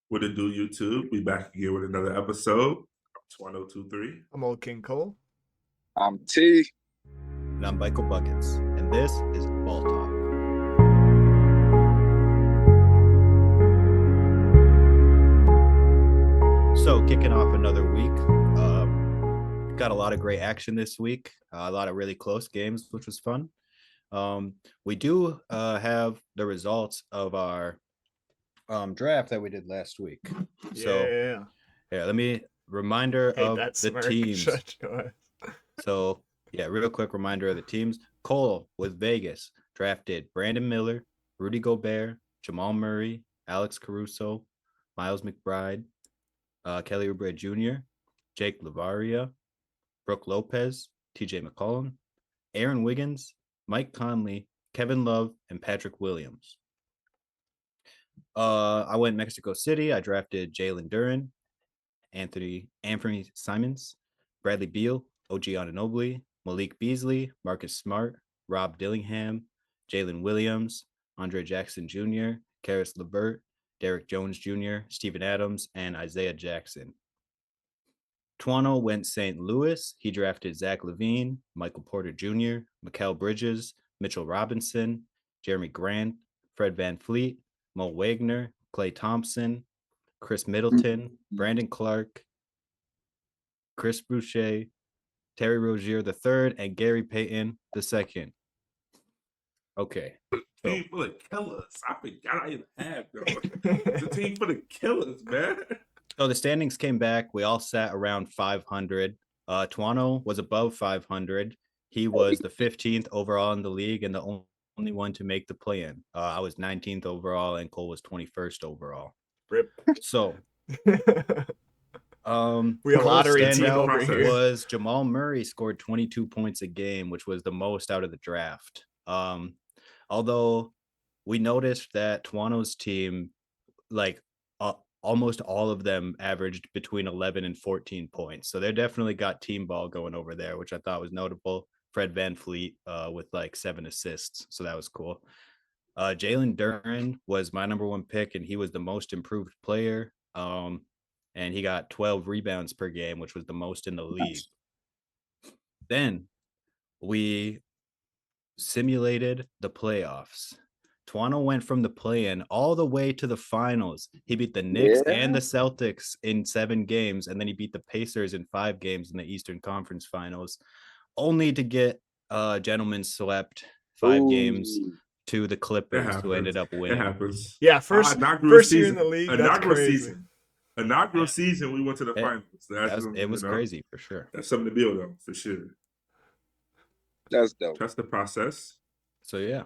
What it do, YouTube? We back again with another episode. I'm 1023. I'm old King Cole. I'm T. And I'm Michael Buckets. And this is Ball Talk. So, kicking off another week. Got a lot of great action this week. A lot of really close games, which was fun. We do have the results of our draft that we did last week. So, let me reminder of the teams. So, real quick reminder of the teams. Cole with Vegas drafted Brandon Miller, Rudy Gobert, Jamal Murray, Alex Caruso, Miles McBride, Kelly Oubre Jr., Jake Lavaria, Brooke Lopez, TJ McCollum, Aaron Wiggins, Mike Conley, Kevin Love, and Patrick Williams. I went Mexico City. I drafted Jalen Duren, Anthony Simons, Bradley Beal, OG Anunoby, Malik Beasley, Marcus Smart, Rob Dillingham, Jalen Williams, Andre Jackson Jr., Karis LeVert, Derek Jones Jr., Steven Adams, and Isaiah Jackson. Tuano went St. Louis. He drafted Zach Lavine, Michael Porter Jr., Mikal Bridges, Mitchell Robinson, Jeremy Grant, Fred VanVleet, Mo Wagner, Klay Thompson, Chris Middleton, Brandon Clark, Chris Boucher, Terry Rozier III, and Gary Payton II. Okay. Team full of killers. I forgot I even had them. It's a team full of killers, man. So the standings came back. We all sat around 500. Tuano was above 500. He was the 15th overall in the league and the only one to make the play-in. I was 19th overall and Cole was 21st overall. Rip. So we a lottery team over here. Was Jamal Murray scored 22 points a game, which was the most out of the draft. Although we noticed that Tuano's team, almost all of them averaged between 11 and 14 points. So they definitely got team ball going over there, which I thought was notable. Fred VanVleet with 7 assists. So that was cool. Jalen Duren was my number one pick, and he was the most improved player. And he got 12 rebounds per game, which was the most in the league. Then we simulated the playoffs. Tuano went from the play-in all the way to the finals. He beat the Knicks and the Celtics in 7 games, and then he beat the Pacers in 5 games in the Eastern Conference Finals, only to get gentlemen swept 5 games to the Clippers, who ended up winning. It happens. Yeah, first year in the league. Inaugural season, we went to the finals. It was crazy, for sure. That's something to build on, for sure. That's dope. Trust the process. So, yeah.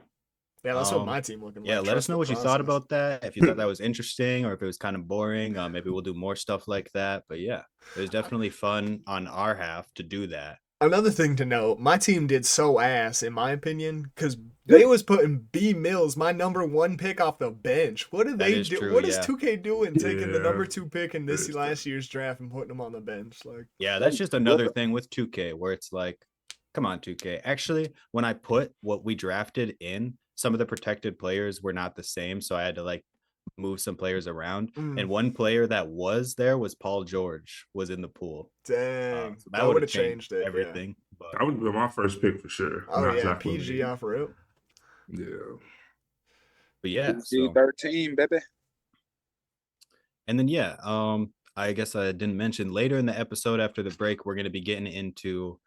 Yeah, that's what my team looking like. Yeah, let us know what you thought about that. If you thought that was interesting or if it was kind of boring, maybe we'll do more stuff like that. But yeah, it was definitely fun on our half to do that. Another thing to note, my team did so ass, in my opinion, because they was putting B Mills, my number 1 pick, off the bench. What did they do? True, what is 2K doing, taking the number 2 pick in this last year's draft and putting him on the bench? Yeah, that's just another thing with 2K where it's like, come on, 2K. Actually, when I put what we drafted in, some of the protected players were not the same, so I had to move some players around. And one player that was there was Paul George, was in the pool. Dang, so that would have changed Yeah. everything. But That would have been my first pick for sure. Oh yeah, PG off route. Yeah. But yeah, PG 13, baby. And then I guess I didn't mention later in the episode after the break, we're going to be getting into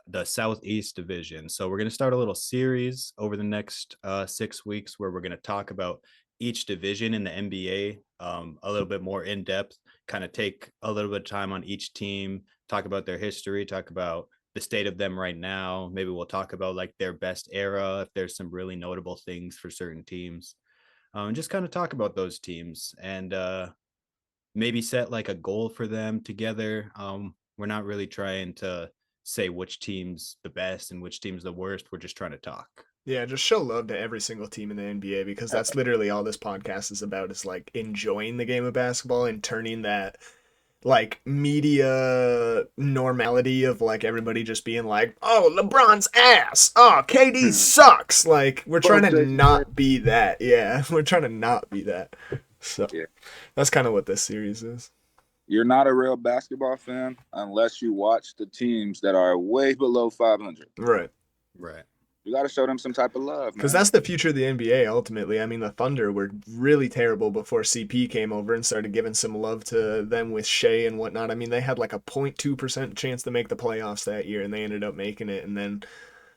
the Southeast Division. So we're going to start a little series over the next 6 weeks where we're going to talk about each division in the NBA a little bit more in depth, kind of take a little bit of time on each team, talk about their history, talk about the state of them right now. Maybe we'll talk about their best era, if there's some really notable things for certain teams, and just kind of talk about those teams and maybe set a goal for them together. We're not really trying to say which team's the best and which team's the worst. We're just trying to talk. Yeah, just show love to every single team in the NBA, because that's literally all this podcast is about, is enjoying the game of basketball and turning that media normality of everybody just being oh, LeBron's ass, oh, KD sucks. We're trying to not be that. Yeah, we're trying to not be that. So Yeah. that's kind of what this series is. You're not a real basketball fan unless you watch the teams that are way below 500. Right. Right. You got to show them some type of love, man. Because that's the future of the NBA, ultimately. I mean, the Thunder were really terrible before CP came over and started giving some love to them with Shea and whatnot. I mean, they had like a 0.2% chance to make the playoffs that year, and they ended up making it. And then,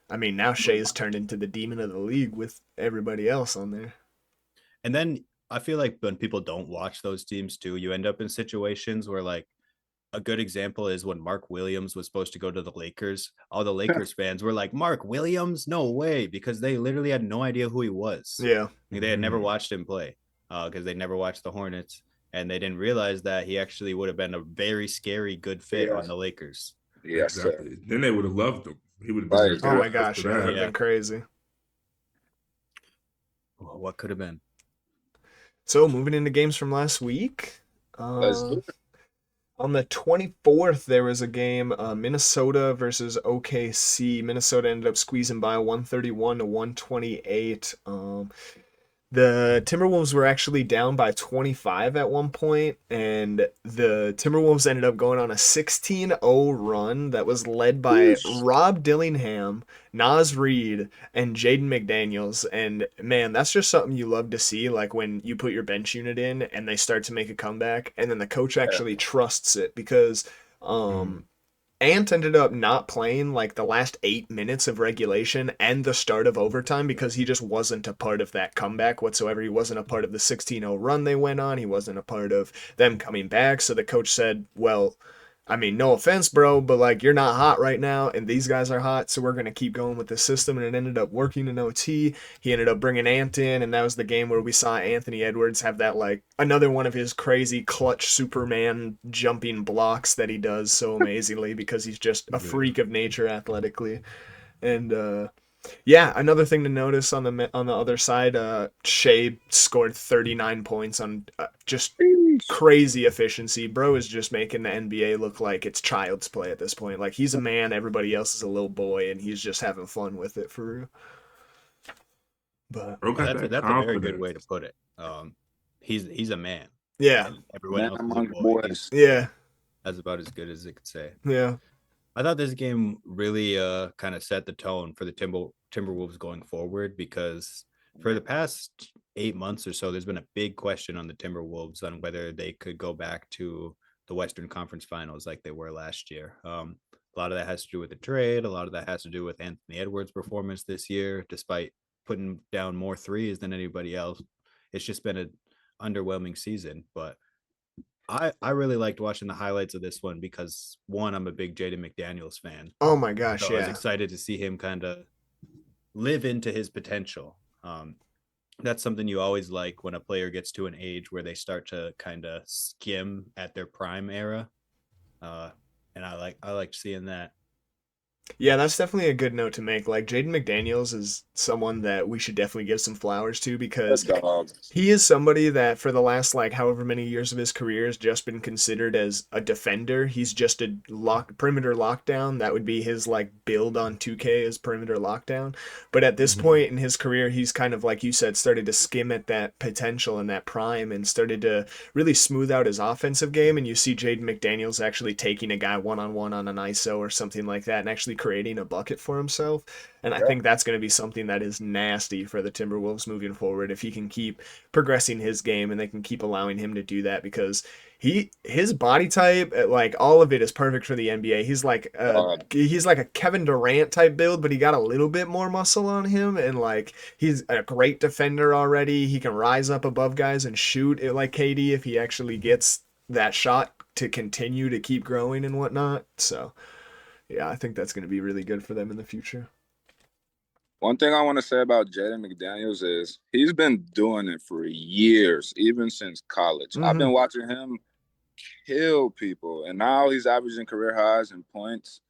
I mean, now Shea's turned into the demon of the league with everybody else on there. And then I feel like when people don't watch those teams too, you end up in situations where, like, a good example is when Mark Williams was supposed to go to the Lakers. All the Lakers fans were like, Mark Williams? No way, because they literally had no idea who he was. Yeah. They had never watched him play because they never watched the Hornets, and they didn't realize that he actually would have been a very scary good fit on the Lakers. Yes, exactly. sir. Then they would have loved him. He would have been Right. their Oh guy my gosh, after that would that. have been crazy. Oh, what could have been? So, moving into games from last week. Let's do it. On the 24th, there was a game, Minnesota versus OKC. Minnesota ended up squeezing by 131 to 128. The Timberwolves were actually down by 25 at one point, and the Timberwolves ended up going on a 16-0 run that was led by Rob Dillingham, Naz Reid, and Jaden McDaniels. And man, that's just something you love to see, like when you put your bench unit in and they start to make a comeback, and then the coach actually trusts it because Ant ended up not playing like the last 8 minutes of regulation and the start of overtime because he just wasn't a part of that comeback whatsoever. He wasn't a part of the 16-0 run they went on. He wasn't a part of them coming back. So the coach said, well, I mean, no offense, bro, but like you're not hot right now and these guys are hot, so we're going to keep going with the system. And it ended up working in OT. He ended up bringing Ant in, and that was the game where we saw Anthony Edwards have that like another one of his crazy clutch Superman jumping blocks that he does so amazingly because he's just a freak of nature athletically. And yeah, another thing to notice on the other side, Shea scored 39 points on just crazy efficiency. Bro is just making the NBA look like it's child's play at this point. Like he's a man, everybody else is a little boy, and he's just having fun with it for real. But that's a very good way to put it. He's a man. Yeah, and everyone Man else is a among boy. boys. Yeah, That's about as good as it could say. Yeah. I thought this game really kind of set the tone for the Timberwolves going forward, because for the past 8 months or so, there's been a big question on the Timberwolves on whether they could go back to the Western Conference Finals like they were last year. A lot of that has to do with the trade. A lot of that has to do with Anthony Edwards' performance this year, despite putting down more threes than anybody else. It's just been an underwhelming season, but I really liked watching the highlights of this one because, one, I'm a big Jaden McDaniels fan. Oh my gosh, So yeah. I was excited to see him kind of live into his potential. That's something you always like when a player gets to an age where they start to kind of skim at their prime era. And I liked seeing that. Yeah, that's definitely a good note to make. Like, Jaden McDaniels is someone that we should definitely give some flowers to because he is somebody that for the last, like, however many years of his career has just been considered as a defender. He's just a perimeter lockdown. That would be his, like, build on 2K as perimeter lockdown. But at this point in his career, he's kind of, like you said, started to skim at that potential and that prime and started to really smooth out his offensive game. And you see Jaden McDaniels actually taking a guy one-on-one on an ISO or something like that and actually creating a bucket for himself. And I think that's going to be something that is nasty for the Timberwolves moving forward if he can keep progressing his game and they can keep allowing him to do that, because his body type, like all of it is perfect for the NBA. He's like a Kevin Durant type build, but he got a little bit more muscle on him, and like he's a great defender already. He can rise up above guys and shoot it like KD if he actually gets that shot to continue to keep growing and whatnot. So yeah, I think that's going to be really good for them in the future. One thing I want to say about Jaden McDaniels is he's been doing it for years, even since college. I've been watching him kill people, and now he's averaging career highs in points.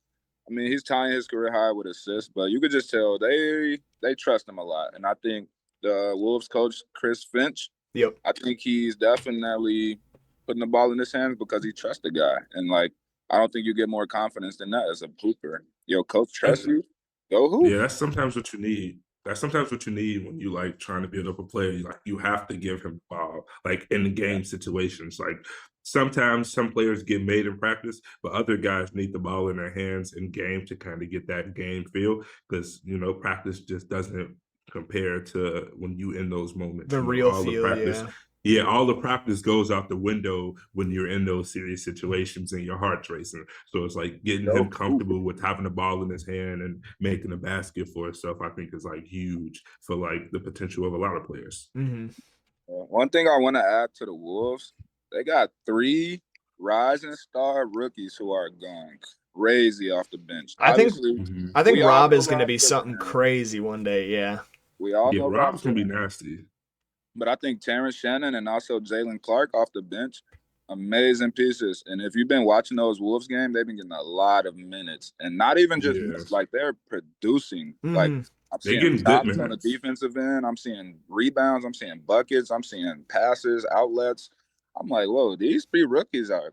I mean, he's tying his career high with assists, but you could just tell they trust him a lot. And I think the Wolves coach, Chris Finch, I think he's definitely putting the ball in his hands because he trusts the guy. And, like, I don't think you get more confidence than that as a hooper. Your coach trusts you, go hoop. Yeah, that's sometimes what you need. That's sometimes what you need when you like trying to build up a player. Like you have to give him the ball, like in the game situations. Like sometimes some players get made in practice, but other guys need the ball in their hands in game to kind of get that game feel. Because practice just doesn't compare to when you in those moments. The real feel, yeah. Yeah, all the practice goes out the window when you're in those serious situations and your heart's racing. So it's like getting him comfortable with having the ball in his hand and making a basket for himself, I think is like huge for like the potential of a lot of players. Mm-hmm. One thing I want to add to the Wolves, they got 3 rising star rookies who are going crazy off the bench. I think Rob is going to be something crazy one day, yeah. We all know Rob's going to be nasty. But I think Terrence Shannon and also Jalen Clark off the bench, amazing pieces. And if you've been watching those Wolves games, they've been getting a lot of minutes. And not even just minutes, like they're producing. Mm-hmm. Like I'm seeing stops on the defensive end. I'm seeing rebounds. I'm seeing buckets. I'm seeing passes, outlets. I'm like, whoa, these 3 rookies are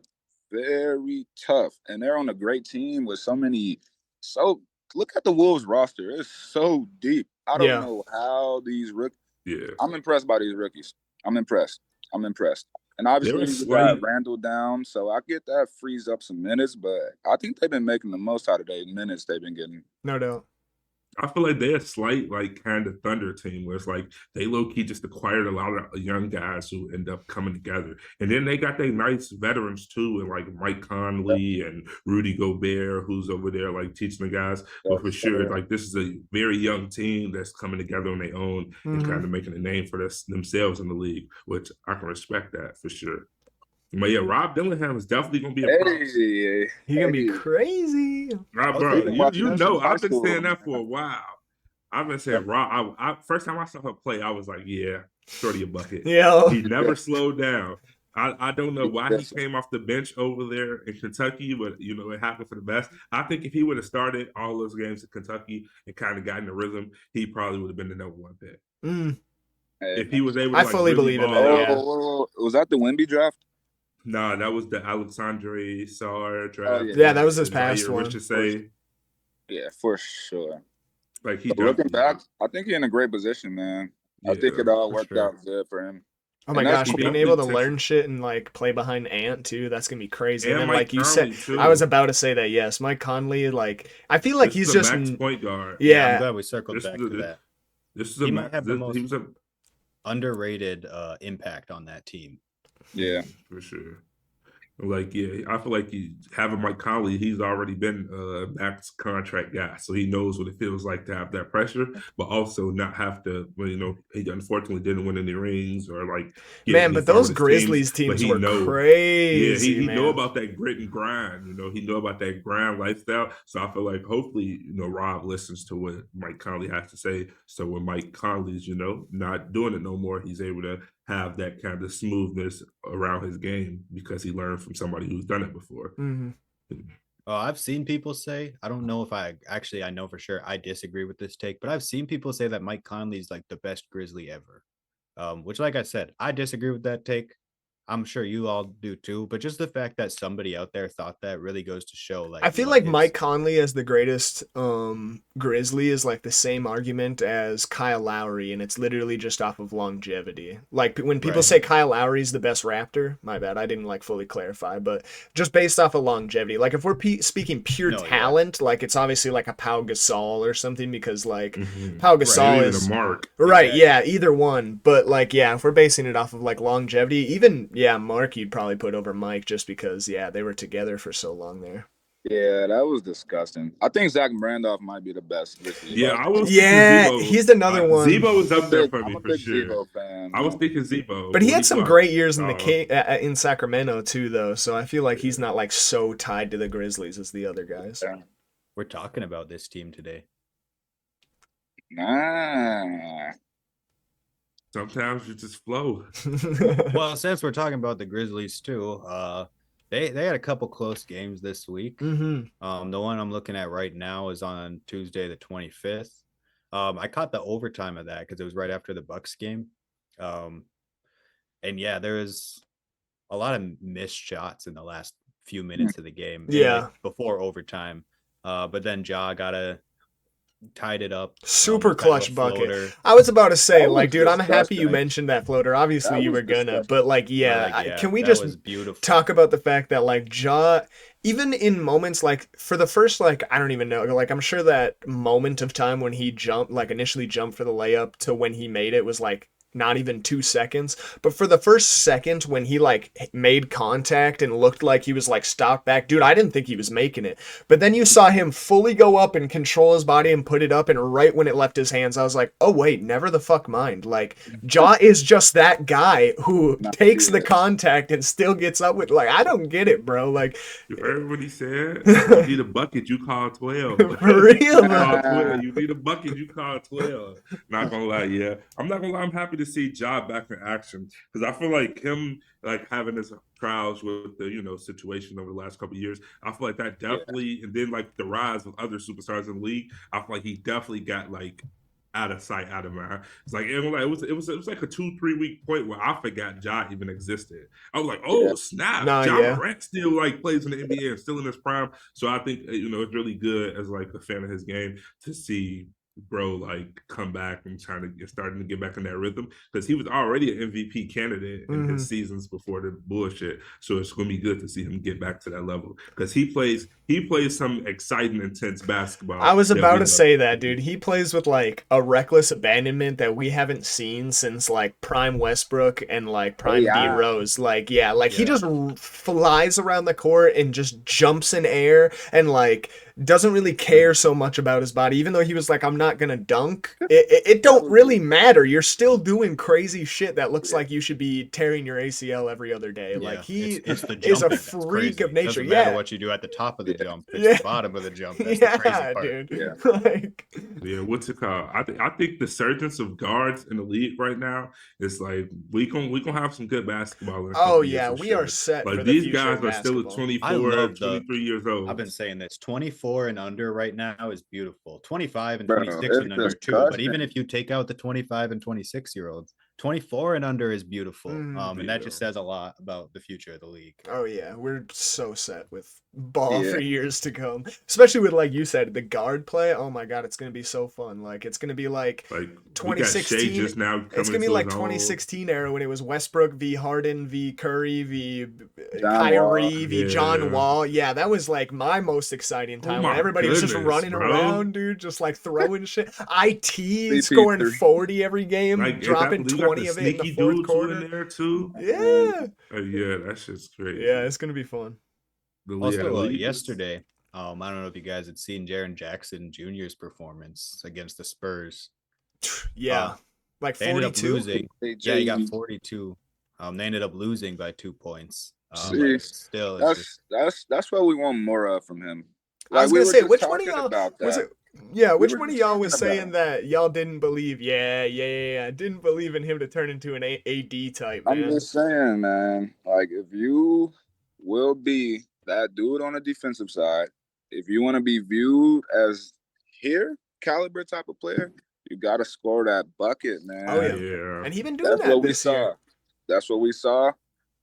very tough. And they're on a great team with so many. So look at the Wolves roster. It's so deep. I don't know how these rookies. Yeah, I'm impressed by these rookies. I'm impressed. And obviously, you got Randall down, so I get that frees up some minutes, but I think they've been making the most out of their minutes they've been getting. No doubt. I feel like they're a slight, like, kind of Thunder team where it's like they low-key just acquired a lot of young guys who end up coming together. And then they got their nice veterans, too, and like Mike Conley and Rudy Gobert, who's over there, like, teaching the guys. But for sure, like, this is a very young team that's coming together on their own and kind of making a name for themselves in the league, which I can respect that for sure. But yeah, Rob Dillingham is definitely going to be a problem. He's going to be crazy. Nah, bro, you know, I've been saying that for a while. I've been saying Rob. First time I saw her play, I was like, yeah, shorty a bucket. Yeah. He never slowed down. I don't know why he came off the bench over there in Kentucky, but, it happened for the best. I think if he would have started all those games in Kentucky and kind of gotten the rhythm, he probably would have been the number 1 pick. If he was able to, I fully believe in that, yeah. Was that the Wemby draft? Nah, that was the Alexandre Sarr draft. Yeah, that was his past one. Yeah, for sure. Like looking back, I think he's in a great position, man. I think it all worked out good for him. Oh my gosh, being able to learn shit and like play behind Ant too, that's gonna be crazy. And then like you said, I was about to say that, yes, Mike Conley, like I feel like he's just max point guard. Yeah, I'm glad we circled back to that. He might have the most underrated impact on that team. Yeah, for sure. Like, yeah, I feel like having Mike Conley, he's already been a max contract guy, so he knows what it feels like to have that pressure, but also not have to. He unfortunately didn't win any rings or like. But those Grizzlies teams were crazy. Yeah, he know about that grit and grind. He know about that grind lifestyle. So I feel like hopefully, Rob listens to what Mike Conley has to say. So when Mike Conley's, not doing it no more, he's able to have that kind of smoothness around his game because he learned from somebody who's done it before. I've seen people say, I don't know if I know for sure I disagree with this take, but I've seen people say that Mike Conley is like the best Grizzly ever, which, like I said, I disagree with that take. I'm sure you all do too, but just the fact that somebody out there thought that really goes to show. Like, I feel like Mike Conley as the greatest Grizzly is like the same argument as Kyle Lowry, and it's literally just off of longevity. Like when people say Kyle Lowry's the best Raptor, my bad, I didn't like fully clarify, but just based off of longevity. Like if we're speaking pure talent, like it's obviously like a Pau Gasol or something because like Pau Gasol is Mark. Right, yeah, either one. But like, yeah, if we're basing it off of like longevity, even Mark you'd probably put over Mike just because they were together for so long there. Yeah, that was disgusting. I think Zach Randolph might be the best. He's another one. Zebo was up there for me for sure. Zebo fan, I was thinking Zebo, but he had some great years in in Sacramento too, though. So I feel like he's not like so tied to the Grizzlies as the other guys. Yeah. We're talking about this team today. Nah. Sometimes you just flow. Well, since we're talking about the Grizzlies too, they had a couple close games this week. The one I'm looking at right now is on Tuesday the 25th. I caught the overtime of that because it was right after the Bucks game. And yeah, there was a lot of missed shots in the last few minutes of the game. Yeah, like before overtime. But then Ja got a tied it up. Super kind of a clutch bucket. floater. I was about to say, That like, was dude, I'm happy you disgusting. mentioned that floater. Obviously, That you was were gonna, disgusting. but like, But, yeah, like, yeah, can we that just was beautiful. talk about the fact that like even in moments like for the first like I don't even know, like I'm sure that moment of time when he jumped, like initially jumped for the layup to when he made it was like not even 2 seconds, but for the first second when he like made contact and looked like he was like stopped back, dude, I didn't think he was making it. But then you saw him fully go up and control his body and put it up, and right when it left his hands, I was like, oh wait, never the fuck mind. Like Ja is just that guy who takes the contact and still gets up with, like, I don't get it, bro. Like, You heard what he said? You need a bucket, you call 12. for real, You bro. call 12. You need a bucket, you call 12. Not gonna lie, yeah. I'm not gonna lie, I'm happy to see Ja back in action because I feel like him like having his trials with the situation over the last couple of years. I feel like that definitely, and then like the rise of other superstars in the league. I feel like he definitely got like out of sight, out of mind. It's like it was like a 2-3 week point where I forgot Ja even existed. I was like, oh snap, Nah, Ja yeah. Morant still like plays in the NBA and still in his prime. So I think it's really good as like a fan of his game to see bro like come back and starting to get back in that rhythm because he was already an MVP candidate in his seasons before the bullshit. So it's gonna be good to see him get back to that level because he plays some exciting, intense basketball. I was about to say that, dude. He plays with like a reckless abandonment that we haven't seen since like prime Westbrook and like prime D Rose. Like, yeah, like he just flies around the court and just jumps in air and like doesn't really care so much about his body, even though he was like, I'm not gonna dunk. It don't really matter. You're still doing crazy shit that looks like you should be tearing your ACL every other day. Like he it's the is a jumping freak that's of nature. Doesn't matter what you do at the top of the jump. It's the bottom of the jump. That's the crazy part. Dude. Yeah. Like, what's it called? I think the surgence of guards in the league right now is like we gonna have some good basketball. Oh yeah, we are set. Like for these the guys future are still at 24, 23 years old. I've been saying this 24 and under right now is beautiful. 25 and Bro, 26 and under too. disgusting. But even if you take out the 25 and 26-year-olds, 24 and under is beautiful. And that just says a lot about the future of the league. Oh yeah, we're so set with ball for years to come. Especially with, like you said, the guard play. Oh my god, it's gonna be so fun. Like it's gonna be like 2016. Just now it's gonna be like 2016 era when it was Westbrook v Harden v Curry v Kyrie v John Wall. Yeah, that was like my most exciting time when everybody was just running around, dude, just like throwing shit. IT scoring 40 every game, like, dropping 20 of it in the fourth quarter. In there too. Yeah. Yeah, that shit's crazy. Yeah, it's gonna be fun. Also, yesterday, I don't know if you guys had seen Jaren Jackson Jr.'s performance against the Spurs. Yeah, like 42. They ended up losing. Yeah, he got 42. They ended up losing by 2 points. Still, that's what we want more of from him. Like, I was gonna say, which one of y'all was it? Yeah, which one of y'all was saying that y'all didn't believe? Yeah, didn't believe in him to turn into an AD type. Man. I'm just saying, man. Like, if you will be that dude on the defensive side, if you want to be viewed as caliber type of player, you got to score that bucket, man. Oh yeah, and he been doing that this year. That's what we saw.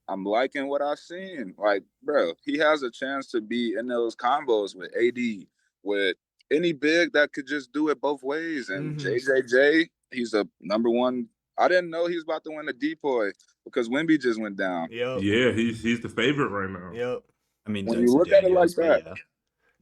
I'm liking what I've seen. Like, bro, he has a chance to be in those combos with AD, with any big that could just do it both ways. And JJJ, he's a number one. I didn't know he was about to win the DPOY because Wemby just went down. Yep. Yeah, he's the favorite right now. Yep. I mean, when you look at it like that. Yeah.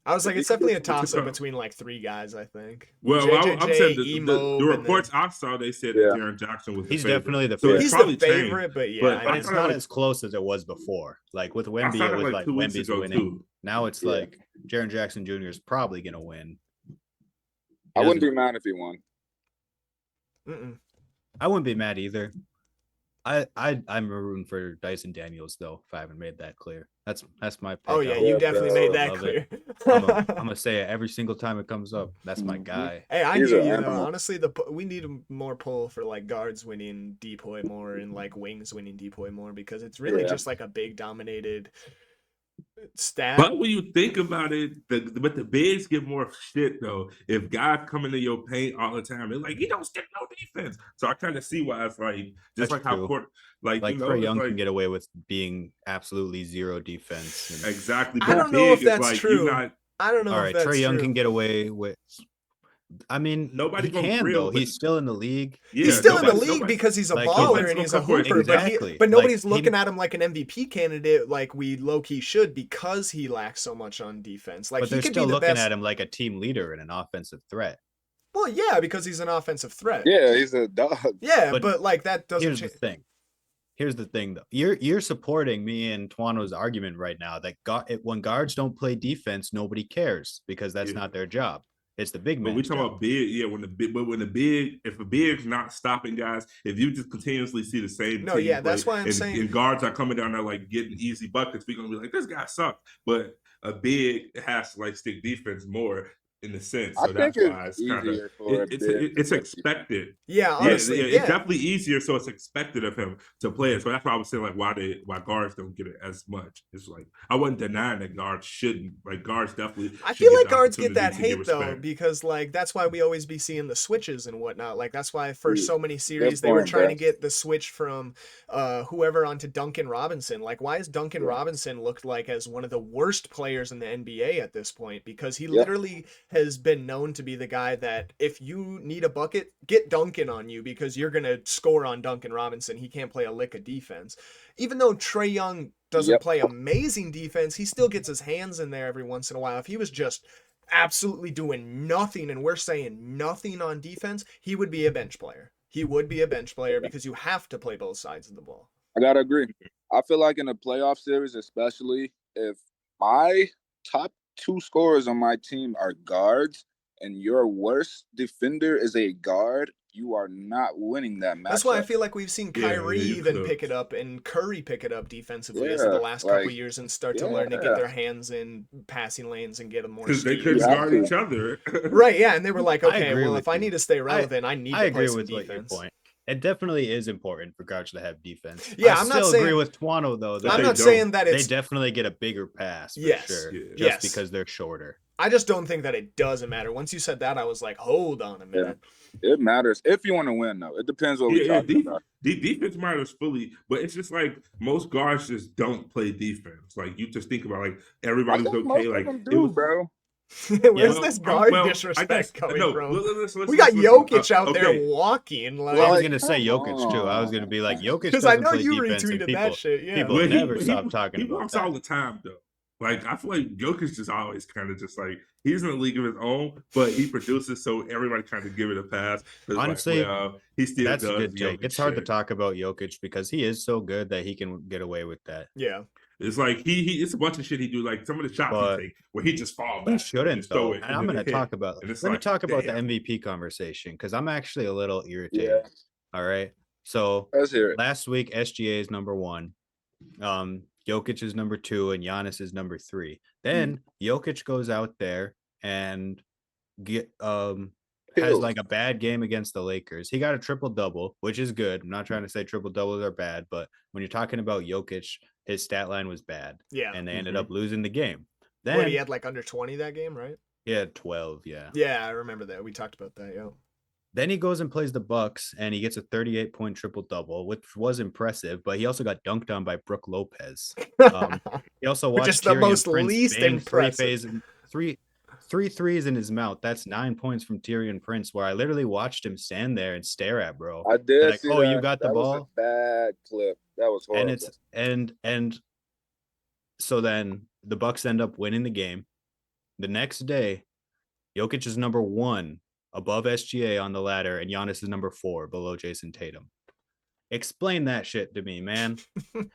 I was like, it's definitely a toss-up between like 3 guys, I think. Well, I'm saying the reports I saw, they said that Jaren Jackson was he's definitely the favorite. He's the favorite, but yeah. But it's not as close as it was before. Like with Wemby, it was like Wemby's winning. Too. Now it's like Jaren Jackson Jr. is probably going to win. I wouldn't be mad if he won. I wouldn't be mad either. I'm rooting for Dyson Daniels though. If I haven't made that clear, that's my pick. Oh yeah, you definitely made that clear. I'm gonna say it every single time it comes up. That's my guy. Hey, I hear you though. Honestly, we need more pull for like guards winning DPOY more and like wings winning DPOY more because it's really just like a big dominated stat. But when you think about it, but the bigs get more shit though. If guys come into your paint all the time, they're like, he don't stick no defense. So I kind of see why it's like just like how Trae Young can get away with being absolutely zero defense. Exactly. I don't know if that's true. I don't know. All right, Trae Young can get away with. I mean, Nobody he gonna can grill, though. but He's still in the league. yeah, He's still in the nobody, league because he's a like, baller nobody's and gonna he's a come for it. hooper, Exactly. but Like, nobody's looking at him like an MVP candidate like we low-key should because he lacks so much on defense. Like but he they're could still be the looking best. at him like a team leader and an offensive threat. Well, yeah, because he's an offensive threat. Yeah, he's a dog. Yeah, But but like that doesn't Here's the change. thing. Here's the thing, though. You're supporting me and Tuano's argument right now that when guards don't play defense, nobody cares because that's Yeah. not their job. It's the big But we man's talking job. about big, yeah. If a big's not stopping guys, if you just continuously see the same No, team yeah, play, that's why I'm saying. and guards are coming down there like getting easy buckets, we're gonna be like, this guy sucks. But a big has to like stick defense more in the sense, so I think that's why it's it's kind of easier for a big. it's expected. Yeah, honestly, it's definitely easier, so it's expected of him to play it. So that's why I was saying like why guards don't get it as much. It's like I wasn't denying that guards shouldn't. Like guards definitely. I should feel get like the guards get opportunity that to get hate though, respect. because like that's why we always be seeing the switches and whatnot. Like that's why for so many series That's they were point, trying to bro. get the switch from whoever onto Duncan Robinson. Like why is Duncan Robinson looked like as one of the worst players in the NBA at this point? Because he literally has been known to be the guy that if you need a bucket, get Duncan on you because you're gonna score on Duncan Robinson. He can't play a lick of defense. Even though Trae Young doesn't play amazing defense, he still gets his hands in there every once in a while. If he was just absolutely doing nothing, and we're saying nothing on defense, he would be a bench player. He would be a bench player because you have to play both sides of the ball. I gotta agree. I feel like in a playoff series, especially if my top two scorers on my team are guards and your worst defender is a guard, you are not winning that match. That's why I feel like we've seen Kyrie even could. pick it up and Curry pick it up defensively as of the last couple years and start to learn to get their hands in passing lanes and get them more Because they speed. couldn't guard each other. Right, yeah, and they were like, I okay, agree well, with if I you. need to stay relevant, I need to play some with defense. your point. It definitely is important for guards to have defense. Yeah, I I'm not still saying, agree with Tuano though. That I'm not saying that they it's definitely get a bigger pass for Yes. sure, Yeah. just Yes. because they're shorter. I just don't think that it doesn't matter. Once you said that, I was like, hold on a minute. It matters if you want to win, though. It depends what we're talking about. Defense matters fully, but it's just like most guards just don't play defense. Like you just think about like everybody's I think okay. most Like of them it do, was, bro. Where's this guard disrespect coming from? We got Jokic out there walking. Like, I was gonna say Jokic too. I was gonna be like Jokic because I doesn't know play you defense, and retweeted people, that shit. Yeah, people never stop talking he about walks that. all the time though. Like I feel like Jokic just always kind of just like he's in a league of his own, but he produces, so everybody kind of give it a pass. Honestly, like, well, he still that's does a good take. Jokic It's hard to shit. talk about Jokic because he is so good that he can get away with that. Yeah. It's like he it's a bunch of shit he do, like some of the shots he take where he just fall back. He shouldn't just though. throw it, And I'm then gonna it talk hit. about And it's let me like, talk about damn. the MVP conversation because I'm actually a little irritated. Yeah. All right. So Let's hear it. last week SGA is number 1. Jokic is number 2 and Giannis is number 3. Then Jokic goes out there and has like a bad game against the Lakers. He got a triple-double, which is good. I'm not trying to say triple-doubles are bad, but when you're talking about Jokic, his stat line was bad. Yeah. And they ended up losing the game. Then What, he had like under 20 that game, right? he had 12, yeah. Yeah, I remember that. We talked about that, yeah. Then he goes and plays the Bucks, and he gets a 38-point triple-double, which was impressive. But he also got dunked on by Brooke Lopez. He also watched Which is the Tyrion most Prince least bang impressive. three threes in his mouth. That's 9 points from Tyrion Prince, where I literally watched him stand there and stare at bro. I did Like, see oh, that. you got the That was ball. a bad clip. That was horrible. And so then the Bucks end up winning the game. The next day, Jokic is number 1 above SGA on the ladder, and Giannis is number 4 below Jason Tatum. Explain that shit to me, man.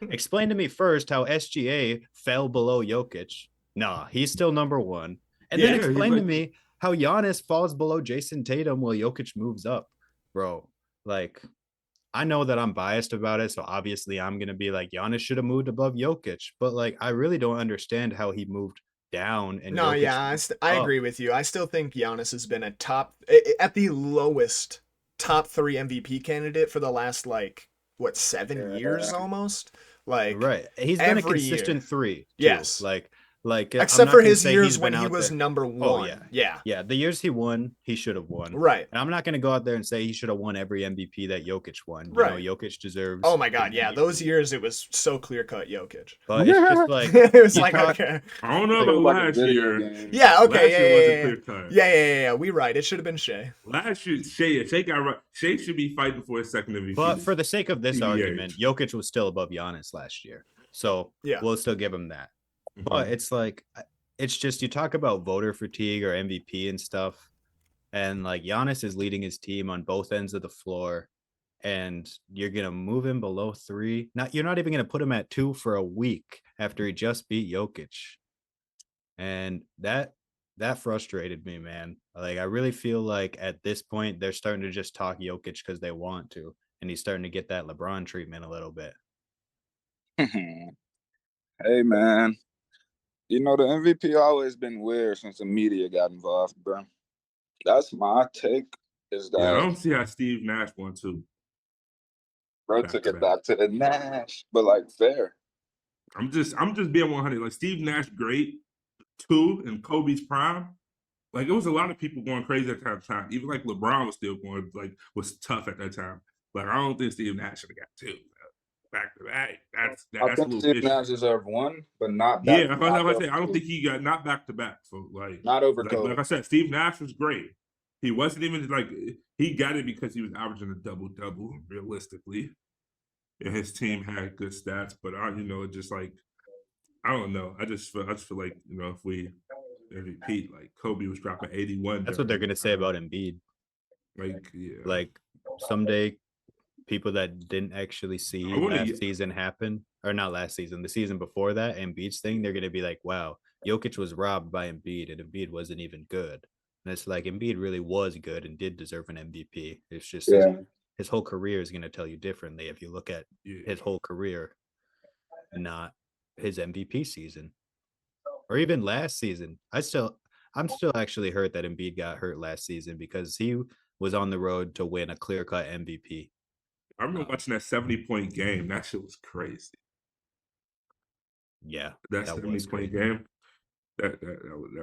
Explain to me first how SGA fell below Jokic. Nah, he's still number 1. And then explain to me how Giannis falls below Jason Tatum while Jokic moves up. Bro, like, I know that I'm biased about it, so obviously I'm going to be like, Giannis should have moved above Jokic. But, like, I really don't understand how he moved down. And No, Jokic yeah, I agree with you. I still think Giannis has been at the lowest top 3 MVP candidate for the last, like, what, 7 years almost? Like, right. He's been a every consistent year. 3. Too. Yes. Like, Like, I'm Except not for gonna his say years he's when been he out was there. number Oh, one. yeah. Yeah. Yeah, the years he won, he should have won. Right. And I'm not going to go out there and say he should have won every MVP that Jokic won. You know, Right. Jokic deserves. Oh my God, his yeah, MVP. those years it was so clear cut Jokic. But it's just like It was you like, talk. okay. I don't know It about was like a last video year. game. Yeah, okay, Last year wasn't clear cut. Yeah. We right. It should have been Shea. Last year, Shea got right. Shea should be fighting for his second MVP. But for the sake of this TBH. argument, Jokic was still above Giannis last year. So Yeah. we'll still give him that. But it's like, it's just, you talk about voter fatigue or MVP and stuff. And like Giannis is leading his team on both ends of the floor. And you're going to move him below 3. You're not even going to put him at 2 for a week after he just beat Jokic. And that frustrated me, man. Like, I really feel like at this point, they're starting to just talk Jokic because they want to. And he's starting to get that LeBron treatment a little bit. Hey, man. You know, the MVP always been weird since the media got involved, bro. That's my take. Is that I don't see how Steve Nash won too. bro took it back to the Nash, but like fair. I'm just being 100. Like Steve Nash, great. 2 in Kobe's prime. Like it was a lot of people going crazy at that time. Even like LeBron was still going, like was tough at that time. Like I don't think Steve Nash should have got 2. Back to back. That's I a think little Steve fishy. Nash deserved 1, but not back. Yeah, I say I don't think he got not back to back. So like not over Kobe. Like I said, Steve Nash was great. He wasn't even like he got it because he was averaging a double realistically, and his team had good stats. But it just like I don't know. I just feel like if we repeat, like Kobe was dropping 81. That's what they're gonna say about Embiid. Like yeah, like someday people that didn't actually see last season happen, or not last season, the season before that, Embiid's thing, they're gonna be like, wow, Jokic was robbed by Embiid, and Embiid wasn't even good. And it's like Embiid really was good and did deserve an MVP. It's just his whole career is gonna tell you differently if you look at his whole career, not his MVP season. Or even last season. I'm still actually hurt that Embiid got hurt last season because he was on the road to win a clear-cut MVP. I remember watching that 70-point game. That shit was crazy. Yeah, that 70-point game. That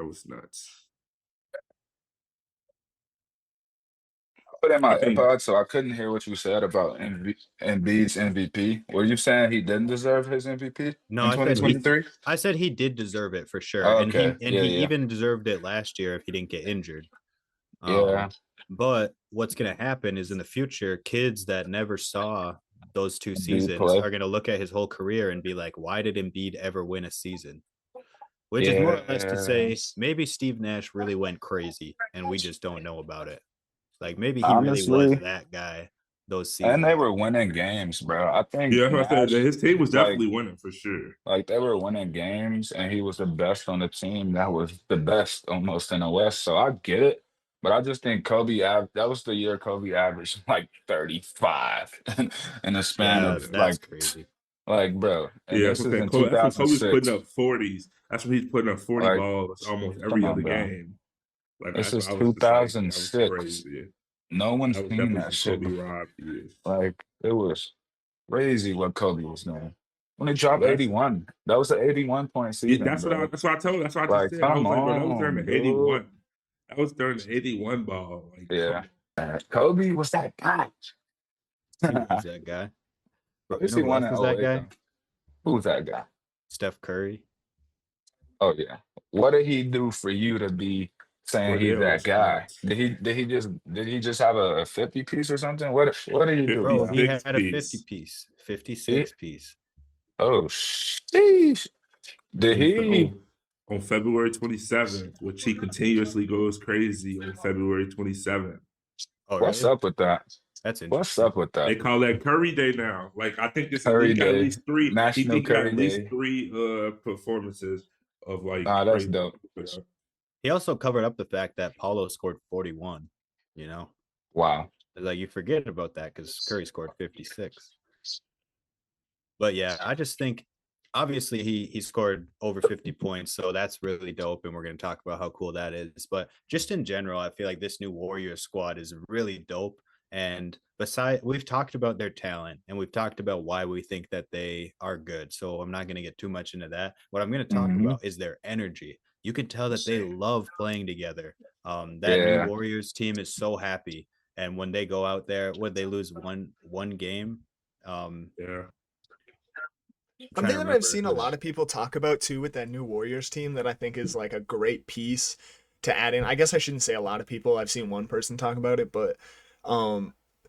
was nuts. Put in my AirPods, so I couldn't hear what you said about Embiid's MVP. Were you saying he didn't deserve his MVP in 2023? I said he did deserve it for sure. Oh, and okay. he even deserved it last year if he didn't get injured. But what's going to happen is in the future, kids that never saw those 2 seasons are going to look at his whole career and be like, why did Embiid ever win a season? Which is more or less to say, maybe Steve Nash really went crazy and we just don't know about it. Like maybe he really was that guy those seasons. And they were winning games, bro. I think his team was definitely winning for sure. Like they were winning games and he was the best on the team. That was the best almost in the West. So I get it. But I just think that was the year Kobe averaged like 35 in a span of that's crazy. Like, bro. And this is in Kobe's 2006. putting up 40s. That's when he's putting up 40 balls almost every other game. Like this is 2006. No one's seen that shit. Like it was crazy what Kobe was doing. When he dropped 81, that was an 81-point season. That's what I told you. That's what I just said. I was like, bro, that was during the 81. That was during the 81 ball. Like, Kobe was that guy. He was that guy. Bro, you know who was that guy? Who was that guy? Steph Curry. Oh yeah. What did he do for you to be saying he's that guy? Did he just have a 50 piece or something? What did he do? Bro, he had a 50 piece, 56 piece. Oh sheesh. Did he on February 27th, which he continuously goes crazy on February 27th. Oh, what's up with that? That's interesting. What's up with that? They call that Curry Day now. Like I think this Curry is Day. at least 3. National he got Curry at least Day. 3 performances of like. That's dope. He also covered up the fact that Paulo scored 41. You know. Wow. Like you forget about that because Curry scored 56. But yeah, I just think obviously he scored over 50 points, so that's really dope, and we're going to talk about how cool that is. But just in general, I feel like this new Warriors squad is really dope, And we've talked about their talent and we've talked about why we think that they are good. So I'm not going to get too much into that. What I'm going to talk about is their energy. You can tell that they love playing together. That new Warriors team is so happy. And when they go out there, would they lose one game? Yeah. Something that I've seen a lot of people talk about too with that new Warriors team that I think is like a great piece to add in. I guess I shouldn't say a lot of people. I've seen one person talk about it, but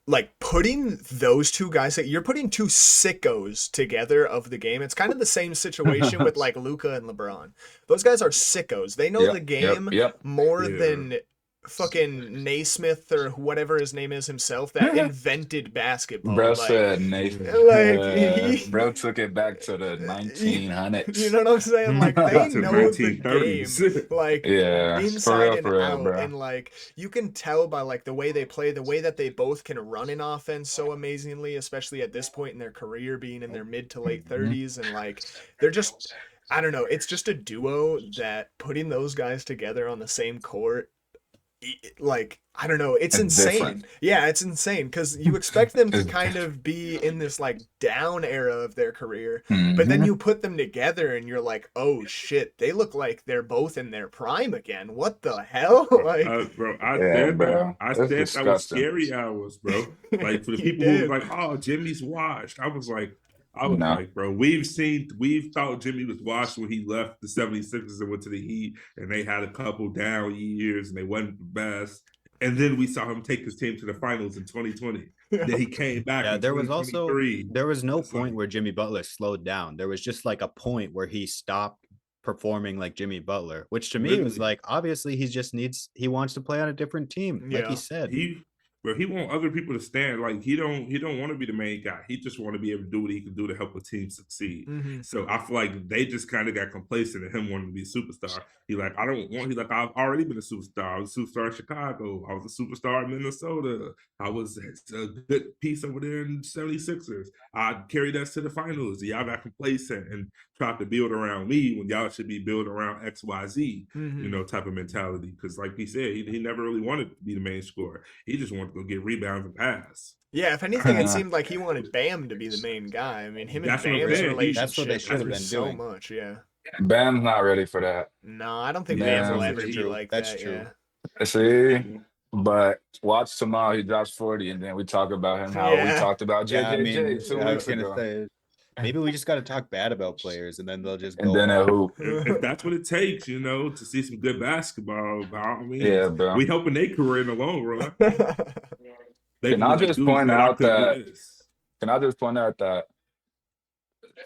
like putting those two guys, you're putting two sickos together of the game. It's kind of the same situation with like Luka and LeBron. Those guys are sickos. They know the game more than fucking Naismith or whatever his name is himself that invented basketball. Bro like, said Naismith. Like bro took it back to the 1900s. You know what I'm saying? Like they know the game, like inside and out, bro. And like you can tell by like the way they play, the way that they both can run an offense so amazingly, especially at this point in their career, being in their mid to late 30s, and like they're just, I don't know, it's just a duo that putting those guys together on the same court, like I don't know, it's insane. Different. Yeah, it's insane because you expect them to kind of be in this like down era of their career, but then you put them together and you're like, oh shit, they look like they're both in their prime again. What the hell? Like, I said that was scary hours, bro. Like for the people who were like, oh, Jimmy's washed. I was like, bro, we've thought Jimmy was washed when he left the 76ers and went to the Heat, and they had a couple down years and they wasn't the best. And then we saw him take his team to the finals in 2020. Then he came back. Yeah, there was no point where Jimmy Butler slowed down. There was just like a point where he stopped performing like Jimmy Butler, which to me was like, obviously he wants to play on a different team, like he said. But he want other people to stand. Like he don't want to be the main guy. He just want to be able to do what he can do to help a team succeed. So I feel like they just kind of got complacent in him wanting to be a superstar. He's like, I've already been a superstar. I was a superstar in Chicago. I was a superstar in Minnesota. I was a good piece over there in 76ers. I carried us to the finals. Y'all got complacent and tried to build around me when y'all should be building around XYZ, type of mentality. Because like he said, he never really wanted to be the main scorer. He just wanted to go get rebounds and pass. Yeah, if anything, it seemed like he wanted Bam to be the main guy. I mean, him and Bam's relationship, that's what they should have been so doing. Much, yeah. Bam's not ready for that. No, I don't think Bam will ever be like that. That's true. Yeah. See, but watch tomorrow. He drops 40, and then we talk about him. How we talked about JJJ 2 weeks ago. Maybe we just got to talk bad about players, and then they'll just go. And then they'll hoop. If that's what it takes, to see some good basketball. I mean, bro. We helping their career in the long run. Can I just point out that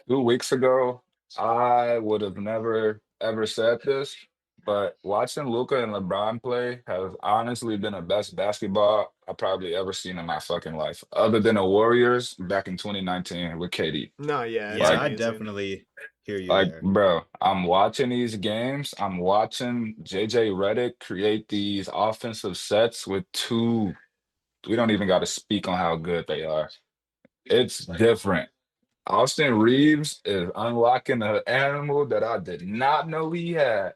2 weeks ago, I would have never ever said this, but watching Luka and LeBron play has honestly been the best basketball I've probably ever seen in my fucking life, other than the Warriors back in 2019 with KD. No, yeah, I definitely hear you. Like, there. bro, I'm watching these games. I'm watching JJ Redick create these offensive sets with two. We don't even got to speak on how good they are. It's different. Austin Reeves is unlocking an animal that I did not know he had.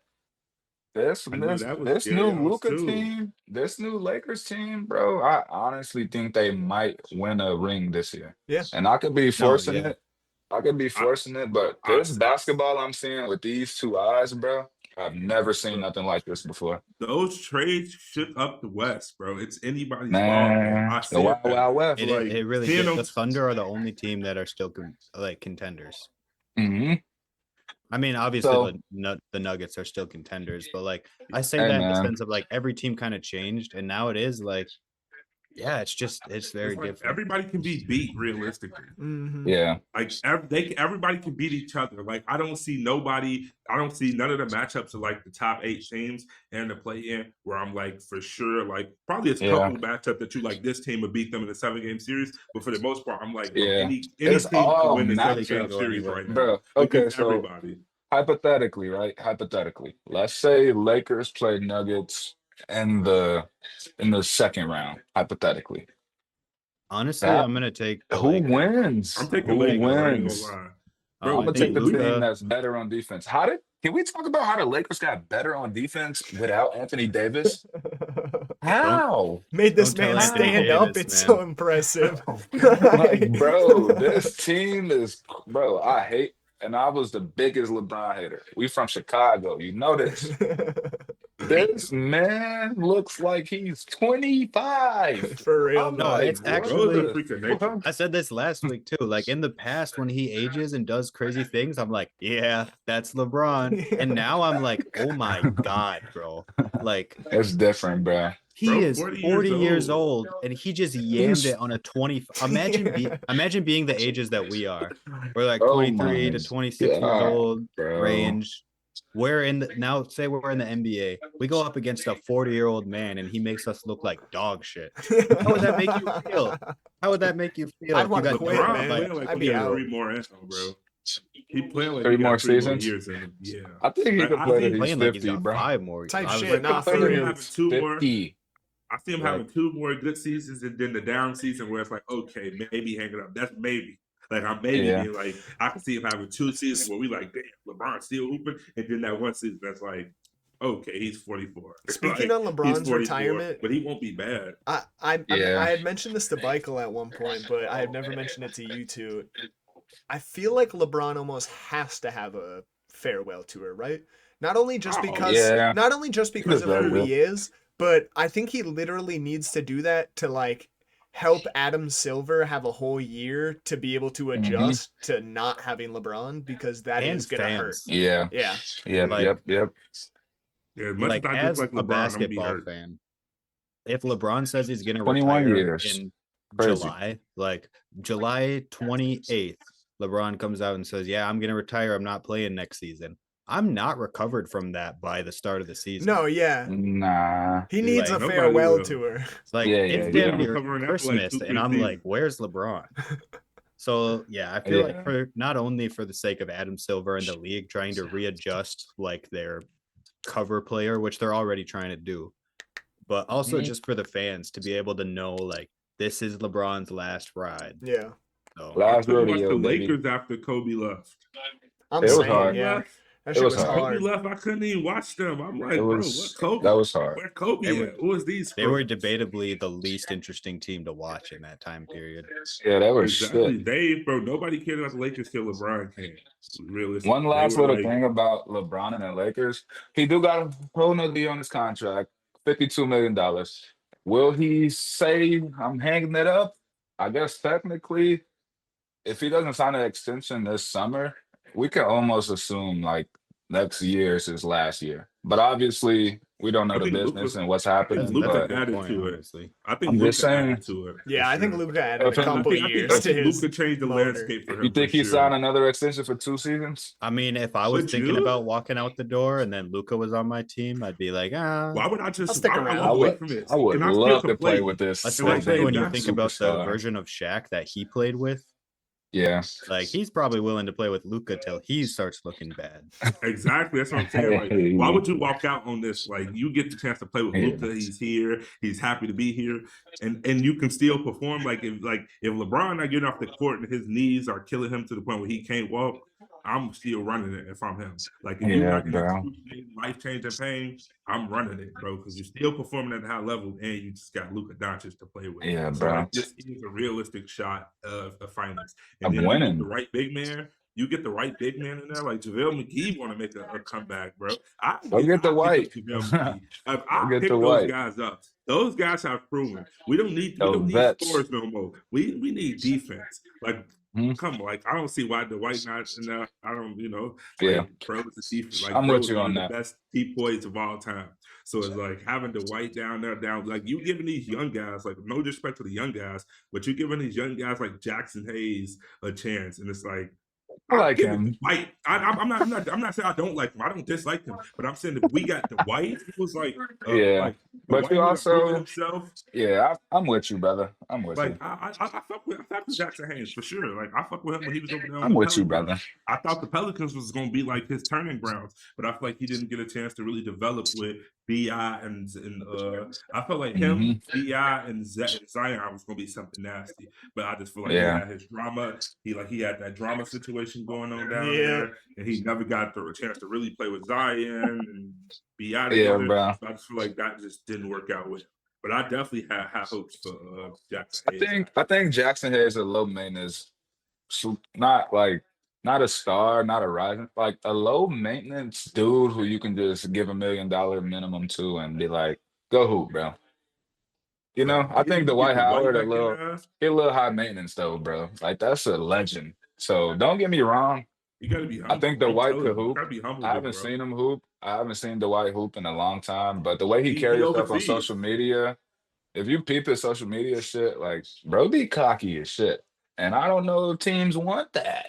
This new Luka team, this new Lakers team, bro, I honestly think they might win a ring this year. Yeah. And I could be forcing it. I could be forcing it, but this basketball I'm seeing with these two eyes, bro, I've never seen nothing like this before. Those trades shook up the West, bro. It's anybody's ball. The Wild West. It really did. The Thunder are the only team that are still contenders. I mean, obviously the Nuggets are still contenders, but like I say that in the sense of like every team kind of changed, and now it is like, yeah, it's very different. Everybody can be beat realistically. Yeah, like everybody can beat each other. Like I don't see none of the matchups of like the top 8 teams and the play-in where I'm like for sure like probably a couple matchup that you like this team would beat them in a 7-game series, but for the most part I'm like any team can win the 7-game series right now. Bro, okay, so everybody. Hypothetically, let's say Lakers play Nuggets in the second round, hypothetically. Honestly, I'm gonna take who wins. I'm taking Lakers. Wins. Bro, I'm gonna take the team that's better on defense. Can we talk about how the Lakers got better on defense without Anthony Davis? How? Made this Don't tell man Anthony stand up. Davis, It's man. so impressive. Like, bro, this team is, bro, I hate, and I was the biggest LeBron hater. We from Chicago. You know this. This man looks like he's 25. For real, I'm though. No, like, it's what actually- Bro, the the freak of nature. fuck? I said this last week too. Like in the past, when he ages and does crazy things, I'm like, yeah, that's LeBron. And now I'm like, oh my God, bro. Like It's different, bro. he Bro, is 40 40 years years old. old and he just yammed He's- it on a 20. Imagine being the ages that we are. We're like Oh 23 my to 26 years God, old bro. range. We're in the now, say we're in the NBA. We go up against a 40-year-old man and he makes us look like dog shit. How would that make you feel? How would that make you feel? I'd if you wanna got quit, drafted man. by- Playing like I'd he be got out. 3 more in him, bro. He playing like 3 he got more 3 more seasons? years in him. Yeah. I think he Like, could I play think till he's playing like he's 50, got bro. 5 more. Type I was shit, like, not I see him 3. having 2 more. 50. I see him Like- having 2 more good seasons and then the down season where it's like, okay, maybe hang it up. That's maybe. Like I'm maybe Yeah. being like, I can see him having 2 seasons where we like, damn, LeBron's still hooping, and then that one season that's like, okay, he's 44. Speaking Like, on he's LeBron's 44, retirement, but he won't be bad. Yeah. I had mentioned this to Michael at one point, but I had never mentioned it to you two. I feel like LeBron almost has to have a farewell tour, right? Not only just Oh, because yeah. not only just because of deserves who it. he is, but I think he literally needs to do that to like help Adam Silver have a whole year to be able to adjust to not having LeBron because that and is gonna hurt. fans. Yeah. Yeah. Yep. Like- Yep. Yeah, as much Like as I as dislike a LeBron, I'm gonna be basketball hurt. fan, if LeBron says he's gonna 21 retire years. in Crazy. July, like July 28th, LeBron comes out and says, "Yeah, I'm gonna retire. I'm not playing next season." I'm not recovered from that by the start of the season. No, yeah. Nah. He needs Like, a nobody farewell will. tour. It's like Yeah, it's yeah, damn yeah. near Recovering after, like, Christmas, 2-3 and I'm like, seasons. "Where's LeBron?" So yeah, I feel like Yeah. for not only for the sake of Adam Silver and the league trying to readjust like their cover player, which they're already trying to do, but also Mhm. just for the fans to be able to know like this is LeBron's last ride. Yeah. So Last I couldn't watch rodeo, the baby. Lakers after Kobe left. I'm It was saying, hard. yeah. That It shit was was hard. Kobe hard. left, I couldn't even watch them. I'm like, It bro, was what Kobe? that was hard. Where Kobe They were- at? Who is these? they were scrubs? debatably the least interesting team to watch in that time period. Yeah, they were Exactly. shit. Bro, nobody cared about the Lakers till LeBron came. Realistically. One last They were little like- thing about LeBron and the Lakers. He do got a whole nother deal on his contract, $52 million. Will he say I'm hanging it up? I guess technically, if he doesn't sign an extension this summer, we can almost assume like next year is his last year. But obviously, we don't know I the think business Luka- and what's I think happening. Luka But added point, to it. honestly. I think I'm Luka just saying- added to it. Yeah, for I think sure. Luka added a I think- couple years I to think his Luka changed the motor. landscape for him. you think for he sure. signed another extension for 2 seasons? I mean, if I was Would thinking you? about walking out the door and then Luca was on my team, I'd be like, Why would I just I'll stick why would I around. walk I away would, from this? I would And I still love can to play with this. especially like, when you that think about the superstar. version of Shaq that he played with. Yeah. Like he's probably willing to play with Luca till he starts looking bad. Exactly. That's what I'm saying. Like, why would you walk out on this? Like, you get the chance to play with Yeah. Luka. He's here. He's happy to be here, and you can still perform. Like if LeBron not getting off the court and his knees are killing him to the point where he can't walk, I'm still running it if I'm him. Like if you're Yeah, not bro. getting life changing pain, I'm running it, bro, because you're still performing at a high level and you just got Luka Doncic to play with. Yeah, So bro. like, this is a realistic shot of the finals. And I'm then you get winning. the right big man. You get the right big man in there, like JaVale McGee want to make a comeback, bro. Go get the white. JaVale McGee. I get pick the those white. guys up. Those guys have proven we don't need Those vets. scores no more. We need defense. Like Mhm. come on, like I don't see why the white not in there. I don't, like, Yeah. bro, it's a defense. Like I'm bro with is you one on of that. the best DPOYs of all time. So it's like having the white down there, like you giving these young guys, like no disrespect to the young guys, but you're giving these young guys like Jackson Hayes a chance, and it's like. I like give it him. to White. I'm not saying I don't like him. I don't dislike him, but I'm saying that we got the White. It was like, Yeah. like, But White you who had also- proven himself. Yeah, I'm with you, brother. I'm with Like you. I fuck with Jackson Hayes for sure. Like I fuck with him when he was over there. on I'm the with you, Pelicans. brother. I thought the Pelicans was gonna be like his turning grounds, but I feel like he didn't get a chance to really develop with Bi and I felt like him, Bi and Zion was gonna be something nasty. But I just feel like Yeah. he had his drama. He had that drama situation situation going on down Yeah. there, and he never got the chance to really play with Zion and be out Yeah, together. bro. So I just feel like that just didn't work out with him. But I definitely had high hopes for Jackson Hayes. I think Jackson Hayes is a low maintenance, not like not a star, not a rising, like a low maintenance dude who you can just give $1 million minimum to and be like, go hoop, bro. You know, I think You get Dwight the white Howard back in there. he a little high maintenance though, bro. Like that's a legend. So don't get me wrong. You got to be I humble. think I'm Dwight telling could you, you hoop. got to be humble, I big haven't bro. seen him hoop. I haven't seen Dwight hoop in a long time. But the way he He carries himself on overseas. social media, if you peep his social media shit, like bro be cocky as shit. And I don't know if teams want that.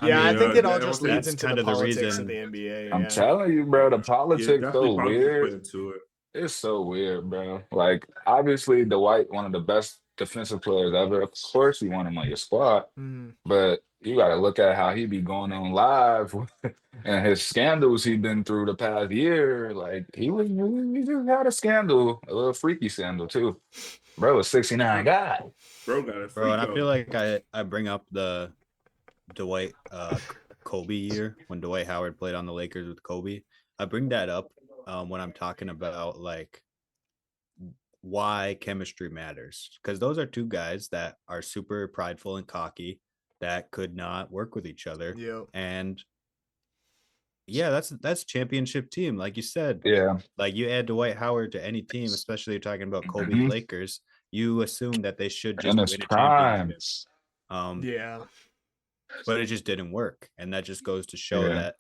Yeah, I think it all I'm just saying leads that's into kind the of the politics of reason. the NBA. I'm Yeah. telling you, bro, the Yeah, politics definitely so politics play weird. into it. It's so weird, bro. Like, obviously, Dwight, one of the best defensive players ever. Of course, you want him on your squad, Mm. but you got to look at how he be going on live and his scandals he been through the past year. Like, he just had a scandal, a little freaky scandal too. Bro, was 69 guy. Bro got a freak Bro, and I out. feel like I bring up the Dwight Kobe year when Dwight Howard played on the Lakers with Kobe. I bring that up when I'm talking about like why chemistry matters, because those are two guys that are super prideful and cocky that could not work with each other. Yep. And yeah, that's championship team, like you said. Yeah. Like you add Dwight Howard to any team, especially you're talking about Kobe's Mhm. Lakers, you assume that they should just In his win a prime. championship. Yeah. But it just didn't work, and that just goes to show Yeah. that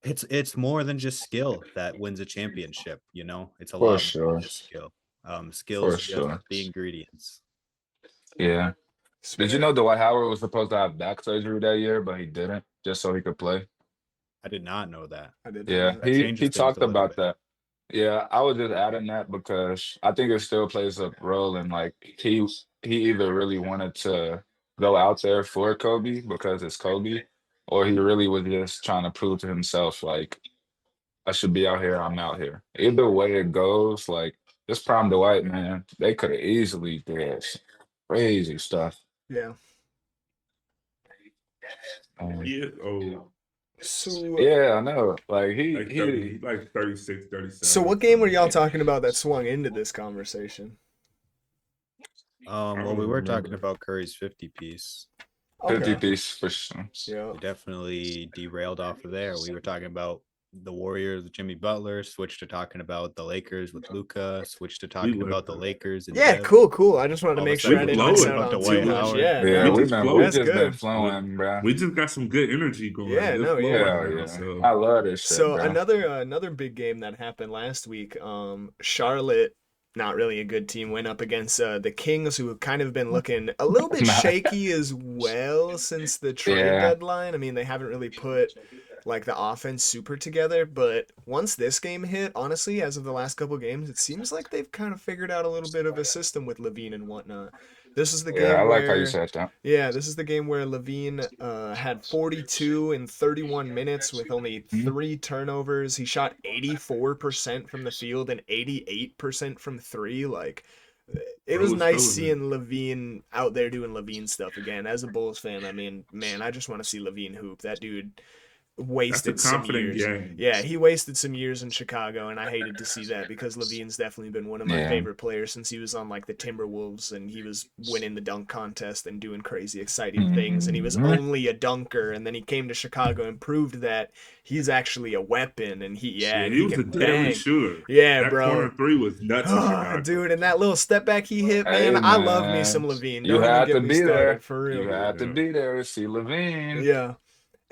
it's more than just skill that wins a championship. You know, it's a For lot more sure. than just skill. For Skills just sure. the ingredients. Yeah. Did you know Dwight Howard was supposed to have back surgery that year, but he didn't, just so he could play? I did not know that. I did Yeah, not. That he changes things talked a little about bit. that. Yeah, I was just adding that because I think it still plays a role in like he either really wanted to go out there for Kobe because it's Kobe, or he really was just trying to prove to himself like I should be out here, I'm out here. Either way it goes, like this prime Dwight, man, they could have easily did some crazy stuff. Yeah. Yeah. Oh, So Yeah, I know. Like like 30, like 36, 37. So what game were y'all talking about that swung into this conversation? Well, we were talking about Curry's 50 piece. 50 Okay. piece for sure. Yeah. We definitely derailed off of there. We were talking about the Warriors with Jimmy Butler, switched to talking about the Lakers with Luka, switched to talking about the Lakers. And Yeah, Dev. cool. I just wanted to All of a make sure I sudden, didn't we miss flowing. out on About too Dwight much. Howard. Yeah, Yeah, no, we just flowing. we've that's just been good. flowing, bro. We just got some good energy going. Yeah, We're no, flowing yeah. Hell now, yeah. so. I love this shit, So bro. another big game that happened last week, Charlotte, not really a good team, went up against the Kings, who have kind of been looking a little bit shaky as well since the trade deadline. I mean, they haven't really put like the offense super together, but once this game hit, honestly, as of the last couple games, it seems like they've kind of figured out a little bit of a system with Lavine and whatnot. This is the game I where like how you said that. yeah, this is the game where Lavine had 42 in 31 minutes with only 3 turnovers. He shot 84% from the field and 88% from 3. Like, it was nice seeing Lavine out there doing Lavine stuff again. As a Bulls fan, I mean, man, I just want to see Lavine hoop. That dude wasted some years. Game. Yeah, he wasted some years in Chicago, and I hated to see that because Lavine's definitely been one of my favorite players since he was on like the Timberwolves and he was winning the dunk contest and doing crazy exciting things, and he was only a dunker, and then he came to Chicago and proved that he's actually a weapon, and he was a deadly shooter. Yeah, that bro. Corner 3 was nuts. Oh, dude, and that little step back he hit, man. I love me some Lavine. You had to be there for real. You had to be there to see Lavine. Yeah.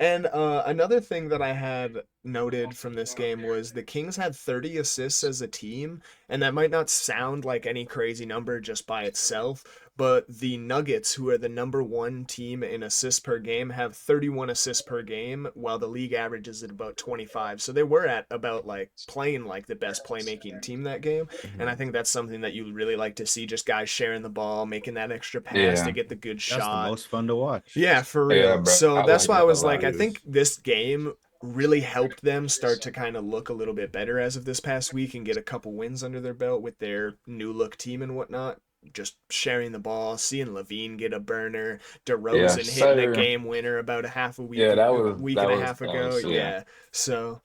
And another thing that I had noted from this game was the Kings had 30 assists as a team, and that might not sound like any crazy number just by itself, but the Nuggets, who are the number 1 team in assists per game, have 31 assists per game, while the league average is at about 25. So they were at about like playing like the best playmaking team that game, and I think that's something that you really like to see, just guys sharing the ball, making that extra pass to get the good shot. That's the most fun to watch. Yeah, for real. Yeah, bro. So that's why I was like, I think this game really helped them start to kind of look a little bit better as of this past week and get a couple wins under their belt with their new look team and whatnot. just sharing the ball, seeing Lavine get a burner, DeRozan Yes, hitting a sir. game winner about a week Yeah, and a half ago. yeah. Yeah. So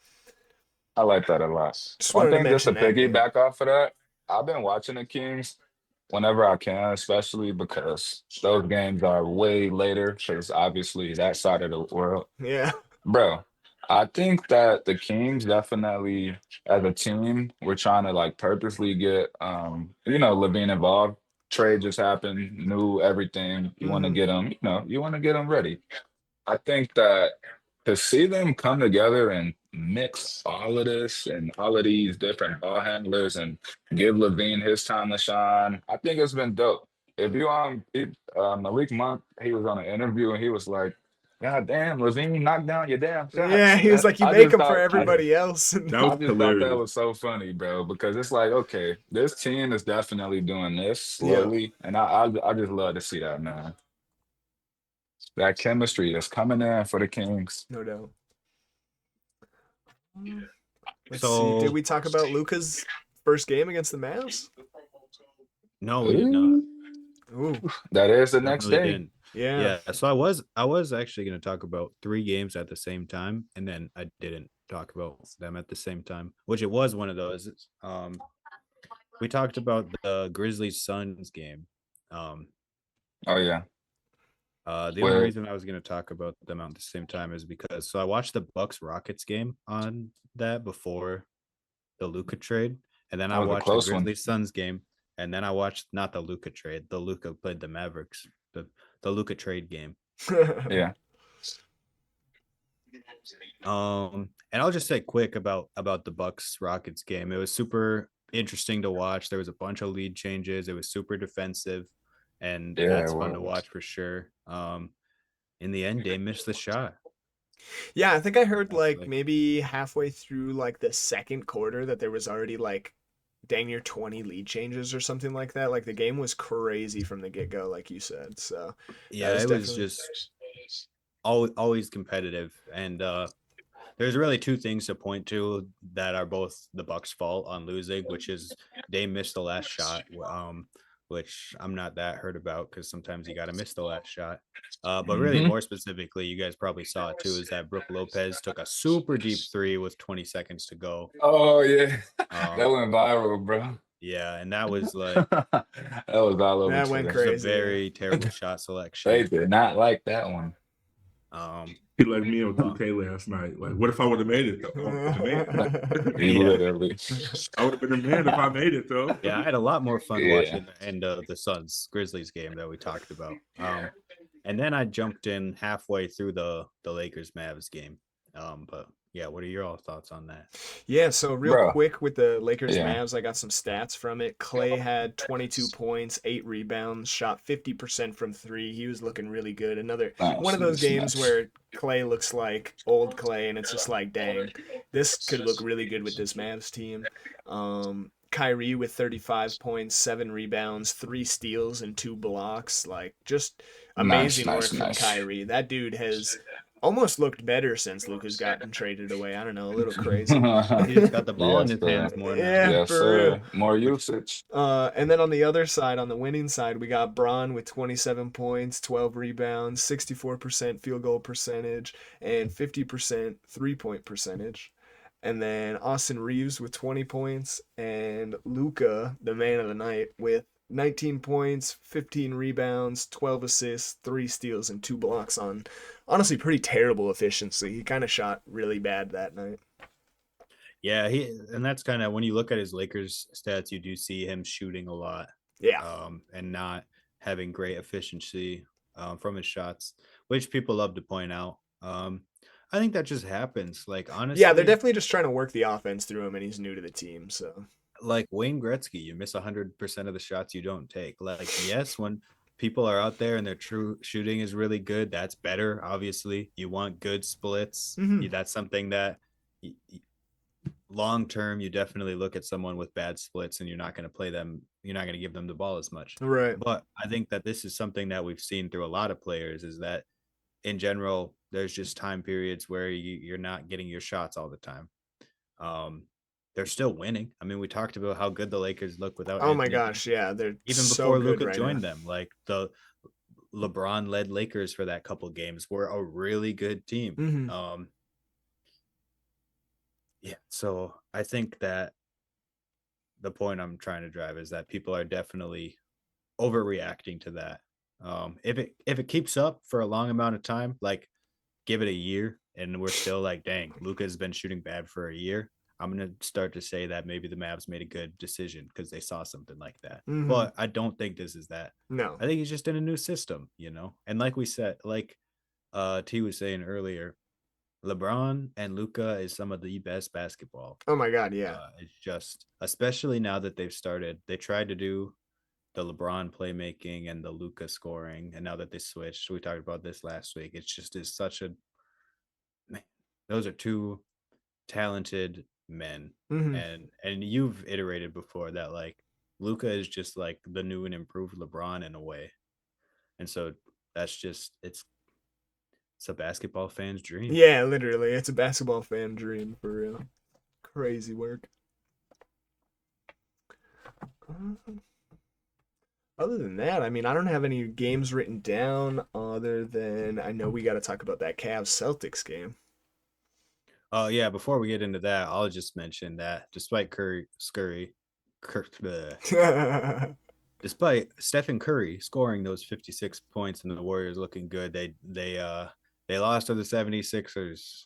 I like that a lot. just One wanted to thing just to mention that game. piggyback off of that, I've been watching the Kings whenever I can, especially because those games are way later, because obviously that side of the world. Yeah. Bro, I think that the Kings definitely, as a team, we're trying to like purposely get Lavine involved. Trade just happened, new everything. You want to Hmm. get them, you want to get them ready. I think that to see them come together and mix all of this and all of these different ball handlers and give Levine his time to shine, I think it's been dope. If you Malik Monk, he was on an interview and he was like, "God damn, Levine knocked down your damn Yeah, shots." he was like, "You I make just them for thought everybody else." That was I just thought that hilarious. was so funny, bro, because it's like, okay, this team is definitely doing this Yeah, slowly, and I just love to see that, man. That chemistry is coming in for the Kings. no doubt. Let's see. Did So we talk about Luka's first game against the Mavs? no, we did not. Ooh, That is the next Definitely day. didn't. yeah. Yeah. So I was actually going to talk about 3 games at the same time, and then I didn't talk about them at the same time, which it was one of those. We talked about the Grizzlies Suns game. Oh yeah. The only Where reason I was going to talk about them at the same time is because I watched the Bucks Rockets game on that before the Luka trade, and then that I was a watched the close one. Grizzlies Suns game, and then I watched not the Luka trade. The Luka played the Mavericks. The Luka trade game. Yeah. And I'll just say quick about the Bucks Rockets game. It was super interesting to watch. There was a bunch of lead changes. It was super defensive, and Yeah, that's it fun to was. watch for sure. In the end, they missed the shot. Yeah, I think I heard like Honestly. maybe halfway through like the second quarter that there was already like dang near 20 lead changes or something like that. Like the game was crazy from the get-go, like you said. So that Yeah, was it was definitely just always competitive, and there's really 2 things to point to that are both the Bucks' fault on losing, which is they missed the last shot, which I'm not that hurt about because sometimes you got to miss the last shot. But really, Hmm. more specifically, you guys probably saw it too, is that Brook Lopez took a super deep 3 with 20 seconds to go. Oh yeah. That Um, went viral, bro. yeah, and that was like That was all over that went Twitter. just a crazy. Yeah. very terrible shot They selection. did not like that one. Um, He like me on but 2K last night. Like, what if I would have made it though? I would have been the man. He yeah, literally. I would have been the man if I made it though. yeah, I had a lot more fun Yeah. watching the end of the Suns Grizzlies game that we talked about. And then I jumped in halfway through the Lakers Mavs game. But yeah, what are your all thoughts on that? Yeah, so real Bro. quick with the Lakers Yeah. Mavs, I got some stats from it. Clay had 22 points, 8 rebounds, shot 50% from 3. He was looking really good. Another one Nice, of those nice, games nice. where Clay looks like old Clay and it's just like, dang, this could look really good with this Mavs team. Kyrie with 35 points, 7 rebounds, 3 steals and 2 blocks. Like just Nice, amazing work nice, from nice. Kyrie. That dude has almost looked better since Luka's gotten traded away. I don't know, a little crazy. He's got the ball in Yes, his sir. hands more now. Yeah, Yes, for real. sir. More Which usage. And then on the other side, on the winning side, we got Bron with 27 points, 12 rebounds, 64% field goal percentage, and 50% 3-point percentage. And then Austin Reeves with 20 points, and Luka, the man of the night, with 19 points, 15 rebounds, 12 assists, 3 steals, and 2 blocks on honestly pretty terrible efficiency. He kind of shot really bad that night. yeah, and that's kind of when you look at his Lakers stats, you do see him shooting a lot, Yeah. and not having great efficiency from his shots, which people love to point out. I think that just happens. Like Yeah, they're honestly, definitely just trying to work the offense through him, and he's new to the team, so. like Wayne Gretzky, you miss 100% of the shots you don't take. Like, yes, when people are out there and their true shooting is really good, that's better. Obviously, you want good splits. Mhm. That's something that long term, you definitely look at someone with bad splits and you're not going to play them. You're not going to give them the ball as much. Right. But I think that this is something that we've seen through a lot of players is that in general, there's just time periods where you're not getting your shots all the time. they're still winning. I mean, we talked about how good the Lakers look without Oh my Anthony gosh, Davis. yeah, they're Even so before good Luka right joined now. them, like the LeBron led Lakers for that couple games were a really good team. Mm-hmm. Yeah, so I think that the point I'm trying to drive is that people are definitely overreacting to that. If it keeps up for a long amount of time, like give it a year, and we're still like, dang, Luka's been shooting bad for a year. I'm gonna start to say that maybe the Mavs made a good decision because they saw something like that. Mm-hmm. But I don't think this is that. No. I think he's just in a new system, And like we said, like T was saying earlier, LeBron and Luka is some of the best basketball. Oh my God, yeah. It's just, especially now that they tried to do the LeBron playmaking and the Luka scoring, and now that they switched, we talked about this last week. It's just is such a man. Those are two talented men, Mm-hmm. and you've iterated before that like Luka is just like the new and improved LeBron in a way, and so that's just it's a basketball fan's dream. Yeah, literally, it's a basketball fan dream for real. Crazy work. Other than that, I mean, I don't have any games written down other than I know we got to talk about that Cavs Celtics game. Oh yeah, before we get into that, I'll just mention that despite despite Stephen Curry scoring those 56 points and the Warriors looking good, they lost to the 76ers,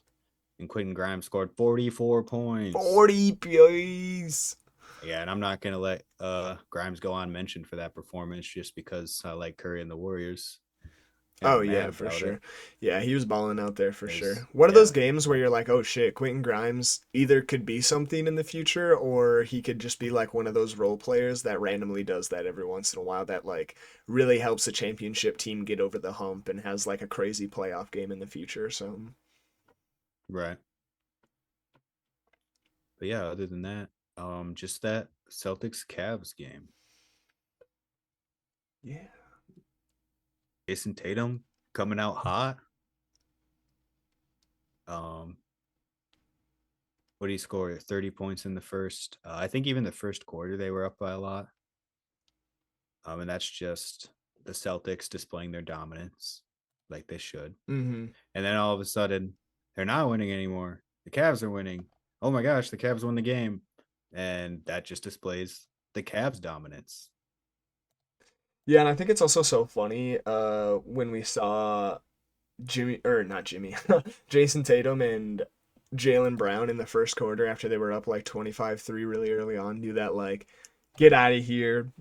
and Quentin Grimes scored 44 points. 40 points. Yeah, and I'm not gonna let Grimes go unmentioned for that performance just because I like Curry and the Warriors. Oh yeah, for sure. Yeah, he was balling out there for sure. One of those games where you're like, oh shit, Quentin Grimes either could be something in the future, or he could just be like one of those role players that randomly does that every once in a while that like really helps a championship team get over the hump and has like a crazy playoff game in the future or something. Right. But yeah, other than that, just that Celtics Cavs game. Yeah. Jason Tatum coming out hot. What did he score? 30 points in the first. I think even the first quarter they were up by a lot. And that's just the Celtics displaying their dominance like they should. Mm-hmm. And then all of a sudden, they're not winning anymore. The Cavs are winning. Oh my gosh, the Cavs won the game. And that just displays the Cavs' dominance. Yeah, and I think it's also so funny when we saw Jason Tatum and Jaylen Brown in the first quarter after they were up like 25-3 really early on, do that like get out of here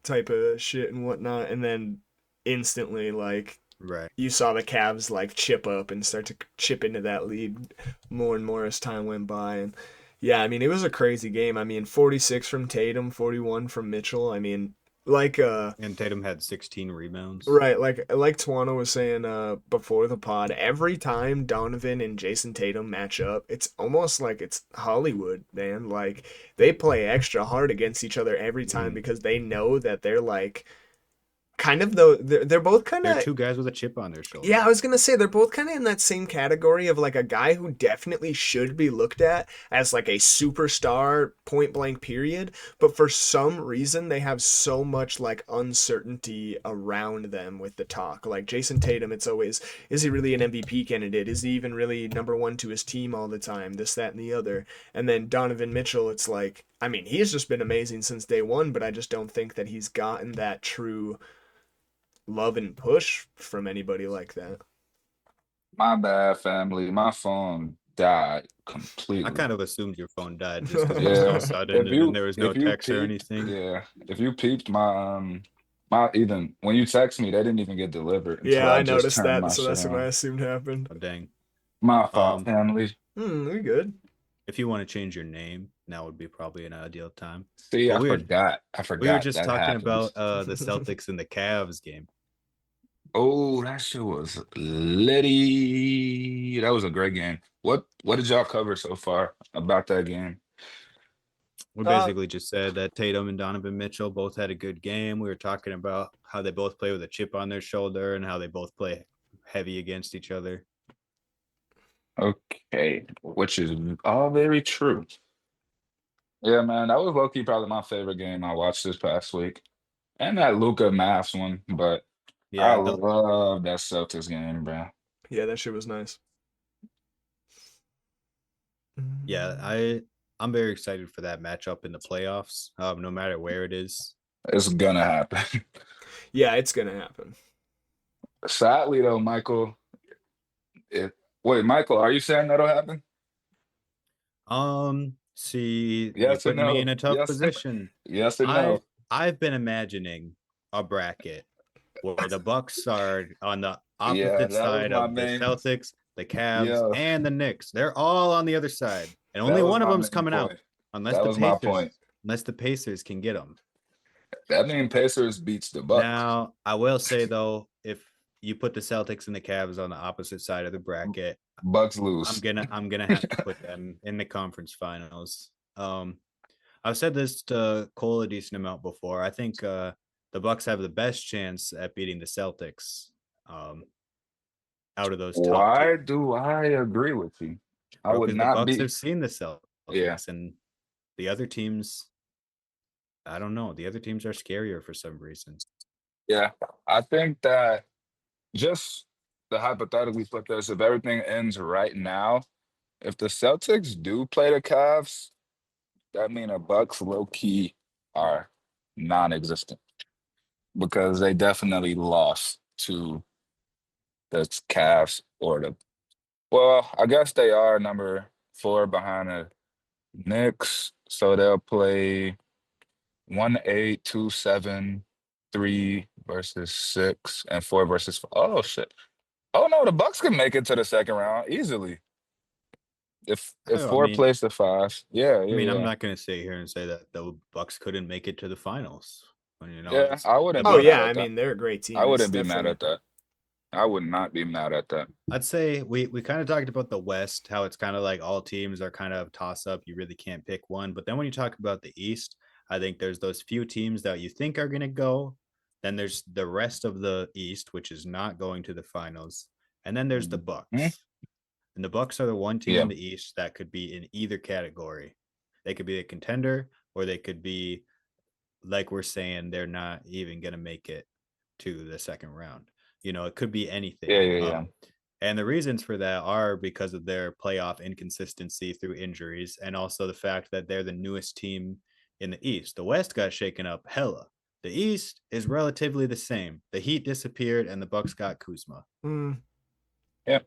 type of shit and whatnot, and then instantly like right, you saw the Cavs like chip up and start to chip into that lead more and more as time went by. And yeah, I mean it was a crazy game. I mean 46 from Tatum, 41 from Mitchell. I mean like and Tatum had 16 rebounds. right, like Tuano was saying before the pod, every time Donovan and Jason Tatum match up, it's almost like it's Hollywood, man. Like they play extra hard against each other every time because they know that they're like kind of though they're both kind of They're two guys with a chip on their shoulder. Yeah, I was gonna say they're both kind of in that same category of like a guy who definitely should be looked at as like a superstar point blank period, but for some reason they have so much like uncertainty around them with the talk. Like Jason Tatum, it's always, is he really an MVP candidate? Is he even really number one to his team all the time? This, that, and the other. And then Donovan Mitchell, it's like, I mean, he's just been amazing since day one, but I just don't think that he's gotten that true love and push from anybody like that. My bad, family. My phone died completely. I kind of assumed your phone died just because it was so sudden and there was no text or anything. Yeah, if you peeped my even when you text me, they didn't even get delivered. Yeah, I noticed that, so that's what I assumed happened. Oh, dang. My fault, family. We good. If you want to change your name, now would be probably an ideal time. See, I forgot. We were just talking about the Celtics and the Cavs game. Oh, that shit was litty. That was a great game. What did y'all cover so far about that game? We basically just said that Tatum and Donovan Mitchell both had a good game. We were talking about how they both play with a chip on their shoulder and how they both play heavy against each other. Okay, which is all very true. Yeah, man, that was low-key probably my favorite game I watched this past week. And that Luka Mavs one, but I Yeah, love that Celtics game, bro. Yeah, that shit was nice. yeah, I'm very excited for that matchup in the playoffs. No matter where it is. It's gonna happen. Yeah, it's gonna happen. Sadly, though, Michael, wait, Michael, are you saying that'll happen? See, you're Yes or putting me no? in a tough position. Yes or I no? I've been imagining a bracket where the Bucks are on the Yeah, opposite that was side my of the main. Celtics, the Cavs, Yeah, and the Knicks. They're all on the other side, and that only was one of my them's main coming out point. unless That the was my Pacers point. can get them. That means Pacers beats the Bucks. Now, I will say though, if you put the Celtics and the Cavs on the opposite side of the bracket, Bucks I'm lose. gonna have to put them in the conference finals. I've said this to Cole a decent amount before. I think the Bucks have the best chance at beating the Celtics out of those top two. Why do I agree with you? I Bro, would because the not Bucks be. have seen the Yeah, Celtics and the other teams. I don't know. The other teams are scarier for some reason. yeah. I think that just to hypothetically put this, if everything ends right now, if the Celtics do play the Cavs, that mean the Bucks low key are non-existent because they definitely lost to the Cavs or the. Well, I guess they are number 4 behind the Knicks, so they'll play 1-8, 2-7, 3 versus 6, and 4 versus. Oh shit! Oh no, the Bucks can make it to the second round easily. If I 4 mean, plays to 5, yeah, I yeah, mean, I'm yeah, not going to sit here and say that the Bucks couldn't make it to the finals. yeah. I The wouldn't Oh be Bucks. mad yeah, I at that. mean they're a great I team. It's wouldn't be mad definitely at that. I would not be mad at that. I'd say we kind of talked about the West, how it's kind of like all teams are kind of toss up. You really can't pick one. But then when you talk about the East, I think there's those few teams that you think are going to go. Then there's the rest of the East, which is not going to the finals. And then there's the Mhm. Bucks. And the Bucks are the one team Yeah, in the East that could be in either category. They could be a contender, or they could be, like we're saying, they're not even going to make it to the second round. It could be anything. yeah, yeah, yeah. And the reasons for that are because of their playoff inconsistency through injuries, and also the fact that they're the newest team in the East. The West got shaken up hella. The East is relatively the same. The Heat disappeared, and the Bucks got Kuzma. Yeah.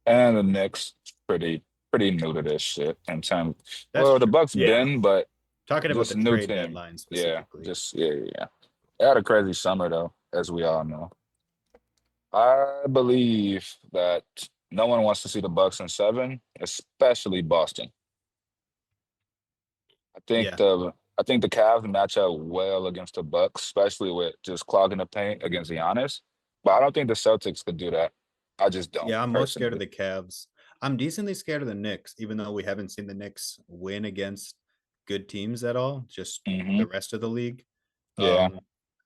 And the Knicks pretty new to this shit in terms. That's Well, the true. Bucks yeah. been, but Talking about just the a new trade team. deadline Yeah, specifically. just yeah, yeah, yeah. They had a crazy summer though, as we all know. I believe that no one wants to see the Bucks in 7, especially Boston. I think Yeah. the I think the Cavs match up well against the Bucks, especially with just clogging the paint against Giannis. But I don't think the Celtics could do that. I just don't Yeah, I'm most scared of personally. the Cavs. I'm decently scared of the Knicks, even though we haven't seen the Knicks win against good teams at all, just Hmm. the rest of the league. Yeah,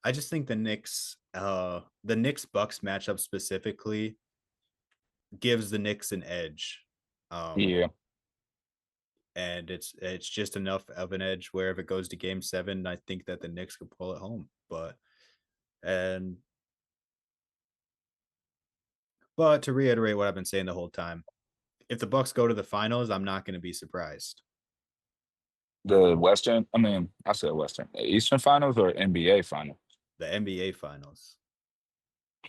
I just think the Knicks Bucks matchup specifically gives the Knicks an edge. Um, yeah. and it's just enough of an edge where if it goes to game 7, I think that the Knicks could pull it home. And but to reiterate what I've been saying the whole time, if the Bucks go to the finals, I'm not going to be surprised. The Western, I mean, I said Western, Eastern Finals or NBA Finals. The NBA finals.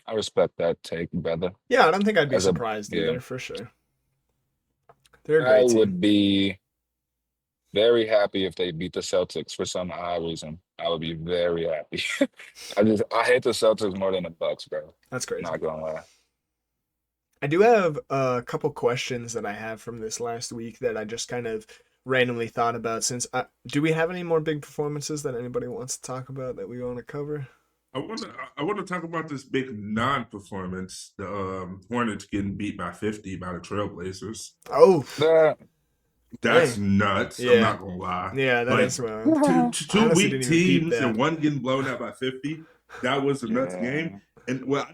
I respect that take, brother. Yeah, I don't think I'd be As a surprised yeah, either, for sure. They're a I great team. would be very happy if they beat the Celtics for some odd reason. I would be very happy. I hate the Celtics more than the Bucks, bro. That's crazy. Not gonna lie. I do have a couple questions that I have from this last week that I just kind of randomly thought about. Do we have any more big performances that anybody wants to talk about that we want to cover? I want to talk about this big non-performance. The Hornets getting beat by 50 by the Trailblazers. Oh, That That's dang. nuts. I'm Yeah. not gonna lie. Yeah, that Like is two honestly weak didn't even peep teams that. and one getting blown out by 50. That was a nuts game. yeah. And well, I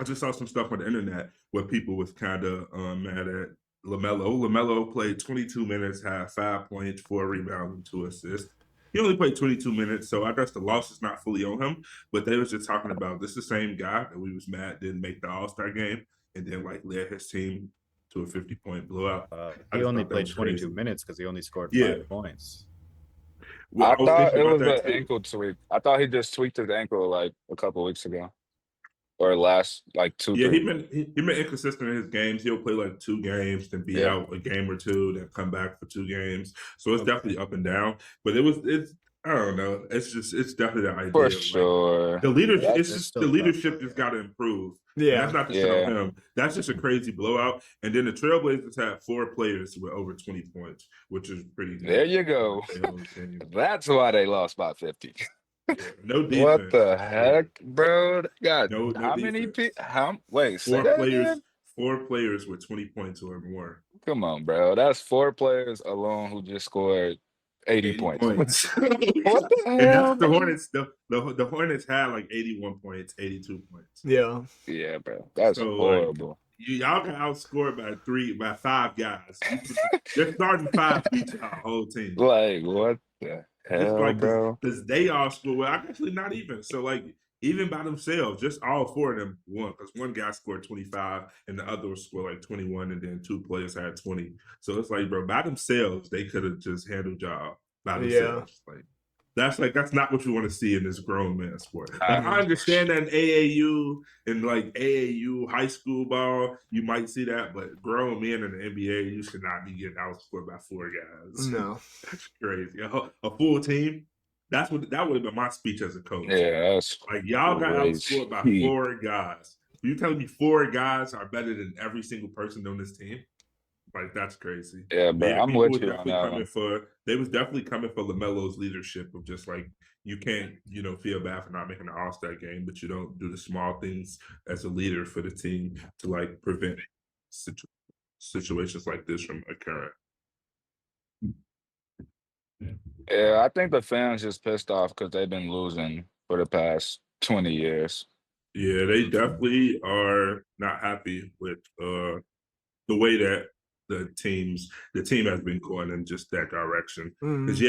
just saw some stuff on the internet where people was kind of mad at Lamelo played 22 minutes, had 5 points, 4 rebounds, and 2 assists. He only played 22 minutes, so I guess the loss is not fully on him. But they was just talking about this is the same guy that we was mad didn't make the All-Star game and then like led his team to a 50-point blowout. He only played 22 minutes because he only scored 5 points. Well, I thought it was an ankle tweak. I thought he just tweaked his ankle like a couple weeks ago. Or last like 2. Yeah, 3. he been inconsistent in his games. He'll play like 2 games, then be out a game or 2, then come back for 2 games. So it's definitely up and down. But it's I don't know. It's definitely the idea. For sure. Like, the leadership the leadership just got to improve. Yeah, and that's not to shit on him. That's just a crazy blowout. And then the Trailblazers had 4 players with over 20 points, which is pretty good. There you go. That's why they lost by 50. Yeah, no defense. What the heck, bro? God, no how many people? Wait, 4 players. 4 players with 20 points or more. Come on, bro. That's 4 players alone who just scored 80 points. What the hell? And that's the Hornets. The Hornets had like 81 points, 82 points. Yeah. Yeah, bro. That's horrible. Like, y'all got outscored by 5 guys. They're starting 5 each our whole team. Like, what the hell, like, bro? Because they all scored. Well, actually, not even. So, like, even by themselves, just all 4 of them won. Because one guy scored 25, and the other scored like 21, and then 2 players had 20. So it's like, bro, by themselves, they could have just handled y'all by themselves. Yeah. That's not what you want to see in this grown man sport. Like, I understand that in AAU and like AAU high school ball, you might see that, but grown men in the NBA, you should not be getting outscored by 4 guys. No, that's crazy. A full team. That would have been my speech as a coach. Yeah, that's like y'all got outscored by 4 guys. You telling me 4 guys are better than every single person on this team? Like, that's crazy. Yeah, but I'm with you on that one. They was definitely coming for LaMelo's leadership of just like, you can't, feel bad for not making an All-Star game, but you don't do the small things as a leader for the team to like prevent situations like this from occurring. Yeah, I think the fans just pissed off because they've been losing for the past 20 years. Yeah, they definitely are not happy with the way that the team has been going in just that direction. Because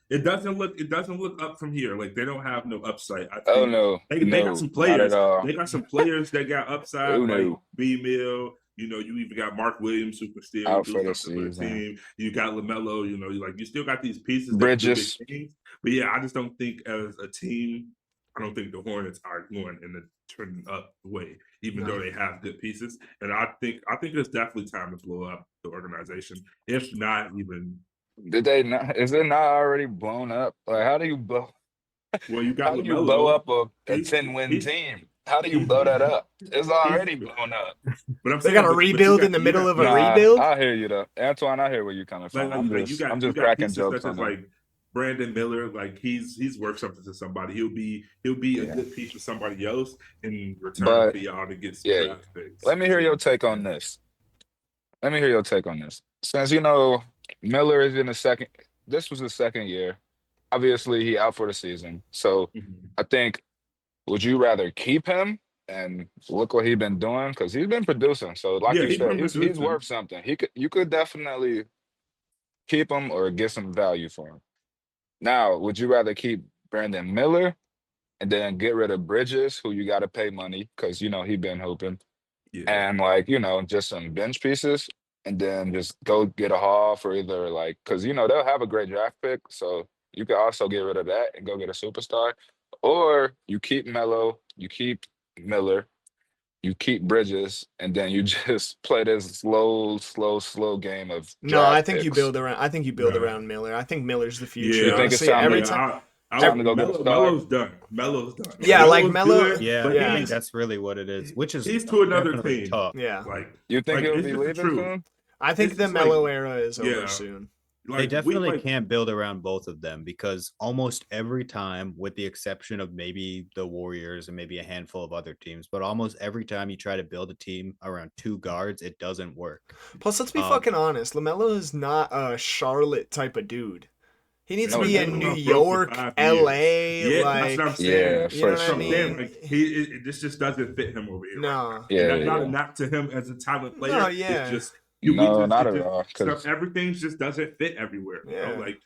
it doesn't look up from here. Like, they don't have no upside. I think they got some players. They got some players that got upside, like B-Mill. You even got Mark Williams who can still out do for the team. You got LaMelo. You still got these pieces. Bridges. But yeah, I just don't think as a team, I don't think the Hornets are going in the turning up way, even though they have good pieces. And I think it's definitely time to blow up the organization, if not even. Did they not? Is it not already blown up? Like, how do you blow? Well, you got how do you blow up a 10-win team? How do you blow that up? It's already blown up. But they got a rebuild in the middle of a rebuild. I hear you though, Antoine. I hear where you're coming from. I'm just cracking jokes on like Brandon Miller. Like he's worth something to somebody. He'll be a good piece for somebody else in return for y'all to get some draft picks. Let me hear your take on this. Since Miller is in the second. This was his second year. Obviously, he out for the season. So I think. Would you rather keep him and look what he's been doing? Because he's been producing. So, like you said, he's worth something. You could definitely keep him or get some value for him. Now, would you rather keep Brandon Miller and then get rid of Bridges, who you got to pay money because, he been hooping, and, just some bench pieces, and then just go get a haul for either, because, they'll have a great draft pick. So, you could also get rid of that and go get a superstar. Or you keep Melo, you keep Miller, you keep Bridges, and then you just play this slow game of I think you build around Miller. I think Miller's the future. You think it's time to go get a star? Melo's done. Yeah, like Melo. I think that's really what it is. Which is he's to another team. Tough. Yeah. You think he'll be leaving soon? I think the Melo era is over soon. They definitely can't build around both of them because almost every time, with the exception of maybe the Warriors and maybe a handful of other teams, but almost every time you try to build a team around 2 guards, it doesn't work. Plus, let's be fucking honest. LaMelo is not a Charlotte type of dude. He needs to be in New York, LA. That's what I'm saying. You know what I mean? This just doesn't fit him over here. No. Not a knock to him as a talent player. No, yeah. It's just No, not at all. Stuff, everything just doesn't fit everywhere. Yeah. You know? Like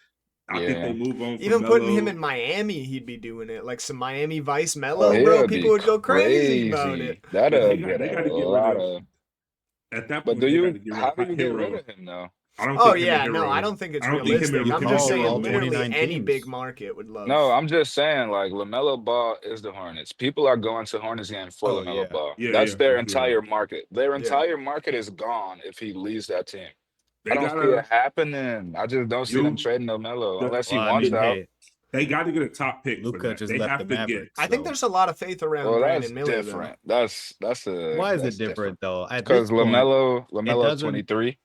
I think they move on. Even from putting him Melo. in Miami, he'd be doing it. Like some Miami Vice Oh, Melo, bro. he'll People be would go crazy about crazy. it. That'll They get got a to get rid lot of. of. At that But point, they got to get rid how of do you get rid Hero. of him though? I don't Oh think him yeah, and no, Hero. I don't think it's I don't think him realistic. and I'm Hero just saying will all match. literally 29 any teams. big market would love. No, I'm just saying, like LaMelo Ball is the Hornets. People are going to Hornets game for Oh, LaMelo yeah. Ball. Yeah, That's yeah, their for sure. entire market. Their Yeah. entire market is gone if he leaves that team. They I don't see gotta. it happening. I just don't see them trading LaMelo unless he Well, I wants mean, out. hey, They got to get a top pick. for Luka that. just They left have the to get. Mavericks. I think so- there's a lot of faith around Well, Brandon that's Miller, different. That's a Why is that's it different though? At Because this point, Lamelo's doesn't- 23.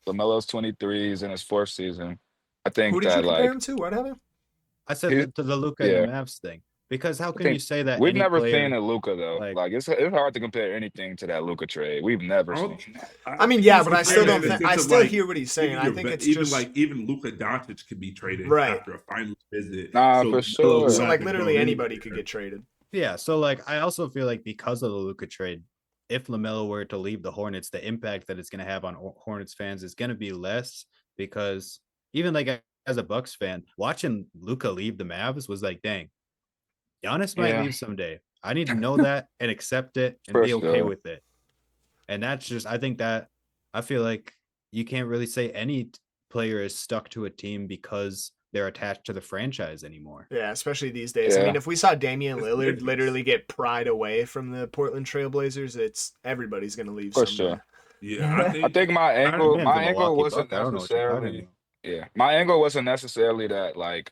LaMelo's 23. He's in his fourth season. I though. think Who did you that compare like him to? What happened? I said he- to the Luka yeah. and the Mavs thing because how can think you say that we've any never player, seen a Luka though. like- It's hard to compare anything to that Luka trade. We've never I don't- seen that. I mean, think yeah, he's but I still comparing don't. it in the I sense of, still like, hear what he's saying. even I your think vet- it's even just like even Luka Doncic could be traded Right. after a finals visit. Nah, for sure. so like Melo literally don't anybody need could to. get traded. Yeah, so like I also feel like because of the Luka trade, if LaMelo were to leave the Hornets, the impact that it's going to have on Hornets fans is going to be less because even like as a Bucks fan, watching Luka leave the Mavs was like, dang, Giannis might Yeah. leave someday. I need to know that and accept it and For be okay sure. with it. And that's just, I think that I feel like you can't really say any player is stuck to a team because they're attached to the franchise anymore. Yeah, especially these days. I Yeah. mean, if we saw Damian It's Lillard ridiculous. literally get pried away from the Portland Trailblazers, it's everybody's gonna leave For someday. sure. Yeah, I think my angle Man's a my angle Milwaukee wasn't Buck. I don't know what you're talking necessarily about. my angle wasn't necessarily that like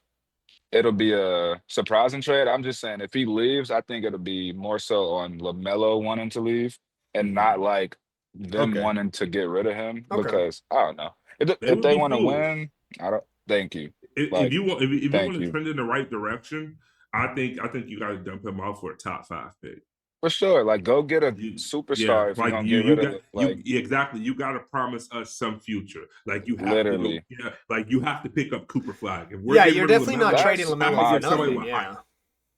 it'll be a surprising trade. I'm just saying if he leaves, I think it'll be more so on LaMelo wanting to leave and not like them Okay. wanting to get rid of him Okay. because I don't know. If would they be want to foolish. win, I don't thank you. If Like, you want, if you thank want to you. trend in the right direction, I think you got to dump him off for a top 5 pick. For sure. Like go get a You- superstar if you're like gonna you get rid got of like you exactly. You got to promise us some future. Like you have Literally. to go, yeah, like you have to pick up Cooper Flag. If Yeah, getting you're rid of definitely LaMelo, not that's trading my LaMelo gotta for give somebody nothing. with Yeah. hype. You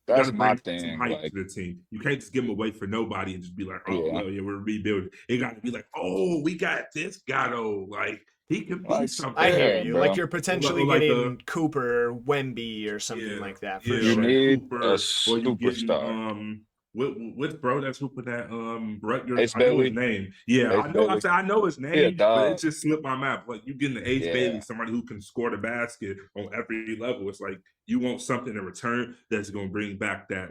that's gotta my bring some thing. hype Like to the team. You can't just give them away for nobody and just be like, oh, Yeah. well, yeah, we're rebuilding. It got to be like, oh, we got this guy though. Like he can be Like, something. I hear Yeah, you. bro. Like you're potentially Like getting Cooper or Wemby or something Yeah, like that for yeah, You sure. like need Cooper, a or you getting superstar. what's bro that's hooping that Rutgers? Ace I know his Bailey. name. Yeah, Ace Bailey. I know his Yeah, name, but it dog. just slipped my mouth. Like you getting the Ace Yeah. Bailey, somebody who can score the basket on every level. It's like you want something in return that's gonna bring back that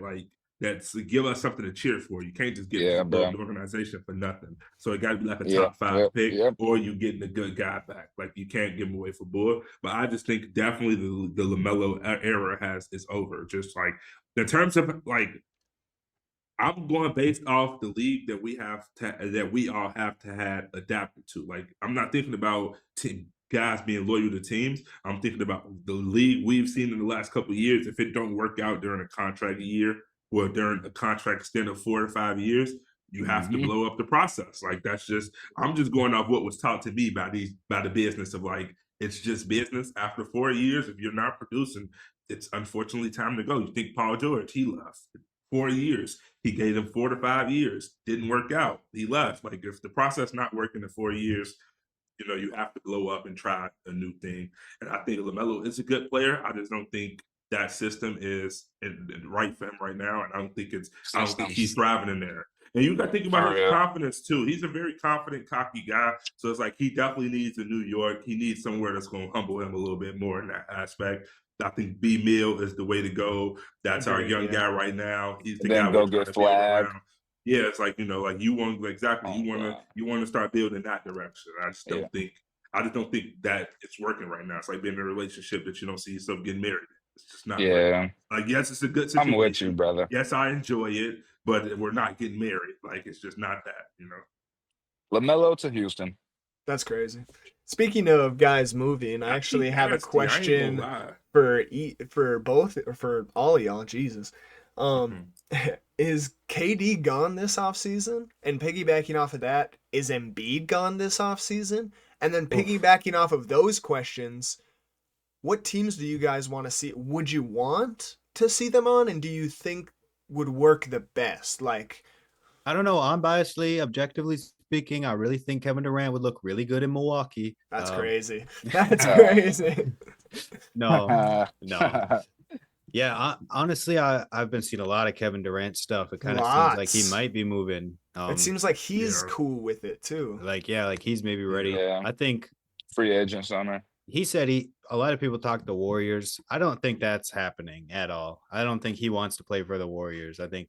that's give us something to cheer for. You can't just get Yeah, a bro. organization for nothing. So it got to be like a Yeah, top 5 yep, pick, yep. or you getting a good guy back. Like you can't give him away for bull. But I just think definitely the LaMelo era is over. Just like in terms of like, I'm going based off the league that we all have to had adapted to. Like I'm not thinking about guys being loyal to teams. I'm thinking about the league we've seen in the last couple of years. If it don't work out during a contract year or during a contract extend of 4 to 5 years, you have to Mhm. blow up the process. Like I'm just going off what was taught to me by the business of like, it's just business. After 4 years, if you're not producing, it's unfortunately time to go. You think Paul George, he left 4 years. He gave him 4 to 5 years. Didn't work out. He left. Like if the process not working in 4 years, you have to blow up and try a new thing. And I think LaMelo is a good player. I just don't think that system is right for him right now. And I don't think he's thriving in there. And you got to think about For his real. confidence too. He's a very confident, cocky guy. So it's like he definitely needs a New York. He needs somewhere that's going to humble him a little bit more in that aspect. I think B Mill is the way to go. That's our young guy right now. He's the Then guy go we're trying get to build Flag. around. Yeah, it's like like you want exactly Oh, God. you want to start building that direction. I just don't Yeah. think that it's working right now. It's like being in a relationship that you don't see yourself getting married. It's just not Yeah. working. Like yes, it's a good situation. I'm with you, brother. Yes, I enjoy it, but we're not getting married. Like it's just not that. LaMelo to Houston. That's crazy. Speaking of guys moving, I actually have a Nasty, I ain't gonna question lie. for all of y'all. Jesus. Is KD gone this offseason? And piggybacking off of that, is Embiid gone this offseason? And then piggybacking off of those questions, what teams do you guys want to see? Would you want to see them on? And do you think would work the best? Like, I don't know. Unbiasedly, objectively speaking, I really think Kevin Durant would look really good in Milwaukee. That's crazy. That's crazy. No. Yeah, honestly, I've been seeing a lot of Kevin Durant stuff. It kind of seems like he Lots. might be moving. It seems like he's yeah. cool with it too. like he's maybe ready. Yeah. I think Free agent summer. he said a lot of people talk the Warriors. I don't think that's happening at all. I don't think he wants to play for the Warriors. I think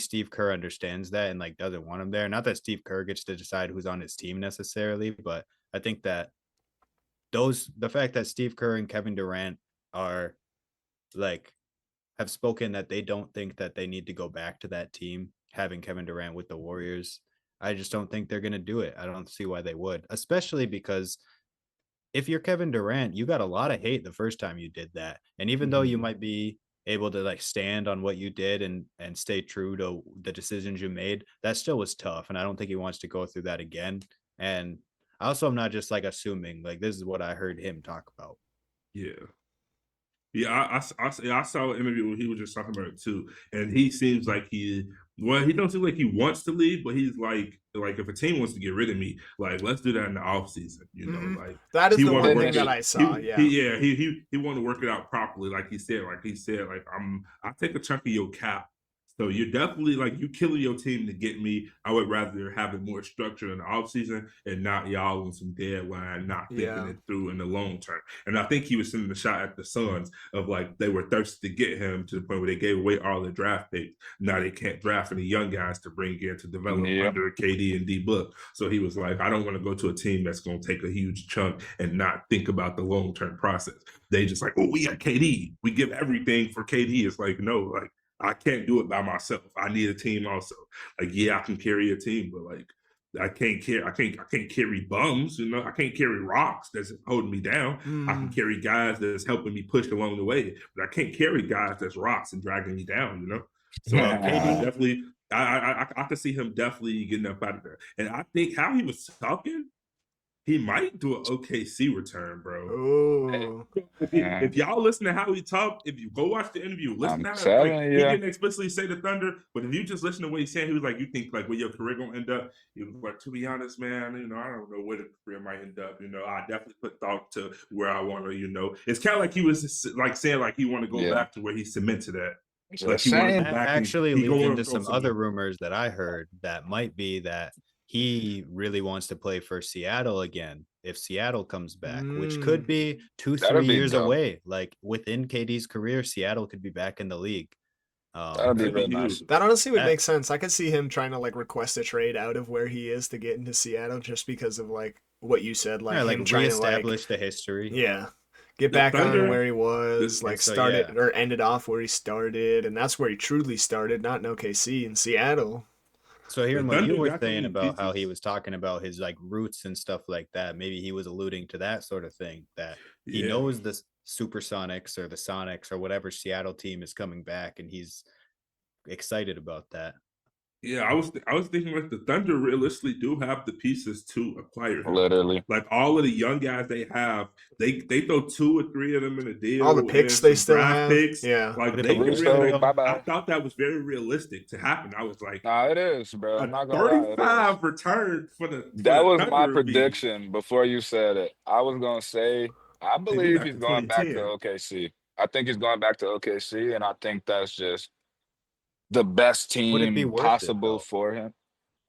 Steve Kerr understands that and like doesn't want him there. Not that Steve Kerr gets to decide who's on his team necessarily, but I think that the fact that Steve Kerr and Kevin Durant are like have spoken that they don't think that they need to go back to that team having Kevin Durant with the Warriors. I just don't think they're going to do it. I don't see why they would, especially because if you're Kevin Durant, you got a lot of hate the first time you did that. And even though you might be able to like stand on what you did and stay true to the decisions you made, that still was tough. And I don't think he wants to go through that again. And also, I'm not just like assuming, like this is what I heard him talk about. Yeah. Yeah, I saw an interview where he was just talking about it too, and he seems like he don't seem like he wants to leave, but he's like if a team wants to get rid of me, like let's do that in the offseason, you know, like that is he the wanna one work thing it- that I saw. he wanted to work it out properly, like he said, I take a chunk of your cap. So you're definitely like you killing your team to get me. I would rather have it more structured in the offseason and not y'all on some deadline, not thinking it through in the long term. And I think he was sending a shot at the Suns of like they were thirsty to get him to the point where they gave away all the draft picks. Now they can't draft any young guys to bring in to develop under KD and DBook. So he was like, I don't want to go to a team that's going to take a huge chunk and not think about the long term process. They just like, oh, we got KD. We give everything for KD. It's like, no, like. I can't do it by myself. I need a team also. Like, yeah, I can carry a team, but like I can't carry bums, you know. I can't carry rocks that's holding me down. I can carry guys that's helping me push along the way, but I can't carry guys that's rocks and dragging me down, you know. So KD definitely I could see him definitely getting up out of there. And I think how he was talking, he might do an OKC return, bro. Oh, If y'all listen to how he talked, if you go watch the interview, listen to how he didn't explicitly say the Thunder, but if you just listen to what he's saying, he was like, you think like where your career gonna end up? He was like, to be honest, man, you know, I don't know where the career might end up. You know, I definitely put thought to where I want to, you know. It's kind of like he was like saying like he want to go back to where he cemented at. Like that actually leads into some other rumors that I heard that might be that he really wants to play for Seattle again if Seattle comes back, which could be 2-3 years away. Like within KD's career, Seattle could be back in the league. That'd be really nice. That honestly would make sense. I could see him trying to like request a trade out of where he is to get into Seattle just because of like what you said, like him trying to reestablish the history. Yeah. Get back on where he was, like started or ended off where he started, and that's where he truly started, not in OKC, in Seattle. So hearing what you were saying about how he was talking about his like roots and stuff like that, maybe he was alluding to that sort of thing, that he knows the Supersonics or the Sonics or whatever Seattle team is coming back, and he's excited about that. Yeah, I was thinking like the Thunder realistically do have the pieces to acquire him. Literally, like all of the young guys they have, they throw 2 or 3 of them in a deal. All the picks they still have, picks. yeah. Like they can really, bye-bye. I thought that was very realistic to happen. I was like, nah, it is, bro. I'm not gonna 35 return for the. That was my prediction before you said it. I was gonna say I believe he's going back to OKC. I think he's going back to OKC, and I think that's just the best team possible for him.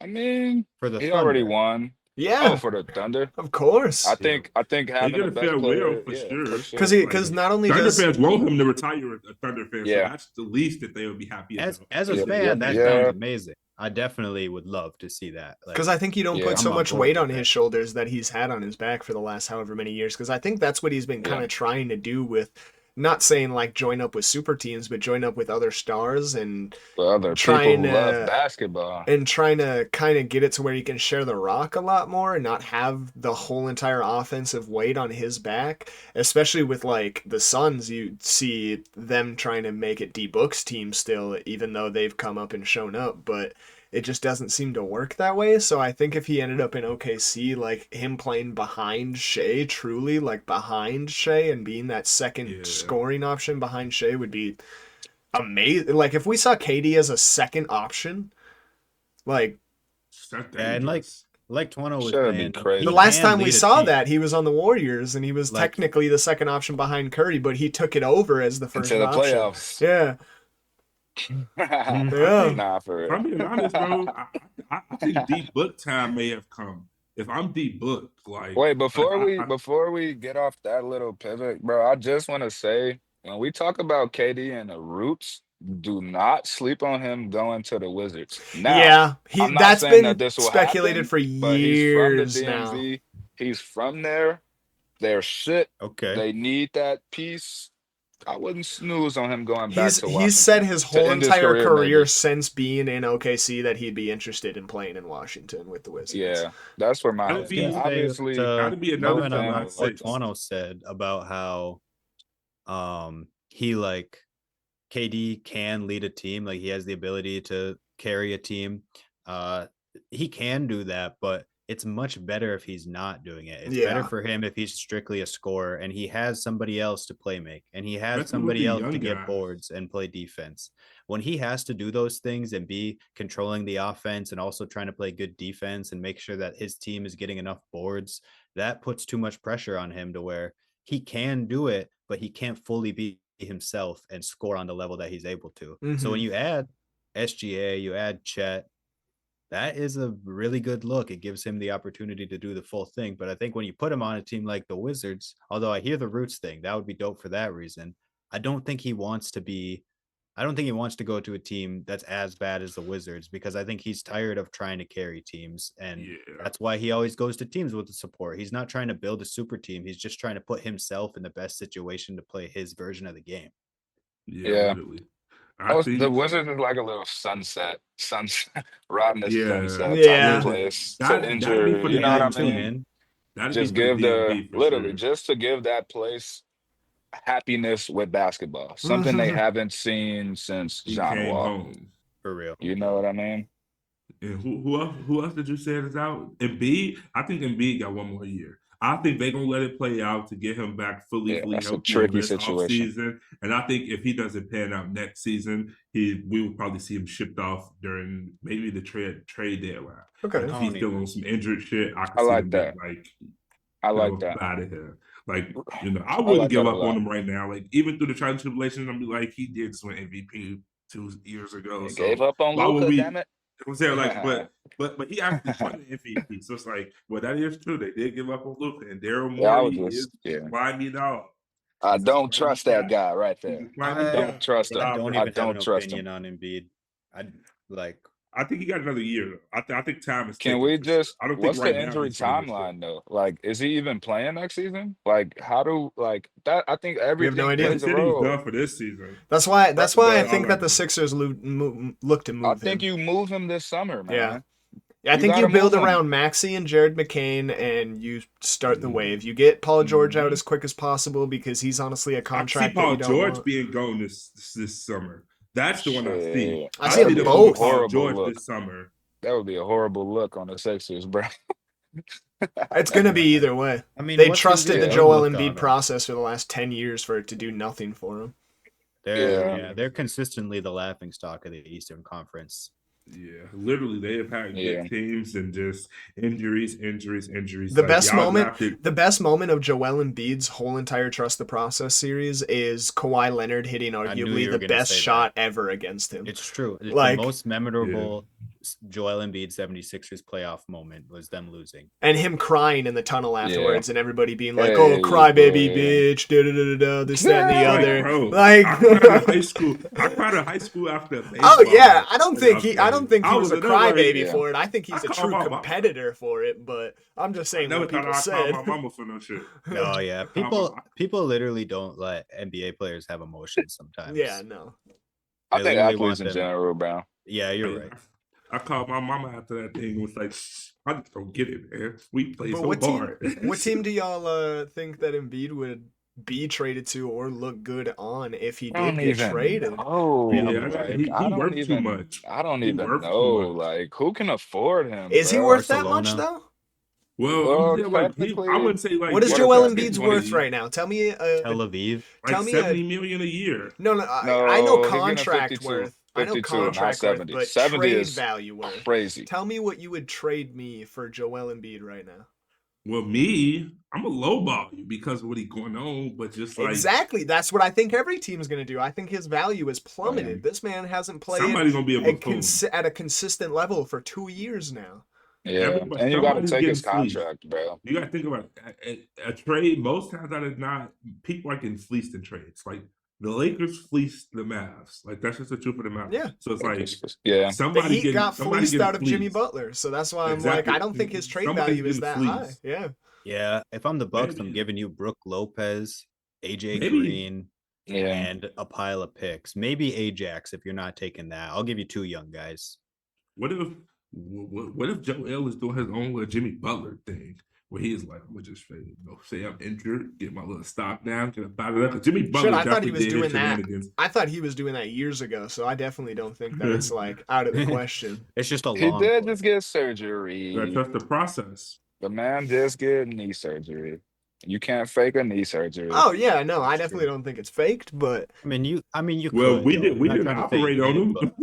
I mean, for the he Thunder. already won. Yeah. Oh, for the Thunder, of course. I think having the best player for sure. Because not only Thunder does fans want him to retire a Thunder fan, so that's the least that they would be happy as a fan. That sounds amazing. I definitely would love to see that. Because I think you don't put so much weight on his shoulders that he's had on his back for the last however many years. Because I think that's what he's been kind of trying to do with. Not saying like join up with super teams, but join up with other stars and other trying people who love basketball and trying to kind of get it to where he can share the rock a lot more and not have the whole entire offensive weight on his back. Especially with like the Suns, you see them trying to make it DBook's team still, even though they've come up and shown up, but it just doesn't seem to work that way. So I think if he ended up in OKC, like him playing behind Shea, truly like behind Shea and being that second scoring option behind Shea would be amazing. Like if we saw KD as a second option, like That's Yeah, and dangerous. like Twano was Should be saying, crazy. The he last can time we lead a saw team. that, he was on the Warriors, and he was Like- technically the second option behind Curry, but he took it over as the first Into the option. playoffs. Yeah. Yeah. Nah, for If I'm real. being honest, bro, I think DBook time may have come. If I'm DBook, like Wait, I- before we get off that little pivot, bro, I just want to say when we talk about KD and the roots, do not sleep on him going to the Wizards. Now, Yeah, I'm not that's saying been that this will speculated happen, for but he's from the years now. DMV. He's from there. They're shit. Okay. They need that piece. I wouldn't snooze on him going back to Washington. He's said his To whole end his entire career maybe. since being in OKC that he'd be interested in playing in Washington with the Wizards. Yeah, that's where my That'd head's be- at. Obviously, that'd be another comment no on fan thing of I'd what say. Twano said about how he like KD can lead a team, like he has the ability to carry a team. He can do that, but it's much better if he's not doing it. It's better Yeah. for him if he's strictly a scorer and he has somebody else to play make and he has Especially with somebody the else young to get guys. boards and play defense. When he has to do those things and be controlling the offense and also trying to play good defense and make sure that his team is getting enough boards, that puts too much pressure on him to where he can do it, but he can't fully be himself and score on the level that he's able to. So when you add SGA, you add Chet, that is a really good look. It gives him the opportunity to do the full thing. But I think when you put him on a team like the Wizards, although I hear the Roots thing, that would be dope for that reason. I don't think he wants to go to a team that's as bad as the Wizards because I think he's tired of trying to carry teams. And that's why he always goes to teams with the support. He's not trying to build a super team. He's just trying to put himself in the best situation to play his version of the game. Yeah. Literally. The Wizards is like a little sunset, riding the sunset Yeah. type of place to That'd be injure. for the You know what I DMV. mean? That'd Just be for give the DMV for sure. just to give that place happiness with basketball, something they haven't seen since He John came Wall. home. For real. You know what I mean? And who else did you say is out? Embiid? I think Embiid got one more year. I think they're gonna let it play out to get him back fully That's a healthy tricky this situation. offseason. And I think if he doesn't pan out next season, we will probably see him shipped off during maybe the trade deadline. Okay. If he's still on some injured shit, I can I see like him that. being like, I like that. out of here. Like, I I wouldn't like give that a up lot. on him right now. Like, even through the trial and tribulations, I'm be like, he did just win MVP 2 years ago. They So gave up on why would Luka, we? damn it. I'm saying like, but he actually won the MVP. So it's like, well, that is true. They did give up on Luka, and Daryl Morey is climbing out. I don't trust that guy right there. I don't trust him. I don't I even have don't an trust opinion him. on Embiid. I think he got another year. I think time is. Can we just? I don't think What's right the now injury he's gonna miss it. timeline though? Like, is he even playing next season? Like, how do like that? I think We have everything no idea. He plays a said he's role. done for this season. That's why I But think that the Sixers look to move I him. think you move him this summer, man. Yeah. I think you gotta build move him. around Maxey and Jared McCain, and you start the wave. You get Paul George out as quick as possible because he's honestly a I contract see Paul that you don't George want. being gone this summer. That's the one I see. Shit. I see them them both. with Paul Horrible George look. this summer. That would be a horrible look on the Sixers, bro. It's gonna be either way. I mean, They what's trusted Embiid's the Joel outlook on Embiid him? process for the last 10 years for it to do nothing for him. They're consistently the laughing stock of the Eastern Conference. Yeah, literally, they have had good teams and just injuries. The best moment of Joel Embiid's whole entire trust the process series is Kawhi Leonard hitting arguably the best shot ever against him. It's true. Like, the most memorable Joel Embiid 76ers playoff moment was them losing. And him crying in the tunnel afterwards and everybody being like, Hey, oh, crybaby, boy. bitch, da-da-da-da, this, that, and the other. Bro, Like, I cried in high school. I cried in high school after a baseball oh, yeah. match. I don't think he was a crybaby Yeah. for it. I think he's I a call true my mama. competitor for it, but I'm just saying Never what thought people I'd said. call my mama for no shit. Oh yeah, people literally don't let NBA players have emotions sometimes. Yeah, no. I think literally athletes want in them- general, bro. Yeah, you're right. I called my mama after that thing and was like, I just don't get it, man. We play But so what hard. team do y'all think that Embiid would be traded to or look good on if he did get traded? Oh, Yeah, he worked too much. I don't He even worked too know. much. Like, who can afford him? Is he bro? worth that much, Barcelona. though? Well, technically- I wouldn't say like What is What Joel is that, Embiid's 20, worth right now? Tell me. Tel Aviv. Like Tell me 70 million a year. No, No, I know he's getting contract 52. worth. I know 52, not contract worth, 70. but 70 trade is value worth. crazy. Tell me what you would trade me for Joel Embiid right now. Well, me, I'm a lowball you because of what he's going on, but just like Exactly. That's what I think every team is going to do. I think his value is plummeted. This man hasn't played somebody's gonna be a buffoon. at a consistent level for 2 years now. Yeah, and you got to take his contract, bro. You got to think about a trade. Most times that is not people are getting fleeced in trades. Like the Lakers fleeced the Mavs. Like that's just the truth of the matter. Yeah. So it's like yeah, somebody the Heat got somebody fleeced out of fleeced. Jimmy Butler. So that's why I'm like, I don't think his trade Somebody's value is that getting high. fleeced. Yeah. Yeah, if I'm the Bucks, I'm Maybe. giving you Brook Lopez, AJ Maybe. Green, yeah. and a pile of picks. Maybe Ajax if you're not taking that. I'll give you 2 young guys. What if Joel is doing his own little Jimmy Butler thing where he's like, I'm gonna just say I'm injured, get my little stock down, get about it up. 'Cause Jimmy Butler I thought he was definitely did doing his that. shenanigans. I thought he was doing that years ago, so I definitely don't think that it's like out of the question. It's just a He long did play. just get surgery. You gotta trust the process. The man just get knee surgery. You can't fake a knee surgery. Oh yeah, no, I That's definitely true. don't think it's faked, but I mean, you Well, could, we though. did. We I'm not didn't trying to fake operate on it, him. but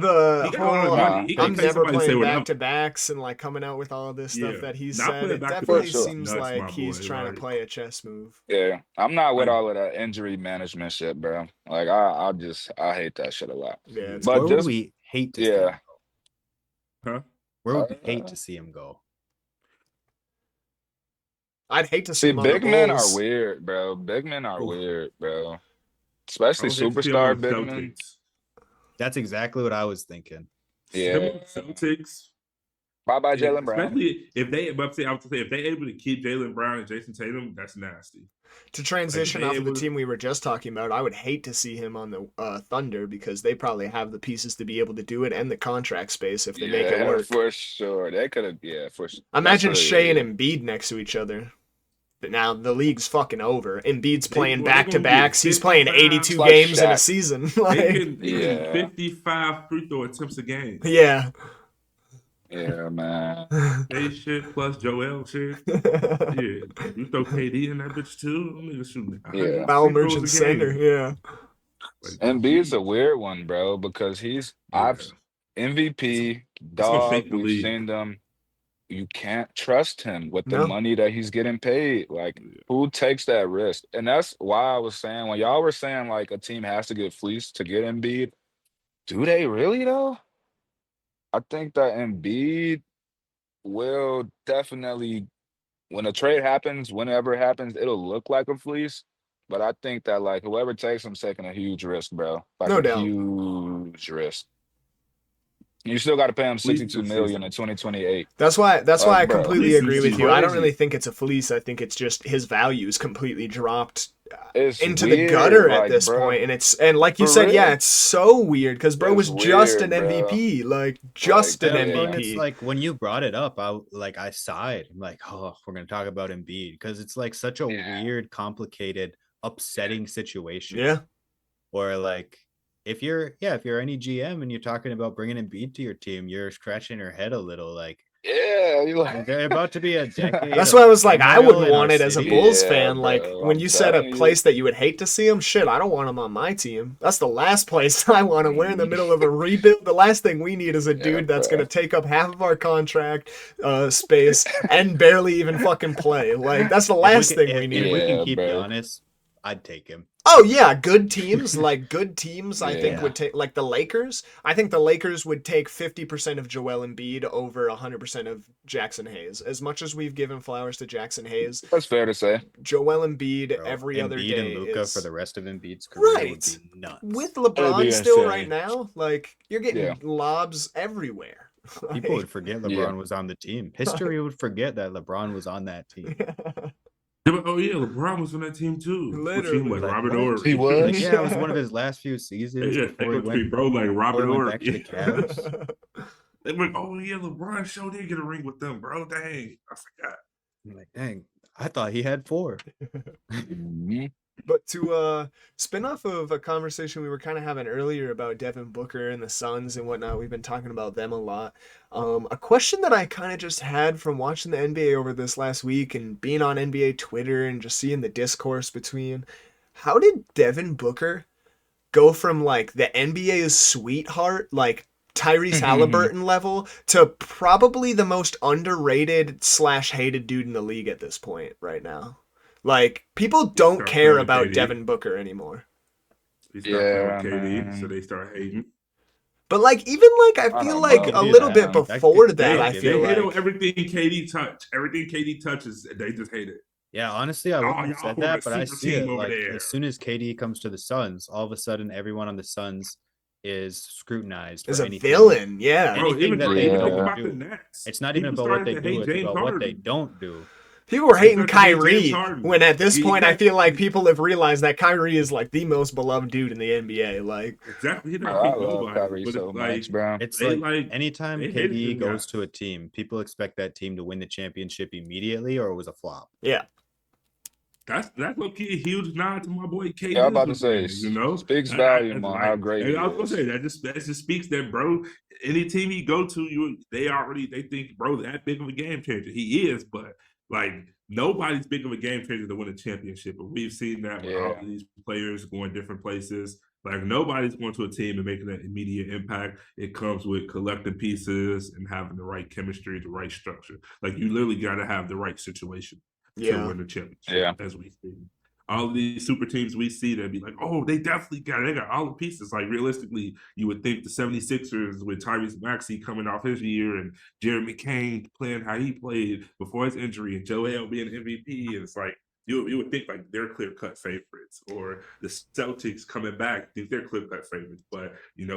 the He got a lot of whole money. He can I'm pay never somebody to say playing what I'm- back to backs and like coming out with all of this stuff Yeah. that he Not said. putting It back to definitely back is seems nuts, like my he's boy, trying like- to play a chess move. Yeah, I'm not with Like- all of that injury management shit, bro. Like I hate that shit a lot. Yeah, it's But where just would we hate to see yeah. him go? Huh? Where would we hate to see him go? I'd hate to see See, him on the big men are Bulls. weird, bro. Big men are Oof. weird, bro. I Especially would hate to see him superstar on big the men. Celtics. That's exactly what I was thinking. Yeah. Him on the Celtics. Bye bye, And Jaylen Brown. especially if they, but I would say if they're able to keep Jaylen Brown and Jason Tatum, that's nasty. To transition Like, off of the able to- team we were just talking about, I would hate to see him on the Thunder because they probably have the pieces to be able to do it and the contract space if they make it work. for sure. They could have, yeah, for sure. Imagine That's Shea really- and Embiid next to each other. But now the league's fucking over. Embiid's playing well, they're back to gonna backs. get He's playing 55 82 like games in a Shaq. season. They Like, can Yeah. 55 free throw attempts a game. yeah. Yeah, man. They shit plus Joel shit. Yeah, you throw KD in that bitch too. Them niggas shooting. Yeah. Foul free throws merchant a center. game. Yeah. Like, Embiid's a weird one, bro, because he's I've MVP gonna dog. shake the We've league. seen them. You can't trust him with the No. money that he's getting paid. Like, who takes that risk? And that's why I was saying when y'all were saying like a team has to get fleeced to get Embiid, do they really though? I think that Embiid will definitely, when a trade happens, whenever it happens, it'll look like a fleece. But I think that like whoever takes him's taking a huge risk, bro. Like No a doubt. huge risk. You still got to pay him Fleece $62 this million season. in 2028. That's why I bro, completely fleece agree is with you. I don't crazy. really think it's a fleece. I think it's just his value's completely dropped It's into the weird, gutter at like, this bro. point. And like you For said, yeah, real. it's so weird because bro was It's just weird, an bro. MVP. Like just Like, an yeah. And MVP. it's like when you brought it up, I sighed. I'm like, oh, we're gonna talk about Embiid because it's like such a Yeah. weird, complicated, upsetting situation. Yeah. Where like if you're any GM and you're talking about bringing Embiid to your team, you're scratching your head a little. Like, Yeah, you like they're about to be a decade. That's of why I was like, I turmoil wouldn't in our want it as a city. Bulls Yeah, fan. Like bro, when I'm you said a telling you. place that you would hate to see him, shit, I don't want him on my team. That's the last place I want him. We're in the middle of a rebuild. The last thing we need is a dude that's bro. gonna take up half of our contract space and barely even fucking play. Like that's the last thing we If need. we Yeah, can keep bro. Giannis, I'd take him. Oh yeah, good teams, I think Yeah. would take like the Lakers. I think the Lakers would take 50% of Joel Embiid over 100% of Jackson Hayes. As much as we've given flowers to Jackson Hayes, that's fair to say. Joel Embiid Bro. every other Embiid day and Luka is for the rest of Embiid's career would Right. be nuts. with That'd LeBron be still insane. right now. Like you're getting Yeah. lobs everywhere. People would forget LeBron Yeah. was on the team. History would forget that LeBron was on that team. Oh yeah, LeBron was on that team too. Literally. Which team was Like, Robert what? Ory. He was? Like, yeah, it was one of his last few seasons Yeah, before he went, bro, like Robert before he went Ory. back to the Cavs. They went, oh yeah, LeBron sure did get a ring with them, bro. Dang, I forgot. I'm like, dang, I thought he had 4. Mhm. But to spin off of a conversation we were kind of having earlier about Devin Booker and the Suns and whatnot, we've been talking about them a lot. A question that I kind of just had from watching the NBA over this last week and being on NBA Twitter and just seeing the discourse between, how did Devin Booker go from like the NBA's sweetheart, like Tyrese Halliburton level, to probably the most underrated / hated dude in the league at this point right now. Like, people don't Start care playing with about KD. Devin Booker anymore. He started playing with KD, man. so they start hating. But like, even like, I I feel don't like know. a little bit That before could- that, they- I They feel hate on like. everything KD touch. Everything KD touches, they just hate it. Yeah, honestly, I wouldn't have y'all said formed that, a but I super see team it. over Like, there. as soon as KD comes to the Suns, all of a sudden everyone on the Suns is scrutinized As for a anything. villain, yeah. Bro, Anything even that think they Yeah. don't about the do. Nets. It's not even People about what they started to do, hate it's James about what they Harden. don't do. People were hating started to hate James Kyrie, Harden. when at this Yeah, point, I exactly. feel like people have realized that Kyrie is like the most beloved dude in the NBA. Like, Exactly. He Bro, don't I hate love nobody. Kyrie But so it's like much, bro. It's they like anytime they hated KD them goes guys. to a team, people expect that team to win the championship immediately or it was a flop. yeah. That's low key a huge nod to my boy KD. Yeah, I'm about to say, you know, speaks volume on how like, great and he I was gonna is. say that just speaks that, bro. Any team he go to, they think, bro, that big of a game changer. He is, but like nobody's big of a game changer to win a championship. But we've seen that with all Yeah. of these players going different places. Like nobody's going to a team and making an immediate impact. It comes with collecting pieces and having the right chemistry, the right structure. Like you literally got to have the right situation to Yeah. win the championship, Yeah. as we see. All of these super teams we see that be like, oh, they definitely got all the pieces. Like realistically, you would think the 76ers with Tyrese Maxey coming off his year and Jeremy Kane playing how he played before his injury and Joel being MVP. And it's like you would think like they're clear-cut favorites, or the Celtics coming back think they're clear-cut favorites. But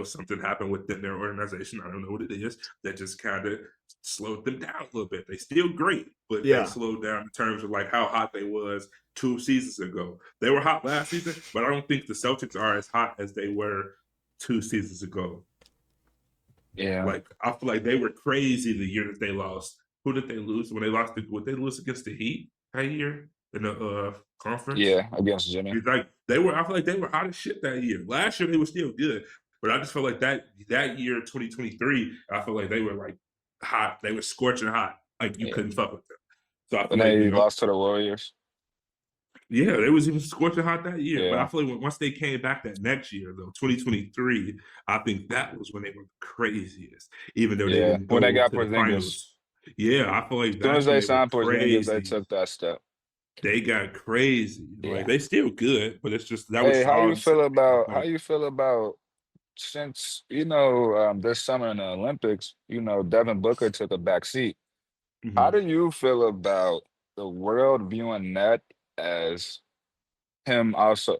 something happened within their organization. I don't know what it is that just kind of slowed them down a little bit. They still great, but Yeah. they slowed down in terms of like how hot they was 2 seasons ago. They were hot last season, but I don't think the Celtics are as hot as they were 2 seasons ago. Yeah. Like I feel like they were crazy the year that they lost. Who did they lose when they lost? Would they lose against the Heat that year in the conference? Yeah, against Jimmy. It's like I feel like they were hot as shit that year. Last year they were still good, but I just feel like that year 2023, I feel like they were like hot. They were scorching hot. Like you couldn't fuck with them. So I feel When like they lost to the Warriors. yeah, they was even scorching hot that year. But Yeah. I feel like once they came back that next year, though, 2023, I think that was when they were the craziest. Even though they Yeah. didn't go When they got to the Porzingis. finals. Yeah, I feel like As soon that's as when they they were signed Porzingis, they crazy. took that step. They got crazy. Yeah. Like they still good, but it's just that was Hey, how you strong. feel about since this summer in the Olympics, Devin Booker took a back seat. How do you feel about the world viewing that as him also?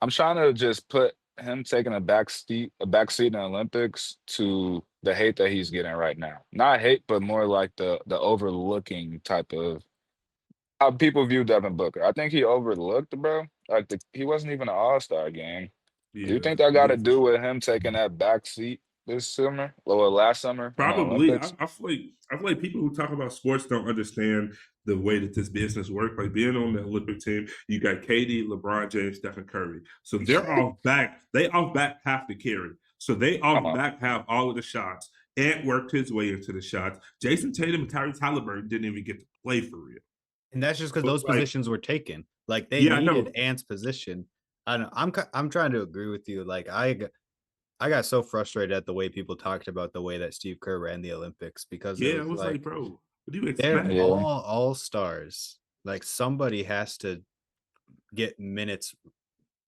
I'm trying to just put him taking a back seat in the Olympics to the hate that he's getting right now. Not hate, but more like the overlooking type of how people view Devin Booker. I think he overlooked, bro. Like he wasn't even an All-Star game. Yeah, Do you think that got to for do sure. with him taking that back seat this summer or last summer in the Probably. Olympics? I feel like people who talk about sports don't understand the way that this business works. Like being on the Olympic team, you got KD, LeBron James, Stephen Curry. So they're off back. They off back half the carry. So they off back have all of the shots. Ant worked his way into the shots. Jason Tatum and Tyrese Halliburton didn't even get to play for real. And that's just because But, those like- positions were taken. Like they Yeah, I know. needed Ant's position. I don't know. I'm trying to agree with you. Like I got so frustrated at the way people talked about the way that Steve Kerr ran the Olympics because Yeah, it it was like, bro, what do you they're expect? Yeah. all stars. Like somebody has to get minutes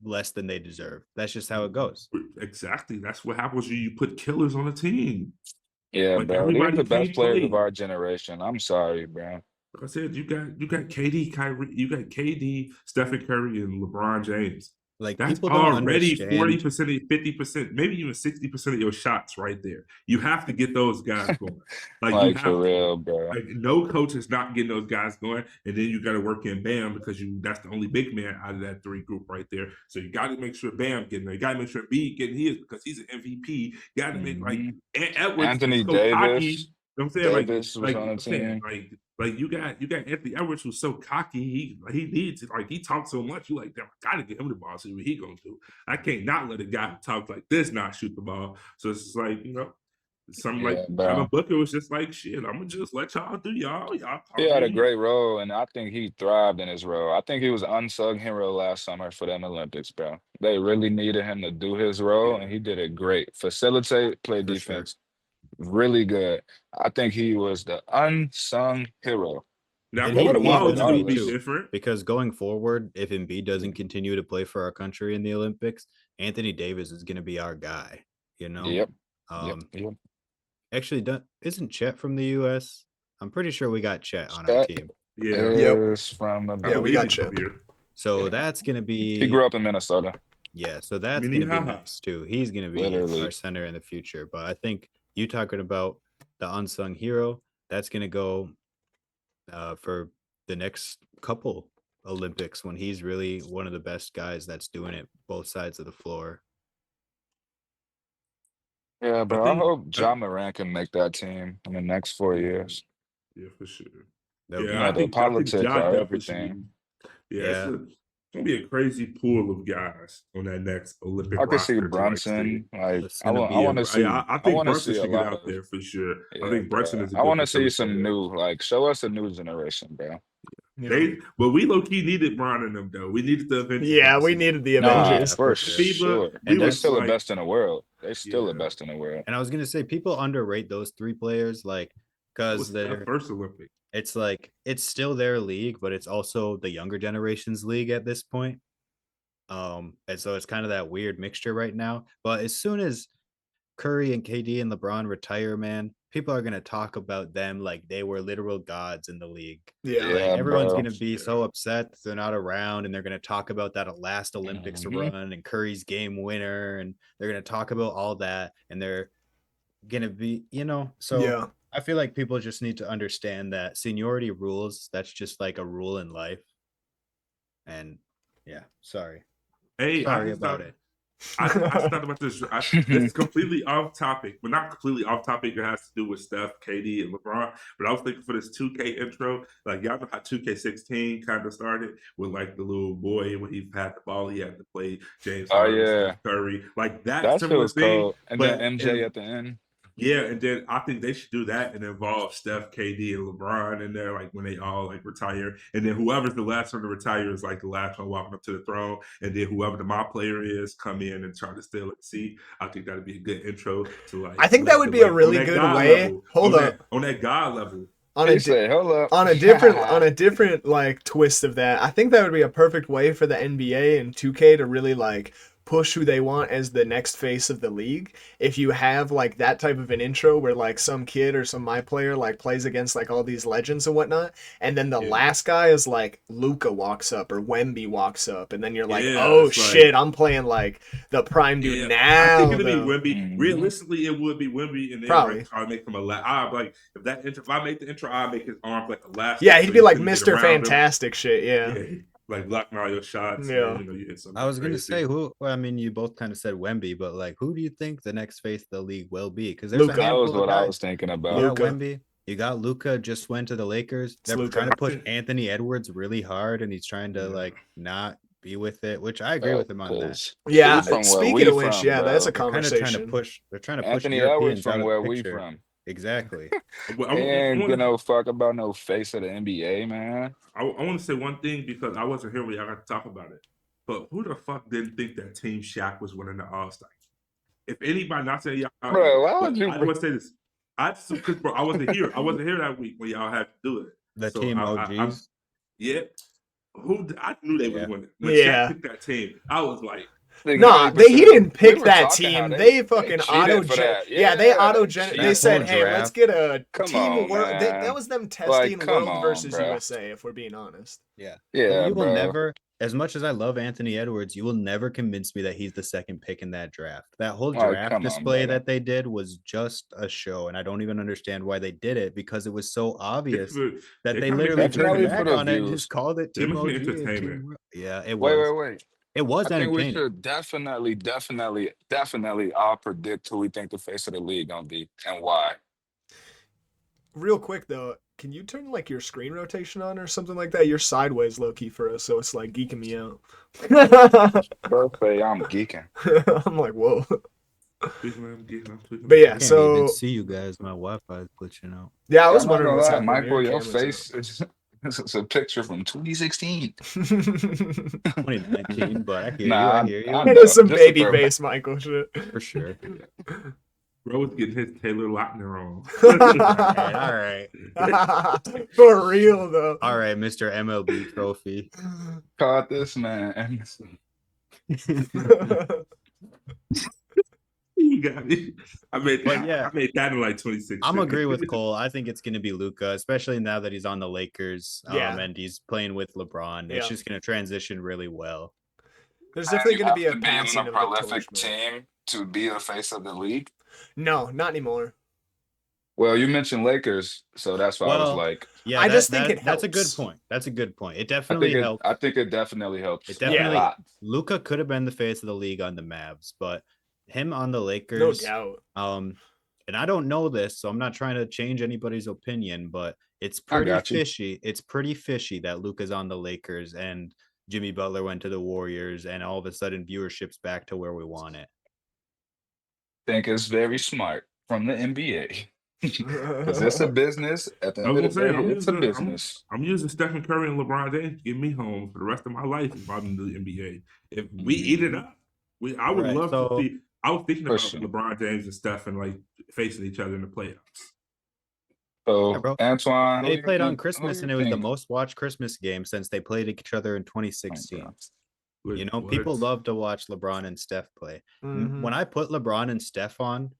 less than they deserve. That's just how it goes. Exactly. That's what happens when you put killers on a team. Yeah, Like, bro. They're everybody the best can't players play. of our generation. I'm sorry, bro. Like I said, you got KD, Kyrie, you got KD, Stephen Curry, and LeBron James. Like That's people don't already understand. 40%, 50%, maybe even 60% of your shots right there. You have to get those guys going. Like you Like have for to. real, bro. Like no coach is not getting those guys going, and then you got to work in Bam because that's the only big man out of that 3 group right there. So you got to make sure Bam getting there. You got to make sure Embiid getting his because he's an MVP. You got to make like Edwards Anthony is so cocky. Davis. You know what I'm saying? Davis was like on the I'm saying, team. like you got Anthony Edwards who's so cocky. He needs it. Like he talks so much. You like, damn, I gotta get him the ball. See what he gonna do. I can't not let a guy who talks like this not shoot the ball. So it's just like Some Yeah, like bro. Devin Booker was just like, shit, I'm gonna just let y'all do y'all. Y'all He call had a me. great role, and I think he thrived in his role. I think he was an unsung hero last summer for them Olympics, bro. They really needed him to do his role, and he did it great. Facilitate, play For sure. defense, really good. I think he was the unsung hero. Now And They he, would have who won he's knows? gonna be Could be regardless. too, different. because going forward, if Embiid doesn't continue to play for our country in the Olympics, Anthony Davis is gonna be our guy. You know. Yep. Um. Yep. Actually, isn't Chet from the U.S.? I'm pretty sure we got Chet on our Chet team. Yeah, Yep. is from the I Yeah, we believe got he's you. from here. So Yeah. that's gonna He be grew up in Minnesota. yeah. So that's gonna be Minnehaha. nice too. He's gonna be Literally. our center in the future. But I think you talking about the unsung hero, that's gonna go for the next couple Olympics when he's really one of the best guys that's doing it both sides of the floor. Yeah, I bro. I think hope Ja Morant can make that team in the next 4 years. Yeah, for sure. That would You be Yeah, know, I the think politics Ja are definitely should everything. be. Yeah, Yeah. it's gonna be a crazy pool of guys on that next Olympic I could see roster to like see. Brunson. Like, It's I gonna want, I be want to see. I I think want to Brunson see a should get lot out of. there for sure. I Yeah, think Brunson bro. is a I good want to see some facilitator. new. Like, show us a new generation, bro. But we low key needed Bron in them though. We needed the Avengers. Yeah, last we season. needed the Nah, Avengers. for FIBA, sure. we And They're was still the like, best in the world. They're still the yeah, best in the world. And I was gonna say people underrate those three players, like it because was the they're first Olympic. it's like it's still their league, but it's also the younger generation's league at this point. And so it's kind of that weird mixture right now. But as soon as Curry and KD and LeBron retire, man, people are gonna talk about them like they were literal gods in the league. Yeah. Like Yeah, everyone's bro. gonna be so upset that they're not around, and they're gonna talk about that last Olympics Mhm. run and Curry's game winner, and they're gonna talk about all that, and they're gonna be, so Yeah. I feel like people just need to understand that seniority rules. That's just like a rule in life. And yeah, sorry Hey, I just about thought it. I just thought about this. This is completely off topic, but not completely off topic. It has to do with Steph, KD, and LeBron. But I was thinking for this 2K intro, like y'all know how 2K16 kind of started with like the little boy when he had the ball, he had to play James Oh Harden, yeah, Steph Curry, like that that shit similar was thing. cold. And But then MJ at the end. yeah, and then I think they should do that and involve Steph, KD, and LeBron in there, like when they all like retire, and then whoever's the last one to retire is like the last one walking up to the throne, and then whoever the my player is come in and try to steal a seat. I think that'd be a good intro to like. I think that would be a really good way. Hold up. On that God level. On He a said, "Hold up." on a different like twist of that, I think that would be a perfect way for the NBA and 2K to really like push who they want as the next face of the league. If you have like that type of an intro where like some kid or some my player like plays against like all these legends and whatnot, and then the last guy is like Luka walks up or Wemby walks up, and then you're like, oh shit, I'm playing like the prime dude now. I think it'd be though. Wemby. Realistically, it would be Wemby, and then Probably. like try to make him a like if I make the intro, I make his arm like elastic. Yeah, he'd so be you like couldn't get Mr. around him. Fantastic shit. Yeah. Like blocking all your shots. Yeah. And, you hit something I was gonna crazy. say I mean, you both kind of said Wemby, but like, who do you think the next face of the league will be? Because there's Luka. a handful That was of what guys. I was thinking about. You got Luka. Wemby. You got Luka. Just went to the Lakers. They're Luka. trying to push Anthony Edwards really hard, and he's trying to like not be with it, which I agree with him on that. Yeah. He's from where Speaking we of which, from, yeah, bro. that's a They're kind of conversation. They're trying to push Anthony Edwards Europeans from out of where the we picture. from. Exactly. Well, He ain't give no fuck about no face of the NBA, man. I want to say one thing because I wasn't here when y'all got to talk about it. But who the fuck didn't think that Team Shaq was winning the All-Star? If anybody, not saying y'all, Bro, why would you? I want to say this. Because bro, I wasn't here. I wasn't here that week when y'all had to do it. The So team OGs. Yeah. I knew they would win it. When Yeah. Shaq picked that team, I was like, Nah, he didn't pick that team. They fucking auto they said, hey, let's get a team world. That was them testing world versus USA, if we're being honest. Yeah. Yeah, You will bro. never, as much as I love Anthony Edwards, you will never convince me that he's the second pick in that draft. That whole draft display that they did was just a show, and I don't even understand why they did it because it was so obvious that they literally turned back on it and just called it Team OG. entertainment. Yeah, it was. Wait. It was I think we entertaining. should definitely all predict who we think the face of the league gonna be and why. Real quick though, can you turn like your screen rotation on or something like that? You're sideways low key for us, so it's like geeking me out. Birthday, I'm geeking. I'm like, whoa. But yeah, Can't so even see you guys. My Wi-Fi is glitching out. yeah, I Yeah, was I'm not wondering gonna what's lie, happening. Michael, your camera's face is it's a picture from 2016. 2019, but I hear you. Nah, I hear you. I It is know. some Just a baby throwback. face Michael shit. For sure. Bro was getting his Taylor Lautner on. All right. For real though. All right, Mr. MLB trophy. Caught this man. You got me. I made But yeah. I made that in like 26. I'm agree with Cole. I think it's going to be Luka, especially now that he's on the Lakers. Yeah. And he's playing with LeBron. It's Yeah. just going to transition really well. There's definitely going to be a on passing a of the prolific torch, man. team to be the face of the league. No, not anymore. Well, you mentioned Lakers, so that's why I was like, yeah, I just think that's a good helps. point. That's a good point. It definitely helps. I think it definitely helps. It definitely. A lot. Luka could have been the face of the league on the Mavs, but him on the No Lakers. doubt. And I don't know this, so I'm not trying to change anybody's opinion, but it's pretty fishy. It's pretty fishy that Luka's on the Lakers and Jimmy Butler went to the Warriors, and all of a sudden viewership's back to where we want it. I think it's very smart from the NBA. Because it's a business. At the end of the day, it's a business. I'm using Stephen Curry and LeBron James to get me home for the rest of my life if I'm in the NBA. If we eat it up, I would love to see. I was thinking about LeBron James and Steph and like facing each other in the playoffs. So, Antoine, they played on Christmas, and it was the most watched Christmas game since they played each other in 2016. You know, people love to watch LeBron and Steph play. When I put LeBron and Steph on,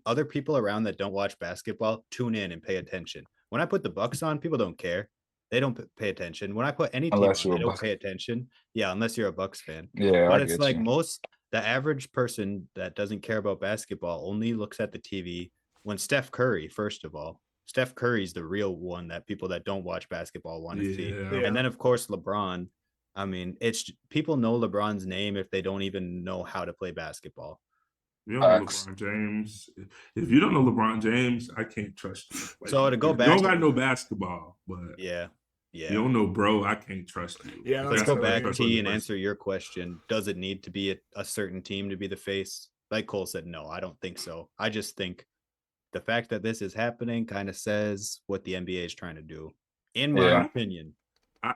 other people around that don't watch basketball tune in and pay attention. When I put the Bucks on, people don't care. They don't pay attention. When I put any team on, they don't pay attention. Yeah, unless you're a Bucks fan. Yeah, but it's like the average person that doesn't care about basketball only looks at the TV when Steph Curry, first of all. Steph Curry's the real one that people that don't watch basketball want to see. And then, of course, LeBron. I mean, it's people know LeBron's name if they don't even know how to play basketball. You don't know LeBron James. If you don't know LeBron James, I can't trust you. Like, so to go back, you don't got no basketball, but yeah. You don't know, bro. I can't trust you. Yeah, let's go back T and answer your question. Does it need to be a certain team to be the face? Like Cole said, no, I don't think so. I just think the fact that this is happening kind of says what the NBA is trying to do, in my opinion. I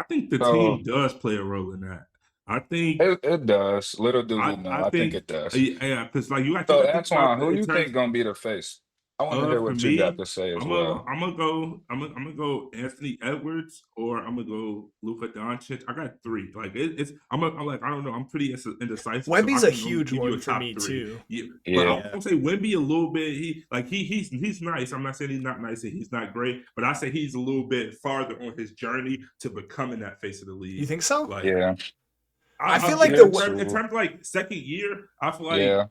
think the team does play a role in that. I think it does. Little do we know. I think it does. Yeah, because like you got to. So Antoine, who you think gonna be the face? I want to hear what you got to say as well. I'm gonna go Anthony Edwards or I'm gonna go Luka Doncic. I got three. Like I'm like I don't know. I'm pretty indecisive. Wemby's a huge one for me too. Yeah. But I'm gonna say Wemby a little bit. He's nice. I'm not saying he's not nice and he's not great, but I say he's a little bit farther on his journey to becoming that face of the league. You think so? Like, yeah. I feel like in terms of like second year, I feel like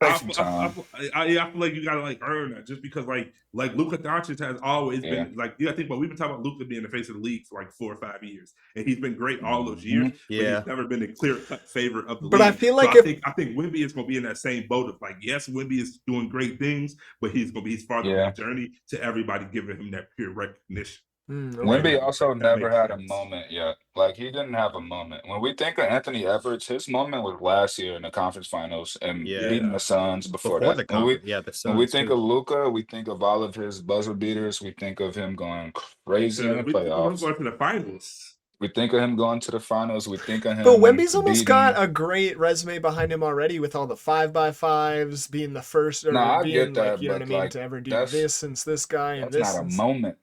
I feel like you gotta like earn that just because like Luka Doncic has always been like you gotta think about we've been talking about Luka being the face of the league for like 4 or 5 years and he's been great all those years. But he's never been a clear cut favorite of the league. But I feel like I think Wemby is gonna be in that same boat of like yes, Wemby is doing great things, but he's farther on the journey to everybody giving him that pure recognition. Wemby also never had a moment yet. Like he didn't have a moment. When we think of Anthony Edwards, his moment was last year in the conference finals and beating the Suns before that. The Suns. When we think of Luka, we think of all of his buzzer beaters. We think of him going crazy in the playoffs. Going to the finals. We think of him going to the finals. We think of him. But Wemby's almost got a great resume behind him already with all the 5x5s, being the first or being like, you know what I mean, to ever do this since this guy and this. That's not a moment.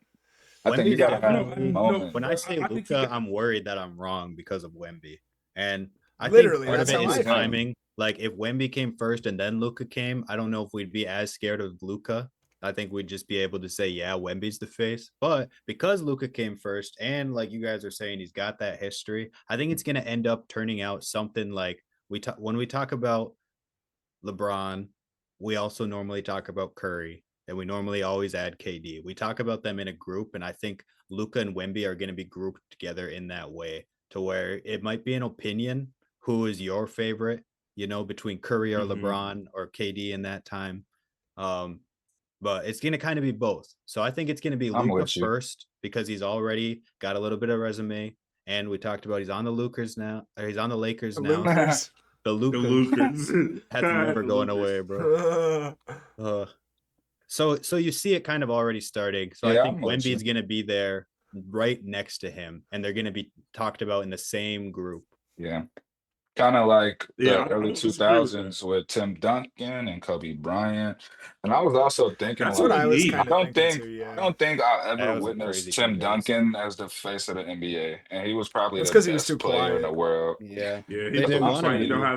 I think you gotta have a moment. When I say Luka, I'm worried that I'm wrong because of Wemby. And I literally, think part of it is timing. Like if Wemby came first and then Luka came, I don't know if we'd be as scared of Luka. I think we'd just be able to say, yeah, Wemby's the face. But because Luka came first, and like you guys are saying, he's got that history, I think it's going to end up turning out something like when we talk about LeBron, we also normally talk about Curry, and we normally always add KD. We talk about them in a group, and I think Luka and Wemby are going to be grouped together in that way to where it might be an opinion. Who is your favorite, between Curry or LeBron or KD in that time? But it's going to kind of be both. So I think it's going to be Luka first because he's already got a little bit of resume. And we talked about he's on the Lakers now. The Lucas. That's never going away, bro. So you see it kind of already starting. So I think Wemby's going to be there right next to him, and they're going to be talked about in the same group. Yeah. Kind of like Yeah, the I early don't disagree with 2000s with Tim Duncan and Kobe Bryant. And I was also thinking, That's what what like, I was need. kind I of don't thinking think too. I Yeah, don't think I That ever was a witnessed crazy Tim comparison. Duncan as the face of the NBA, and he was probably that's the because he was too best player in the quiet. world. Yeah. Yeah, They he's didn't I'm too want him quiet. to You don't saying,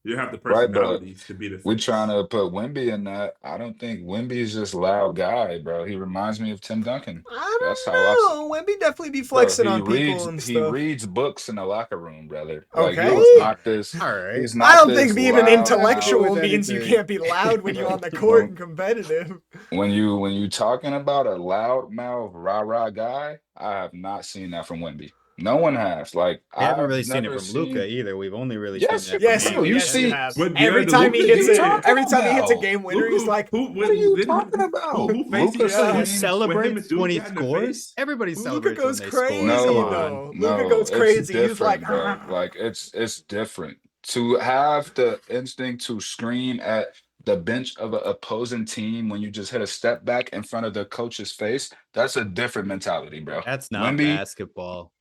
be. have the right, but personalities to be the we face. trying to put Wemby in that. I don't think Wemby's just loud guy, bro. He reminds me of Tim Duncan. I That's don't how I see. know. Wemby definitely be Bro, flexing on people and he stuff. reads books in the locker room, brother. Like Okay. he's not this All right. he's I not don't this think being an loud intellectual mouth. means you anything. can't be loud when you're on the court When and competitive. when you talking about a loudmouth rah-rah guy, I have not seen that from Wemby. No one has. Like We haven't I've really seen it never from Luka seen. either. We've only really seen Yes, that from Yes, bro. Embiid You yes, you and see, have. But Every yeah, the time what he are Luka hits you it, did. talking every time he hits a about? game winner, he's like, What are you talking Who about? face he Luka Yeah. he when screams. him and celebrates dude when he got in the scores. face? Everybody Luka celebrates when goes they score. crazy Come on. though. Luka No, goes it's crazy. He's like, different, bro. Like it's different. To have the instinct to scream at the bench of an opposing team when you just hit a step back in front of the coach's face, that's a different mentality, bro. That's not Wemby, basketball.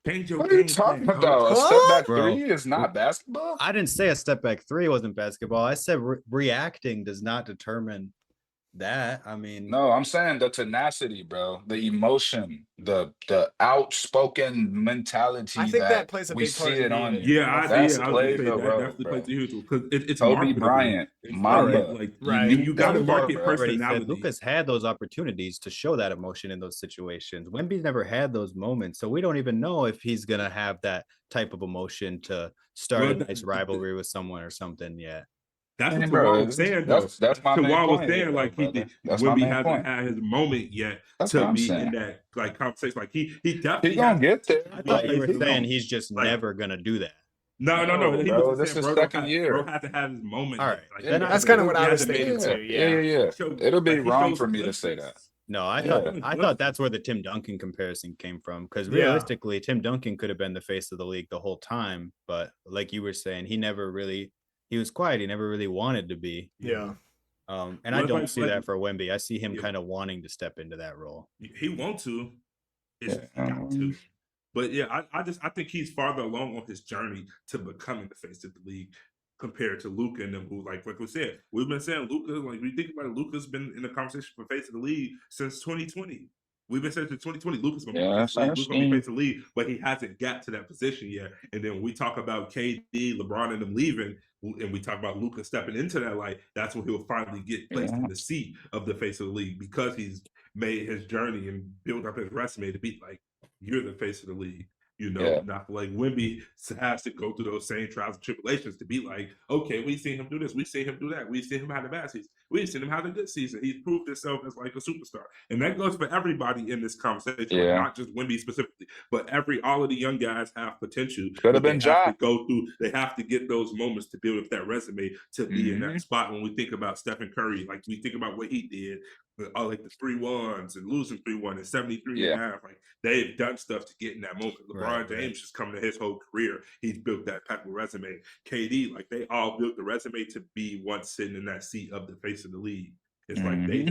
Change your what are you game talking plan, coach. about? A step huh? back Bro, three is not basketball? I didn't say a step back three wasn't basketball. I said reacting does not determine that. I mean, No, I'm saying the tenacity, bro, the emotion, the outspoken I mentality think that that plays a we big part see in it on being you. Yeah, a That's I was gonna plays say a that role, definitely plays bro. a huge role because it's Kobe marketable. Bryant, It's all right. Mamba, market like right. you got to Wemby, market bro. Already said personality. Luka's had those opportunities to show that emotion in those situations. Wemby's never had those moments, so we don't even know if he's gonna have that type of emotion to start Well, a nice rivalry with someone or something yet. that's what And Tawal bro, was saying though. that's my main Tawal was point here, saying though, like brother. That's my Wemby main hasn't point. had his moment yet That's what to I'm be in saying. that like conversation. Like he He definitely gonna has the get there, potential I to be a thought you but face were of the saying league. he's just Like never gonna do that. no. no, He was bro. just This saying, is bro, second bro year. had to have his moment All yet. right, Like Yeah, then he I That's hasn't, kind of agree. what he I was hasn't made thinking his yeah, too. yeah, Yeah. yeah, yeah. showed It'll be like he wrong shows for me to say that. glimpses. No, Yeah, I thought that's where the Tim Duncan comparison came from. Because Yeah. realistically, Tim Duncan could have been the face of the league the whole time, but like you were saying, he was quiet. He never really wanted to be. Yeah. And I Well, don't see like that for Wemby. I see him yeah, kind of wanting to step into that role. he want to. It's yeah. just he got to. But yeah, I think he's farther along on his journey to becoming the face of the league compared to Luka and them who like we said, we've been saying Luka, like we think about it, Luka's been in the conversation for face of the league since 2020. We've been saying since 2020, Luka's gonna be Yeah, face that's of the league, Luka's gonna be understandable. face of the league, but he hasn't got to that position yet. And then when we talk about KD, LeBron, and them leaving, and we talk about Luka stepping into that light, that's when he'll finally get placed in Yeah, the seat of the face of the league because he's made his journey and built up his resume to be like, you're the face of the league. You know, yeah, not like Wemby has to go through those same trials and tribulations to be like, okay, we've seen him do this, we've seen him do that, we've seen him have a bad season, we've seen him have a good season. He's proved himself as like a superstar, and that goes for everybody in this conversation, like yeah. not just Wemby specifically, but all of the young guys have potential, Could have but they been have to Ja. go through, they have to get those moments to build up that resume to be in hmm that spot. When we think about Stephen Curry, like we think about what he did. Like the 3-1s and losing 3-1 and 73 and a Yeah, half. Like they've done stuff to get in that moment. LeBron James just coming to his whole career. He's built that type of resume. KD, like they all built the resume to be once sitting in that seat of the face of the league. It's like they hmm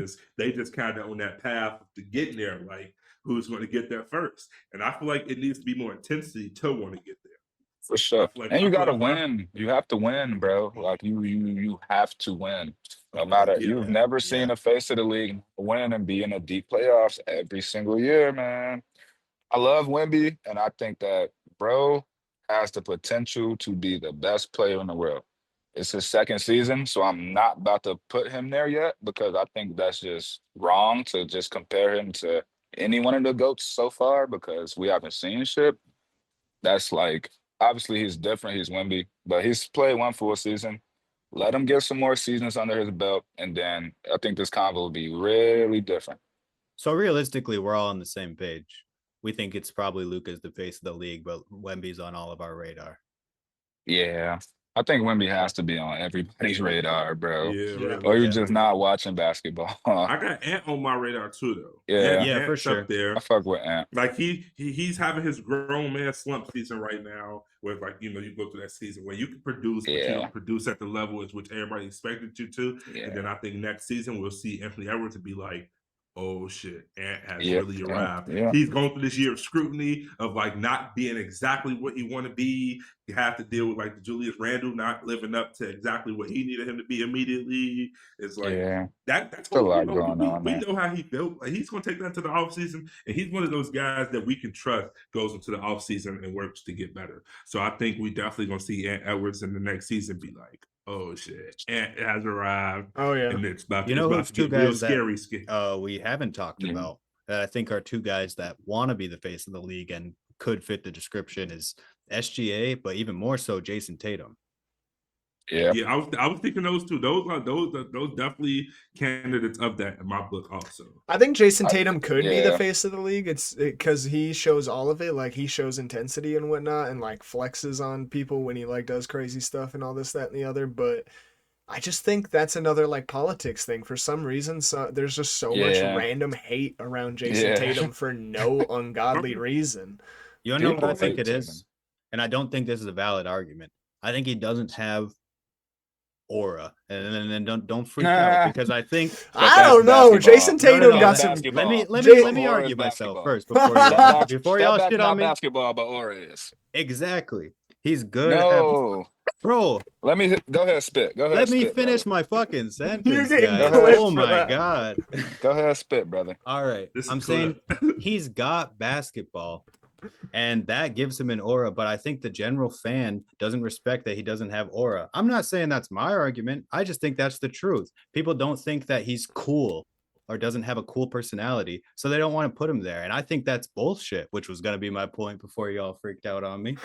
just kind of on that path to getting there. Like who's going to get there first? And I feel like it needs to be more intensity to want to get there. for sure. And I you feel gotta like win. You have to win, bro. Like you have to win. No matter you've yeah. never seen a face of the league win and be in a deep playoffs every single year, man. I love Wemby, and I think that bro has the potential to be the best player in the world. It's his second season, so I'm not about to put him there yet because I think that's just wrong to just compare him to any one of the GOATs so far because we haven't seen shit. That's like obviously he's different, he's Wemby, but he's played one full season. Let him get some more seasons under his belt, and then I think this convo will be really different. So realistically, we're all on the same page. We think it's probably Luka's the face of the league, but Wemby's on all of our radar. Yeah. I think Wemby has to be on everybody's radar, bro. Yeah, Yeah. Or really. you're just not watching basketball. I got Ant on my radar too, though. Yeah. Yeah, for Ant's sure. up there. I fuck with Ant. Like he's having his grown man slump season right now, where like you go through that season where you can produce, but you Yeah. don't produce at the level at which everybody expected you to. Yeah. And then I think next season we'll see Anthony Edwards to be like, oh shit, Ant has Yep. really arrived. Yeah. He's going through this year of scrutiny of like not being exactly what he want to be. You have to deal with like the Julius Randle not living up to exactly what he needed him to be immediately. It's like Yeah. that's a lot going on we there. know how he built. Like he's gonna take that to the offseason, and he's one of those guys that we can trust goes into the offseason and works to get better. So I think we definitely gonna see Ant Edwards in the next season be like, oh shit, Ant has arrived. Oh yeah. And it's about You know who's two guys scary. we haven't talked Mhm. about that I think are two guys that want to be the face of the league and could fit the description is SGA, but even more so Jason Tatum. Yeah. Yeah, I was thinking those two. Those definitely candidates of that in my book also. I think Jason Tatum could be the yeah. face of the league. It's because he shows all of it. Like he shows intensity and whatnot, and like flexes on people when he like does crazy stuff and all this, that, and the other. But I just think that's another like politics thing. For some reason, so there's just so much Yeah. random hate around Jason Yeah. Tatum for no ungodly reason. You know what I People think hate it is? Tatum. And I don't think this is a valid argument. I think he doesn't have aura. And then don't freak out because I think I don't know. Jason Tatum got some. let me Aura argue is myself basketball. first before Before y'all shit on me. Basketball, but aura is. Exactly. He's good. No. Bro, Let me go ahead, spit. Go ahead. let me spit, finish brother. my fucking sentence, You're getting guys. clipped Oh for my that. god. Go ahead, spit, brother. All right. This is I'm clear. saying he's got basketball and that gives him an aura, but I think the general fan doesn't respect that he doesn't have aura. I'm not saying that's my argument. I just think that's the truth. People don't think that he's cool or doesn't have a cool personality, so they don't want to put him there. And I think that's bullshit, which was going to be my point before y'all freaked out on me.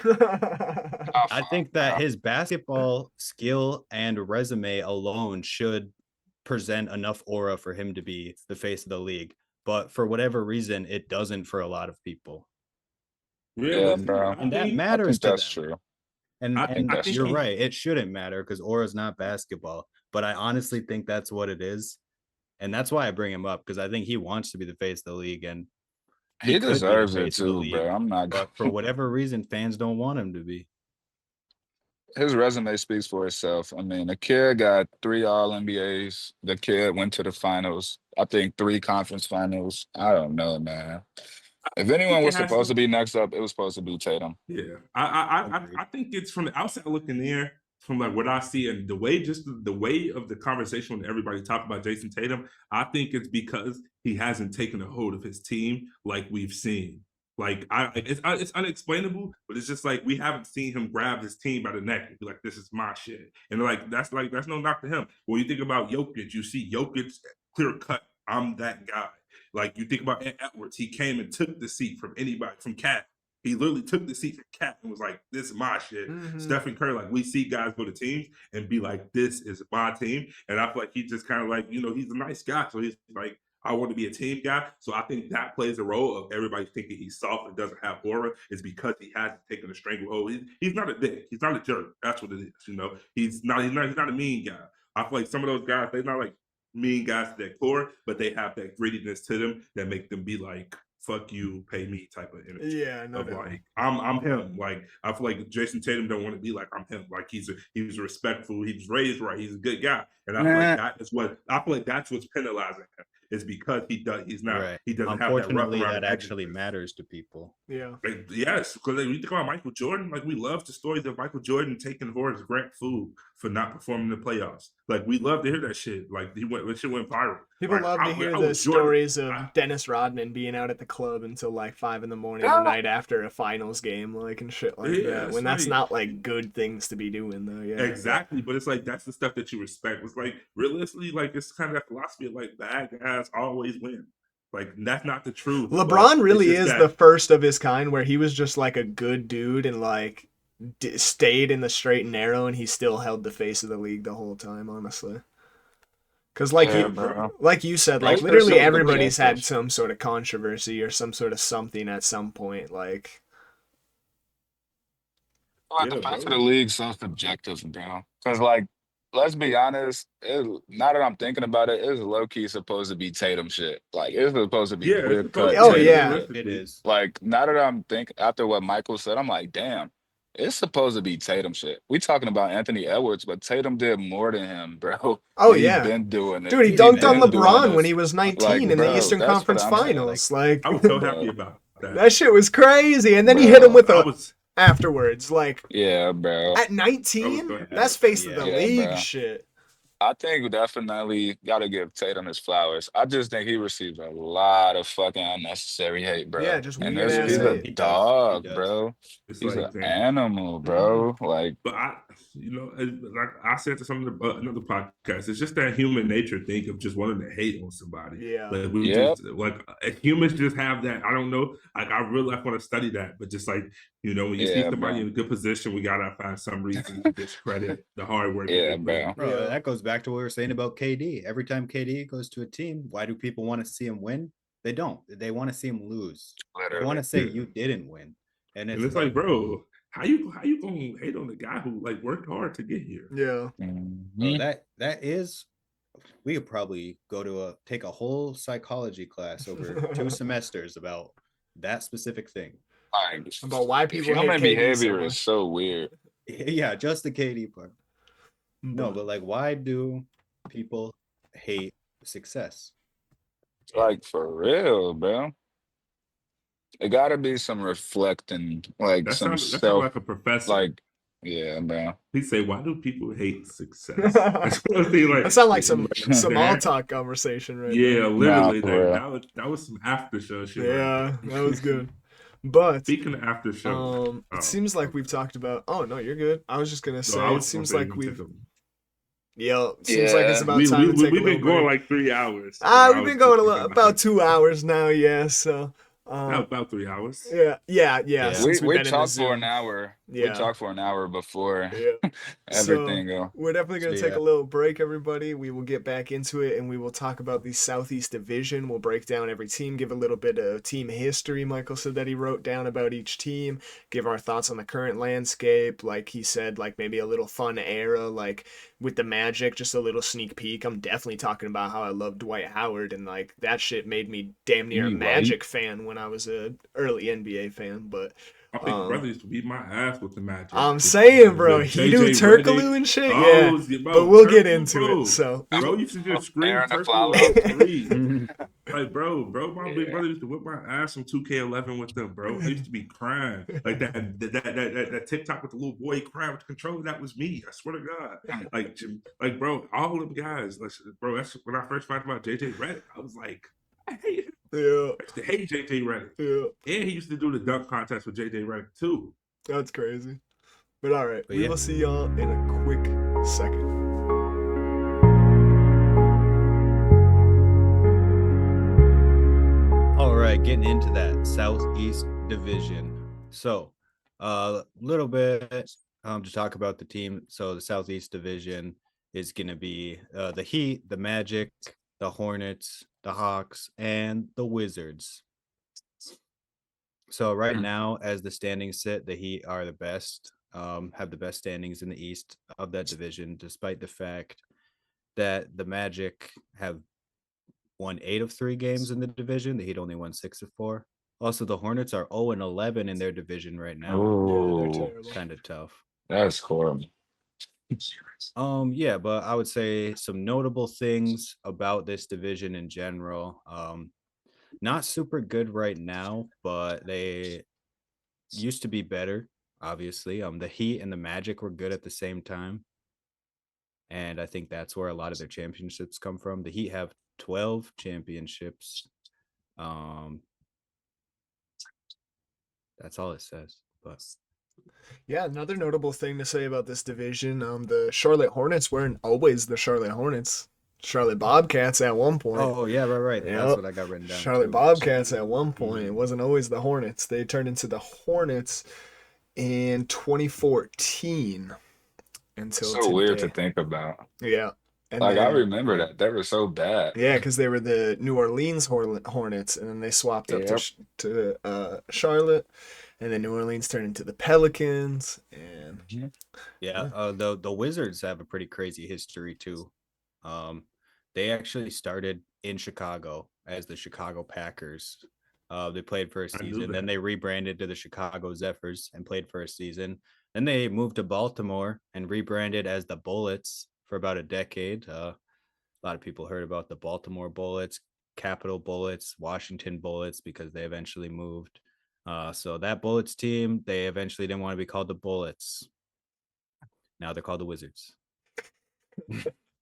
I think that his basketball skill and resume alone should present enough aura for him to be the face of the league. But for whatever reason, it doesn't for a lot of people. Yeah, bro. And that I matters think to that's them. true. And I think you're he- right. It shouldn't matter because aura's not basketball. But I honestly think that's what it is. And that's why I bring him up, because I think he wants to be the face of the league. And He could be the deserves it face of the too, league, bro. I'm not. But for whatever reason, fans don't want him to be. His resume speaks for itself. I mean, the kid got 3 All NBAs. The kid went to the finals. I think 3 conference finals. I don't know, man. If anyone was supposed to be next up, it was supposed to be Tatum. Yeah, I think it's from the outside looking in, from like what I see and the way the way of the conversation when everybody talked about Jason Tatum. I think it's because he hasn't taken a hold of his team like we've seen. Like it's unexplainable, but it's just like we haven't seen him grab his team by the neck and be like, "This is my shit." And that's no knock to him. When you think about Jokic, you see Jokic clear cut. I'm that guy. Like you think about Ant Edwards, he came and took the seat from anybody, from Cat. He literally took the seat from Cat and was like, "This is my shit." Mhm. Stephen Curry, like we see guys go to teams and be like, "This is my team," and I feel like he just kind of like he's a nice guy, so he's like, I want to be a team guy. So I think that plays a role of everybody thinking he's soft and doesn't have aura is because he hasn't taken a stranglehold. He's not a dick. He's not a jerk. That's what it is. He's not a mean guy. I feel like some of those guys, they're not like mean guys to their core, but they have that grittiness to them that make them be like, fuck you, pay me type of energy. Yeah, no of doubt. like, I'm him. Like I feel like Jason Tatum don't want to be like I'm him. Like he's respectful, he was raised right, he's a good guy. And I feel like that's what's penalizing him. Is because he doesn't have that rough Unfortunately, around that the actually edges. matters to people. Yeah. Like, yes, because we think about Michael Jordan, like we love the stories of Michael Jordan taking Horace Grant food for not performing in the playoffs. Like we love to hear that shit. Like that shit went viral. People like, love to hear the stories of Dennis Rodman being out at the club until like 5 a.m. the night after a finals game, like and shit like that. When that's not like good things to be doing, though. Yeah, exactly. But it's like that's the stuff that you respect. It's like realistically, like it's kind of that philosophy of like bad guys always win. Like that's not the truth. LeBron really is the first of his kind, where he was just like a good dude and like stayed in the straight and narrow, and he still held the face of the league the whole time. Honestly. Because like you said, like literally everybody's had some sort of controversy or some sort of something at some point. Like, Like, the Yeah, face of bro. the league so subjective, bro. Because, like, let's be honest, now that I'm thinking about it, it's low key supposed to be Tatum shit. Like, it's supposed to be Yeah, it's clear supposed cut to Oh be Tatum yeah. shit. It realistically. is. Like, now that I'm thinking after what Michael said, I'm like, damn, it's supposed to be Tatum shit. We talking about Anthony Edwards, but Tatum did more than him, bro. Oh And he yeah. been doing it. Dude, he He He dunked on been developed doing LeBron when this. he was Like, 19 in the bro, Eastern that's what Conference I'm saying. Finals. Like I was so Bro, happy about that. that shit was crazy. And then he hit him bro. with I a was afterwards. Like Yeah, bro. at I was 19, so happy that's about face of the Yeah. Yeah, league bro. shit. I think we definitely got to give Tatum his flowers. I just think he receives a lot of fucking unnecessary hate, Yeah, bro. just And weird ass he's a hate. He does. He dog, does. bro. It's He's an like, damn. animal, bro. Like, But like I said to some of another podcast, it's just that human nature thing of just wanting to hate on somebody. Yeah. Like we yeah, just like humans just have that. I don't know. Like I really want to study that, but just like when you see yeah, somebody bro. in a good position, we gotta find some reason to discredit the hard work that Yeah, they put in. bro. Bro, Yeah. that goes back to what we were saying about KD. Every time KD goes to a team, why do people want to see him win? They don't. They want to see him lose. They want Literally. to say Yeah. you didn't win. And And it's it's like, like, bro, how you gonna hate on the guy who like worked hard to get here? Yeah. bro, Mhm. that is, we could probably go to take a whole psychology class over 2 semesters about that specific thing. Like, About why people hate human KD so behavior is much. so weird. Yeah, just the KD part. No, but like, why do people hate success? Like, for real, bro. It got to be some reflecting, like That some sounds like a professor. like, yeah, bro. He say, "Why do people hate success?" That's what I mean, That sound like some all that- talk conversation right Yeah, there. Nah, literally. for real. That was some after show shit. Yeah, Right there. that was good. But Speaking of after show, it seems like we've talked about. Oh no, you're good. I was just gonna say I it was seems gonna say like we we've. took Yeah, seems like it's Yeah. about time to take a we've little been going break. like 3 hours. So I We've was been going just thinking about 2 hours now. Yeah, so about 3 hours. yeah. Yeah. Since we've We been in the talked for an Zoom. hour. We Yeah. talked for an hour before Yeah. everything So go. we're definitely going to So, take yeah. a little break, everybody. We will get back into it and we will talk about the Southeast Division. We'll break down every team, give a little bit of team history. Michael said that he wrote down about each team, give our thoughts on the current landscape. Like he said, like maybe a little fun era, like with the Magic, just a little sneak peek. I'm definitely talking about how I love Dwight Howard and like that shit made me damn near a You right. Magic fan when I was a early NBA fan, but I think brother used to beat my ass with the Magic. I'm saying, bro, With he do JJ Turkaloo Redick. and shit, Oh, yeah. bro, But we'll get Turkaloo, into bro. it. So, Bro used to just scream Aaron the Turkaloo Flower. out three. Mhm. Like, bro, my big Yeah. brother used to whip my ass from 2K11 with them, bro. I used to be crying. Like that TikTok with the little boy crying with the controller, that was me. I swear to God. Like, bro, all them guys, bro, that's when I first found out about JJ Redick. I was like, I hate him. yeah, I used to hate JJ Redick. yeah, And he used to do the dunk contest with JJ Redick too. that's crazy. But all right, But we yeah. will see y'all in a quick second. All right, getting into that Southeast Division. So, a little bit to talk about the team. So, the Southeast Division is going to be the Heat, the Magic, the Hornets, the Hawks, and the Wizards. So, right now, as the standings sit, the Heat are the best, have the best standings in the East of that division, despite the fact that the Magic have won 8 of 3 games in the division. The Heat only won 6 of 4. Also, the Hornets are 0-11 in their division right now. Yeah, they're Oh, terrible. Kind of tough. that's horrible. Yeah, but I would say some notable things about this division in general. Not super good right now, but they used to be better, obviously. The Heat and the Magic were good at the same time. And I think that's where a lot of their championships come from. The Heat have 12 championships. That's all it says. But Yeah, another notable thing to say about this division, the Charlotte Hornets weren't always the Charlotte Hornets. Charlotte Bobcats at one point. oh yeah, right. Yep. That's what I got written down. Charlotte too. Bobcats at one point. It wasn't always the Hornets. They turned into the Hornets in 2014 until So weird to today. think about. Yeah. And Like, I then, remember that. They were so bad. yeah, because they were the New Orleans Hornets, and then they swapped up Yep. to Charlotte, and then New Orleans turned into the Pelicans, and Yeah, the Wizards have a pretty crazy history too. They actually started in Chicago as the Chicago Packers. They played for a I knew season, then that. they rebranded to the Chicago Zephyrs and played for a season. Then they moved to Baltimore and rebranded as the Bullets for about a decade. A lot of people heard about the Baltimore Bullets, Capitol Bullets, Washington Bullets because they eventually moved. So that Bullets team, they eventually didn't want to be called the Bullets. Now they're called the Wizards.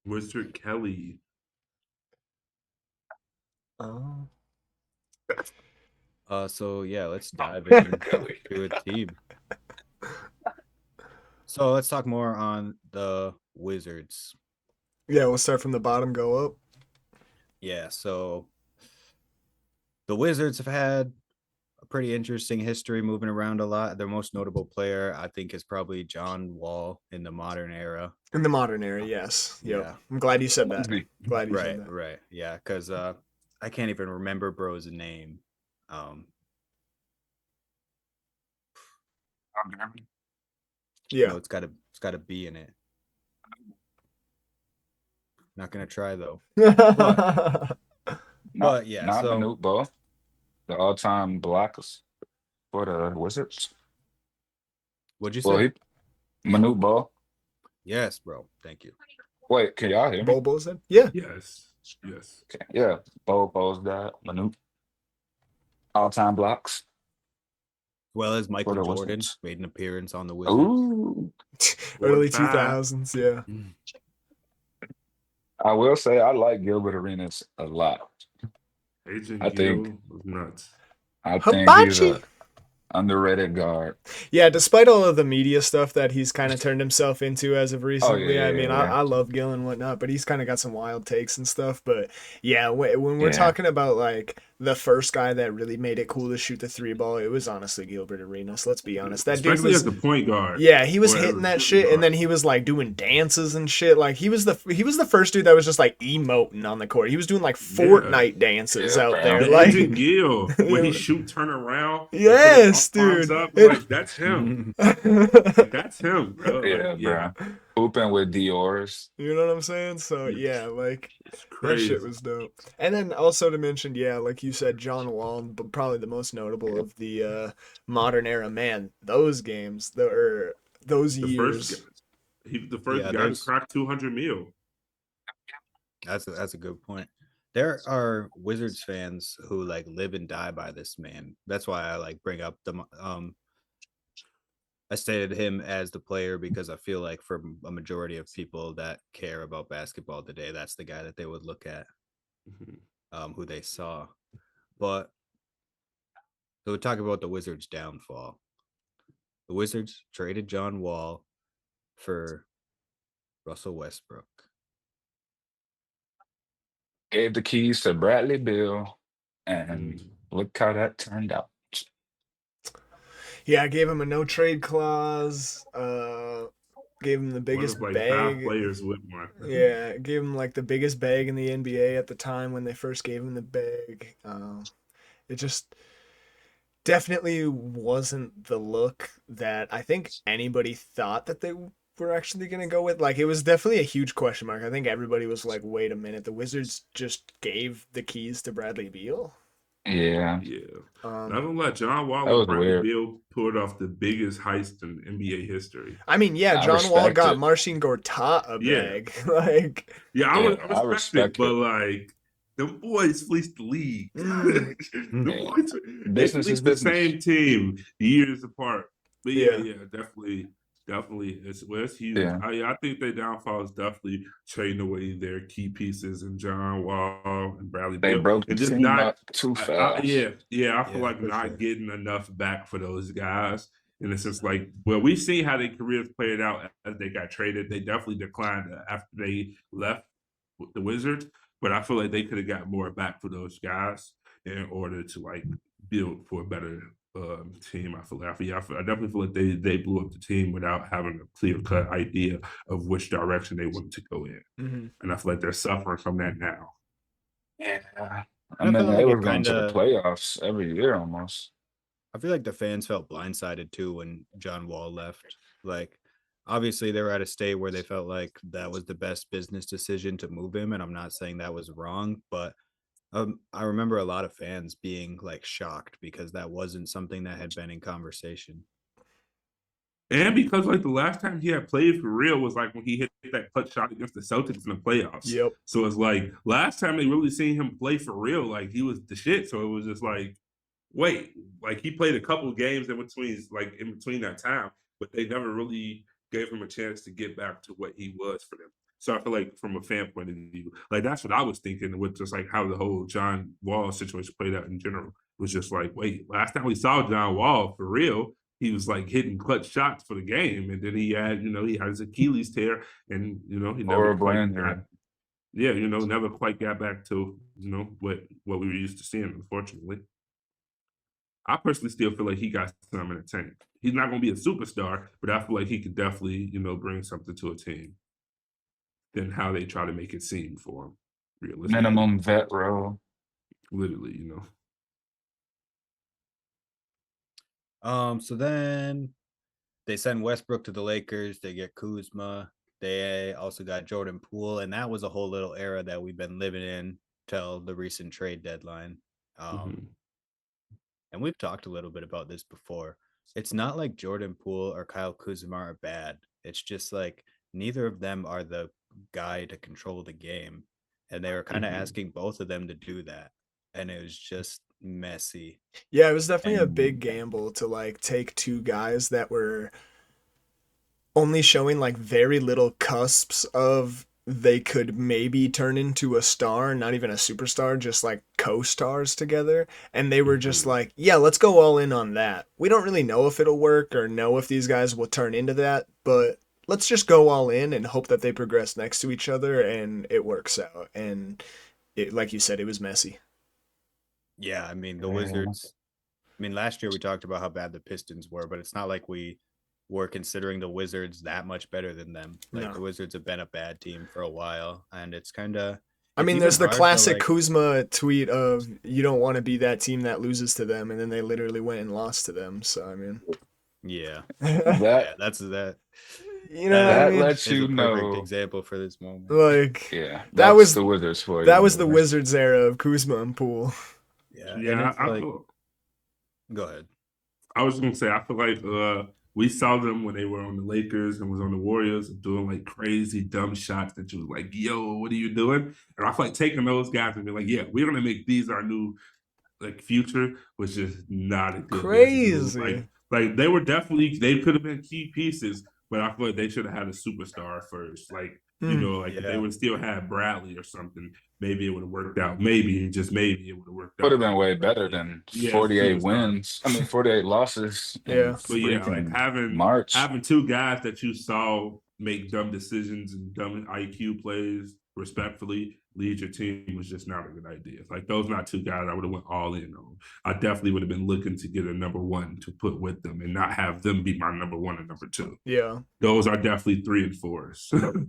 Mr. Kelly. Oh. So yeah, let's dive into a team. So let's talk more on the Wizards. Yeah, we'll start from the bottom, go up. Yeah, so the Wizards have had a pretty interesting history, moving around a lot. Their most notable player, I think, is probably John Wall in the modern era. In the modern era, yes. Yep. Yeah. I'm glad you said that. Glad you said that. Right. Yeah, because I can't even remember bro's name. Yeah. No, it's gotta be in it. Not gonna try though. But yeah, not so Manute Ball, the all-time blockers for the Wizards. what'd you Well, say? Manute Ball. Yes, bro. Thank you. Wait, can y'all hear me? Bobo said? Yeah. Yes. Yes. Okay. Yeah, Bo's that Manute. All-time blocks Well as for Michael the Jordan Wizards. made an appearance on the Wizards. Ooh, Early 45. 2000s, yeah. I will say I like Gilbert Arenas a lot. Agent I Gill think was nuts. he's Hibachi. a underrated guard. Yeah, despite all of the media stuff that he's kind of turned himself into as of recently, I mean, yeah. I love Gil and whatnot, but he's kind of got some wild takes and stuff. But yeah, when we're Yeah. talking about like the first guy that really made it cool to shoot the three ball, it was honestly Gilbert Arenas. Let's be honest. That dude Especially was as the point guard. yeah, he was or as hitting a that shooting shit, and guard. then he was like doing dances and shit. Like he was the first dude that was just like emoting on the court. He was doing like Fortnite dances out bro. there. The Like Agent Gill, when he shoot, turn around, and put yes, his arms dude. up, like that's him. Like, that's him, bro. Yeah, Like, yeah, bro. Hooping with Dior's. You know what I'm saying? So yeah, like it's that shit crazy. was dope. And then also to mention, yeah, like you said, John Wall, but probably the most notable of the modern era. Man, those games, those The years. the first Yeah, guy to crack 200 mil. That's a good point. There are Wizards fans who like live and die by this man. That's why I like bring up the I stated him as the player because I feel like for a majority of people that care about basketball today, that's the guy that they would look at, who they saw. But so we talk about the Wizards' downfall. The Wizards traded John Wall for Russell Westbrook. Gave the keys to Bradley Beal, and look how that turned out. Yeah, I gave him a no trade clause. Gave him the biggest One of, like, 5 bag. players with one. Yeah, gave him like the biggest bag in the NBA at the time when they first gave him the bag. It just definitely wasn't the look that I think anybody thought that they were actually going to go with. Like, it was definitely a huge question mark. I think everybody was like, wait a minute, the Wizards just gave the keys to Bradley Beal? Yeah. Yeah. Not gonna let John Wall That and was Bradley weird. Beal pulled off the biggest heist in NBA history. I mean, yeah, I John Wall respect got it. Marcin Gortat a Yeah. bag. Like, Yeah, Yeah, I I respect respect it, but it. like them boys fleeced the league. Mm. The Yeah. boys, they Business is fleeced the business. same team years apart. But Yeah. yeah, definitely. It's huge. Yeah. I think their downfall is definitely trading away their key pieces and John Wall and Bradley They Beal, broke the and just team not. up too fast. I feel Yeah, like for not sure. getting enough back for those guys. In a sense, like, well, we see how their careers played out as they got traded. They definitely declined after they left with the Wizards, but I feel like they could have got more back for those guys in order to like build for a better team. I definitely feel like they blew up the team without having a clear cut idea of which direction they wanted to go in, and I feel like they're suffering from that now. Yeah. I I mean, felt they like was it going to the kinda playoffs every year almost. I feel like the fans felt blindsided too when John Wall left. Like obviously they were at a state where they felt like that was the best business decision to move him, and I'm not saying that was wrong, but I remember a lot of fans being like shocked because that wasn't something that had been in conversation. And because like the last time he had played for real was like when he hit that clutch shot against the Celtics in the playoffs. Yep. So it's like last time they really seen him play for real, like he was the shit. So it was just like, wait, like he played a couple of games in between that time, but they never really gave him a chance to get back to what he was for them. So I feel like from a fan point of view, like that's what I was thinking with just like how the whole John Wall situation played out in general. It was just like, wait, last time we saw John Wall for real, he was like hitting clutch shots for the game, and then he had his Achilles tear, and he never quite got, never quite got back to what we were used to seeing, unfortunately. I personally still feel like he got some in the tank. He's not going to be a superstar, but I feel like he could definitely, bring something to a team than how they try to make it seem for him, realistically. Minimum vet role. Literally, So then they send Westbrook to the Lakers. They get Kuzma. They also got Jordan Poole, and that was a whole little era that we've been living in till the recent trade deadline. And we've talked a little bit about this before. It's not like Jordan Poole or Kyle Kuzma are bad. It's just like neither of them are the guy to control the game. And they were kind of asking both of them to do that. And it was just messy. Yeah, it was definitely a big gamble to like take two guys that were only showing like very little cusps of they could maybe turn into a star, not even a superstar, just like co-stars together. And they were just like, yeah, let's go all in on that. We don't really know if it'll work or know if these guys will turn into that, but let's just go all in and hope that they progress next to each other and it works out. And it, like you said, it was messy. Yeah, I mean, the Wizards, last year we talked about how bad the Pistons were, but it's not like we were considering the Wizards that much better than them. Like the Wizards have been a bad team for a while, and it's kind of. I mean, there's the classic Kuzma tweet of you don't want to be that team that loses to them, and then they literally went and lost to them. So I mean, yeah, that's that. You know, that what I mean? lets you know. Perfect example for this moment. Like, that was the Wizards for you. That was the Wizards era of Kuzma and Poole. Yeah. Go ahead. I was gonna say I feel like we saw them when they were on the Lakers and was on the Warriors doing like crazy dumb shots that you was like, yo, what are you doing? And I feel like taking those guys and be like, yeah, we're gonna make these our new like future was just not a good crazy. Like they were definitely they could have been key pieces, but I feel like they should have had a superstar first. Like, if they would still have Bradley or something, maybe it would have worked out. Maybe, just maybe it would have worked out. Would have been way better than 48 wins. 48 losses. Yeah. But yeah, like having two guys that you saw make dumb decisions and dumb IQ plays respectfully lead your team was just not a good idea. Like those not two guys I would have went all in on. I definitely would have been looking to get a number one to put with them and not have them be my number one and number two. Yeah. Those are definitely 3 and 4s.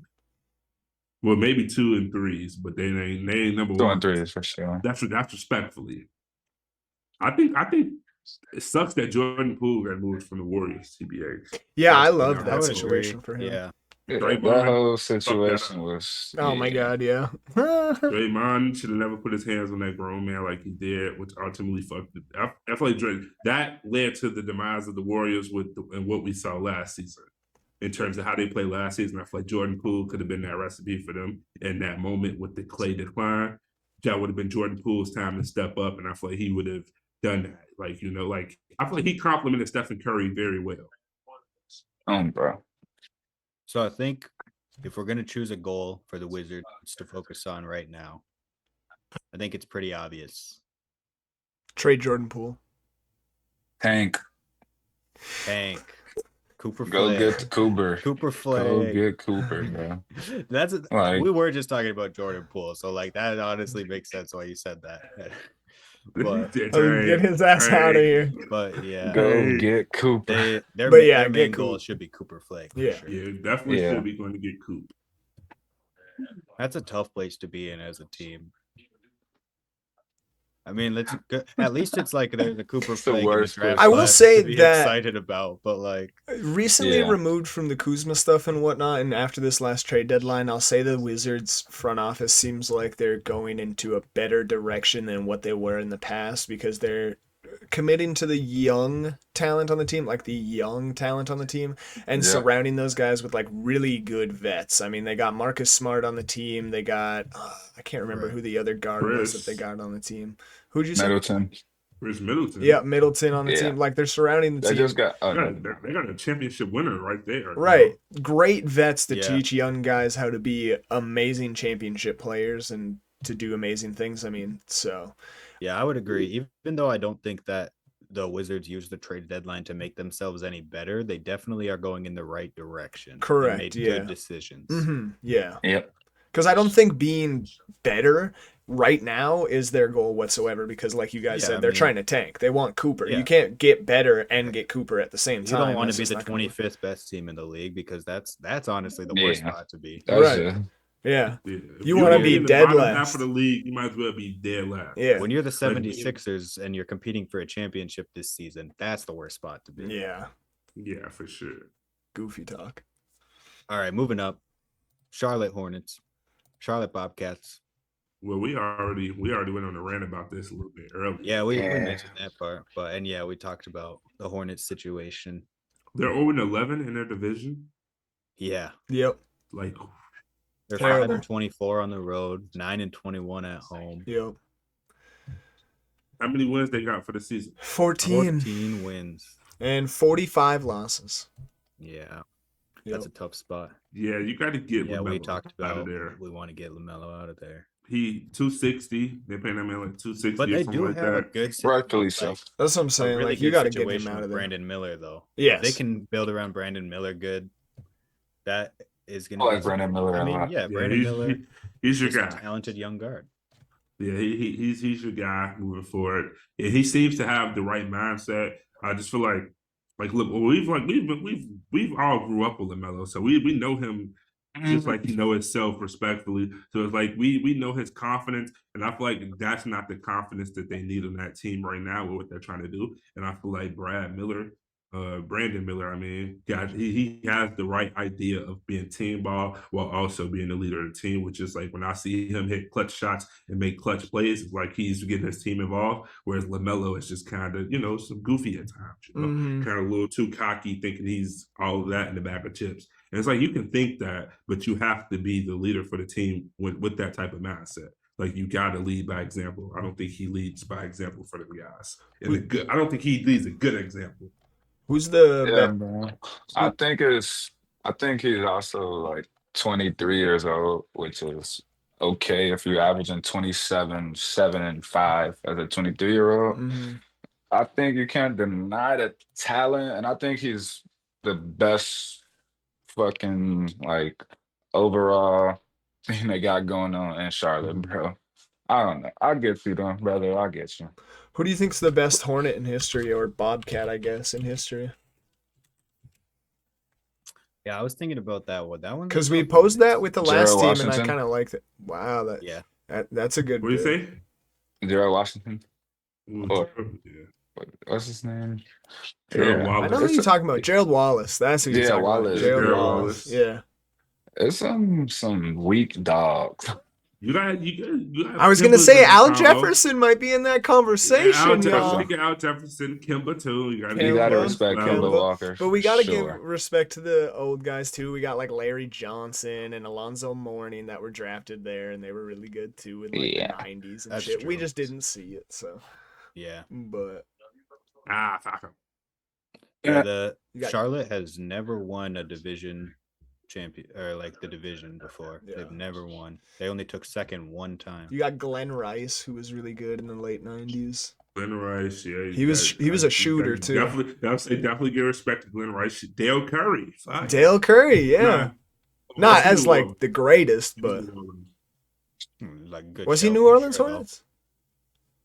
Well, maybe 2 and 3s, but they ain't number 1. 2 and 3s for sure. That's respectfully. I think it sucks that Jordan Poole got moved from the Warriors, TBA. Yeah, I love that situation for him. Yeah, that whole situation was. Oh my god, yeah. Draymond should have never put his hands on that grown man like he did, which ultimately fucked it. I feel like that led to the demise of the Warriors and what we saw last season. In terms of how they played last season, I feel like Jordan Poole could have been that recipe for them in that moment with the Clay decline. That would have been Jordan Poole's time to step up, and I feel like he would have done that. Like, I feel like he complimented Stephen Curry very well. Bro. So I think if we're going to choose a goal for the Wizards to focus on right now, I think it's pretty obvious. Trade Jordan Poole. Tank. Cooper Go Flagg. get Cooper. Cooper Flagg. Go get Cooper, bro. We were just talking about Jordan Poole, so like that honestly makes sense why you said that. But get his ass out of here. But yeah, go get Cooper. Their main goal should be Cooper Flagg. Yeah, sure. Definitely should be going to get Coop. That's a tough place to be in as a team. I mean, at least it's like there's a Cooper It's the Flag in the worst draft. question. I will class say to be that- excited about, but like Recently Yeah. removed from the Kuzma stuff and whatnot, and after this last trade deadline, I'll say the Wizards front office seems like they're going into a better direction than what they were in the past because they're committing to the young talent on the team, and Yeah. surrounding those guys with like really good vets. I mean, they got Marcus Smart on the team. They got I can't remember Right. who the other guard was that they got on the team. Who'd you say? Middleton. Chris Middleton. Yeah, Middleton on the Yeah. team. Like they're surrounding the They team. just got. Oh, Yeah, no. they got a championship winner right there. Right. Great vets to Yeah. teach young guys how to be amazing championship players and to do amazing things. I mean, so yeah, I would agree. Even though I don't think that the Wizards used the trade deadline to make themselves any better, they definitely are going in the right direction. Correct, They made yeah. good decisions. yeah. Yep. Because I don't think being better right now is their goal whatsoever because like you guys Yeah, said, I they're mean- trying to tank. They want Cooper. Yeah. You can't get better and get Cooper at the same You time. don't want That's to be just the not gonna work. 25th best team in the league because that's honestly the worst Yeah. spot to be. That's Right. it. Yeah. Yeah. If You wanna wanna be in the dead bottom last. half of the league, you might as well be dead last. Yeah. When you're the 76ers and you're competing for a championship this season, that's the worst spot to be. Yeah. Yeah, for sure. Goofy talk. All right, moving up. Charlotte Hornets, Charlotte Bobcats. Well, we already went on a rant about this a little bit earlier. Yeah, we Yeah. mentioned that part, but we talked about the Hornets situation. They're 0-11 in their division. Yeah, Yep. Like, they're Terrible. 5-24 on the road, 9-21 at home. Yep. how many wins they got for the season? 14 14 wins. and 45 losses. Yeah, Yep. that's a tough spot. Yeah, you got to get Yeah, we LaMelo talked out about of there. we want to get LaMelo out of there. He 260. They're paying him like 260 But or they something do like have a that. good Rightfully situation, so. That's what I'm a saying. really Like you good got to get him situation out with of there. Brandon Miller, though. Yes. If they can build around Brandon Miller good, that is going I like Brandon Miller I a mean, lot. yeah, Yeah, Brandon Miller he's your is a guy. talented young guard. Yeah, he's your guy moving forward. And he seems to have the right mindset. I just feel like look, we've all grew up with LaMelo, so we know him just like he know himself respectfully. So it's like we know his confidence, and I feel like that's not the confidence that they need on that team right now with what they're trying to do. And I feel like Brandon Miller, he has the right idea of being team ball while also being the leader of the team, which is like when I see him hit clutch shots and make clutch plays, it's like he's getting his team involved. Whereas LaMelo is just kind of, some goofy at times, kind of a little too cocky, thinking he's all of that in the bag of chips. And it's like you can think that, but you have to be the leader for the team with that type of mindset. Like you got to lead by example. I don't think he leads by example for the guys. I don't think he leads a good example. Who's the Yeah, bro. I think he's also like 23 years old, which is okay if you're averaging 27, 7, and 5 as a 23-year-old. I think you can't deny the talent, and I think he's the best fucking like overall thing they got going on in Charlotte, bro. I don't know. I'll get you though, brother. I'll get you. Who do you think's the best Hornet in history, or Bobcat, I guess, in history? Yeah, I was thinking about that one. That one Because we posed that with the last Gerald team, and I Washington. kind of liked it. Wow, Yeah. that's a good. What do you bid. say? Gerald Washington. Yeah. What's his name? Gerald Yeah. Wallace. I know who you're talking about. Gerald Wallace. That's who you're Yeah, talking Wallace. about. Gerald Gerald Wallace. Wallace. Yeah. It's some weak dogs. You got I was gonna Kimba's say in the Al combo. Jefferson might be in that conversation, Al y'all. Jefferson, you got Al Jefferson, Kimba too. You You gotta Kemba, respect Kemba. Kemba Walker. But we gotta sure. give respect to the old guys too. We got like Larry Johnson and Alonzo Mourning that were drafted there, and they were really good too in like Yeah. the '90s and That's shit. We true. just didn't see it, so. Yeah. But fuck him. Yeah. The You got- Charlotte has never won a division champion or like the division before. Yeah. They've never won. They only took second one time. you got Glenn Rice, who was really good in the late '90s. Glenn Rice, yeah. He was a shooter, too. Definitely give respect to Glenn Rice. Dale Curry. Fuck. Dale Curry, yeah. Nah. Not Was he as New like Orleans? the greatest, He was but New Orleans. Like good. was he show New for Orleans sure, though. Hornets?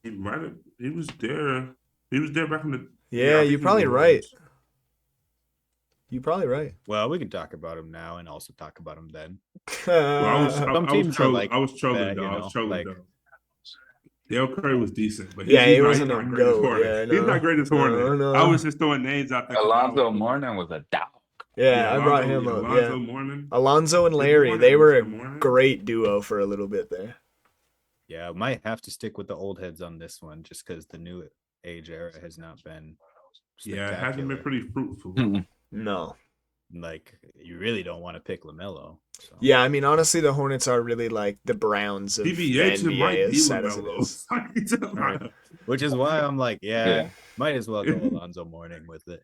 He might have. He was there. He was there back in the. Yeah, I think you're he probably was. right. You're probably right. Well, we can talk about him now and also talk about him then. Well, I was Some teams are trolling. like I was trolling that, though. you I know, was trolling like- though. Dale Curry was decent, but Yeah, he he's wasn't not a great as goat. Hornet. Yeah, He's no. not great as No, Hornet. no. I was just throwing names out there. Alonzo Mourning was a dog. Yeah, I brought him up. Alonzo Yeah, Mourning. Alonzo and Larry, they were a great duo for a little bit there. Yeah, I might have to stick with the old heads on this one just because the new age era has not been Yeah, it hasn't been pretty fruitful. No. Like, you really don't want to pick LaMelo. So. Yeah, I mean, honestly, the Hornets are really like the Browns of DBH the NBA might be as sad as it is. Right. Which is why I'm like, might as well go Alonzo Mourning with it.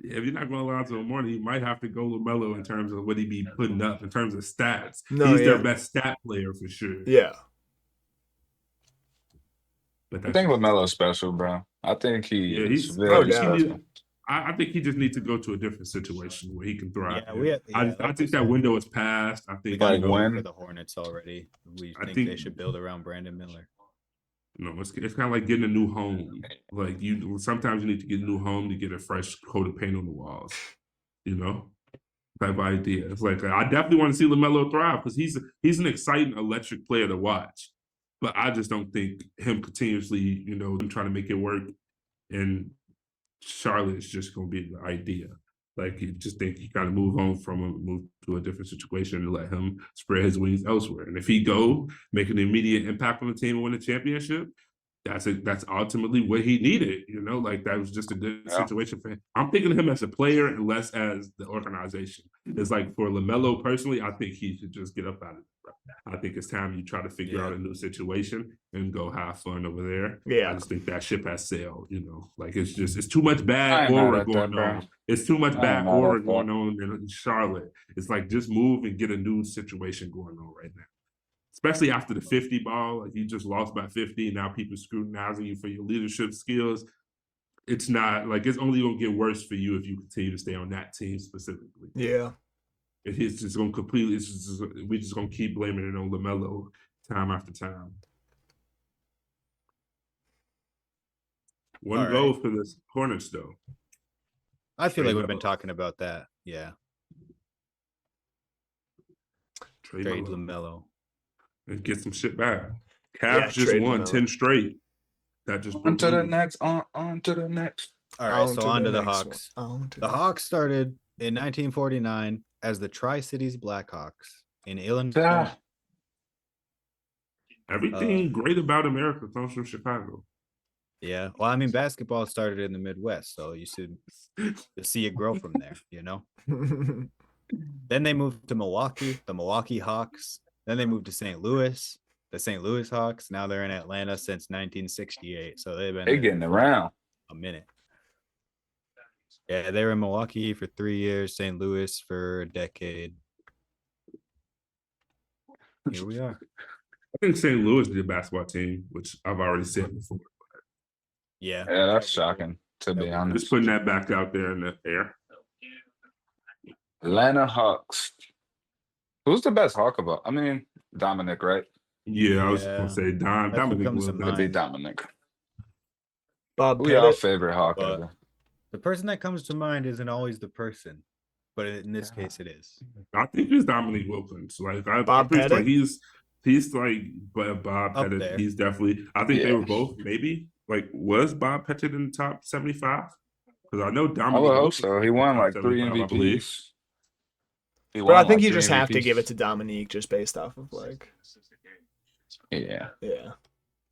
Yeah, if you're not going Alonzo Mourning, you might have to go LaMelo in terms of what he be putting up in terms of stats. He's their best stat player for sure. Yeah. But I think LaMelo's special, bro. I think he's very special. I think he just needs to go to a different situation where he can thrive. I think that window is past. I think we got to go for the Hornets already. I think they should build around Brandon Miller. No, it's kind of like getting a new home. Like sometimes you need to get a new home to get a fresh coat of paint on the walls. You know, type of idea. It's like I definitely want to see LaMelo thrive because he's an exciting, electric player to watch. But I just don't think him continuously, trying to make it work in Charlotte is just going to be the idea. Like, you just think you got to move on from him, move to a different situation and let him spread his wings elsewhere. And if he make an immediate impact on the team and win a championship, that's ultimately what he needed. Like that was just a good situation for him. I'm thinking of him as a player and less as the organization. It's like for LaMelo personally, I think he should just get up out of it. I think it's time you try to figure out a new situation and go have fun over there. Yeah. I just think that ship has sailed, Like it's too much bad aura going on. It's too much bad aura going on in Charlotte. It's like just move and get a new situation going on right now. Especially after the 50 ball, like you just lost by 50. Now people scrutinizing you for your leadership skills. It's not like it's only gonna get worse for you if you continue to stay on that team specifically. Yeah. It's just gonna we're just gonna keep blaming it on LaMelo time after time. One goal for the Hornets though. I feel like we've been talking about that. Yeah. Trade LaMelo. And get some shit back. Cavs just won 10 straight. That just on to the next. On to the next. All right, so on to the Hawks. The Hawks started in 1949 as the Tri-Cities Blackhawks in Illinois. Everything great about America comes from Chicago. Yeah, well, I mean, basketball started in the Midwest, so you should see it grow from there. Then they moved to Milwaukee, the Milwaukee Hawks. Then they moved to St. Louis, the St. Louis Hawks. Now they're in Atlanta since 1968. So they've been getting around a minute. Yeah, they were in Milwaukee for 3 years, St. Louis for a decade. Here we are. I think St. Louis is the basketball team, which I've already said before. Yeah, that's shocking, to be honest. Just putting that back out there in the air. Atlanta Hawks. Who's the best Hawk about? I mean, Dominic, right? Yeah, I was going to say Dominic would be Dominic. Bob Who's your favorite Hawk ever? The person that comes to mind isn't always the person, but in this case, it is. I think it's Dominique Wilkins. Like Bob Pettit? Like he's like Bob Pettit. He's definitely. I think they were both maybe. Like, was Bob Pettit in the top 75? Because I know Dominique. I would hope so. He won like 3 MVPs. But I think you just have to give it to Dominique just based off of like. Yeah.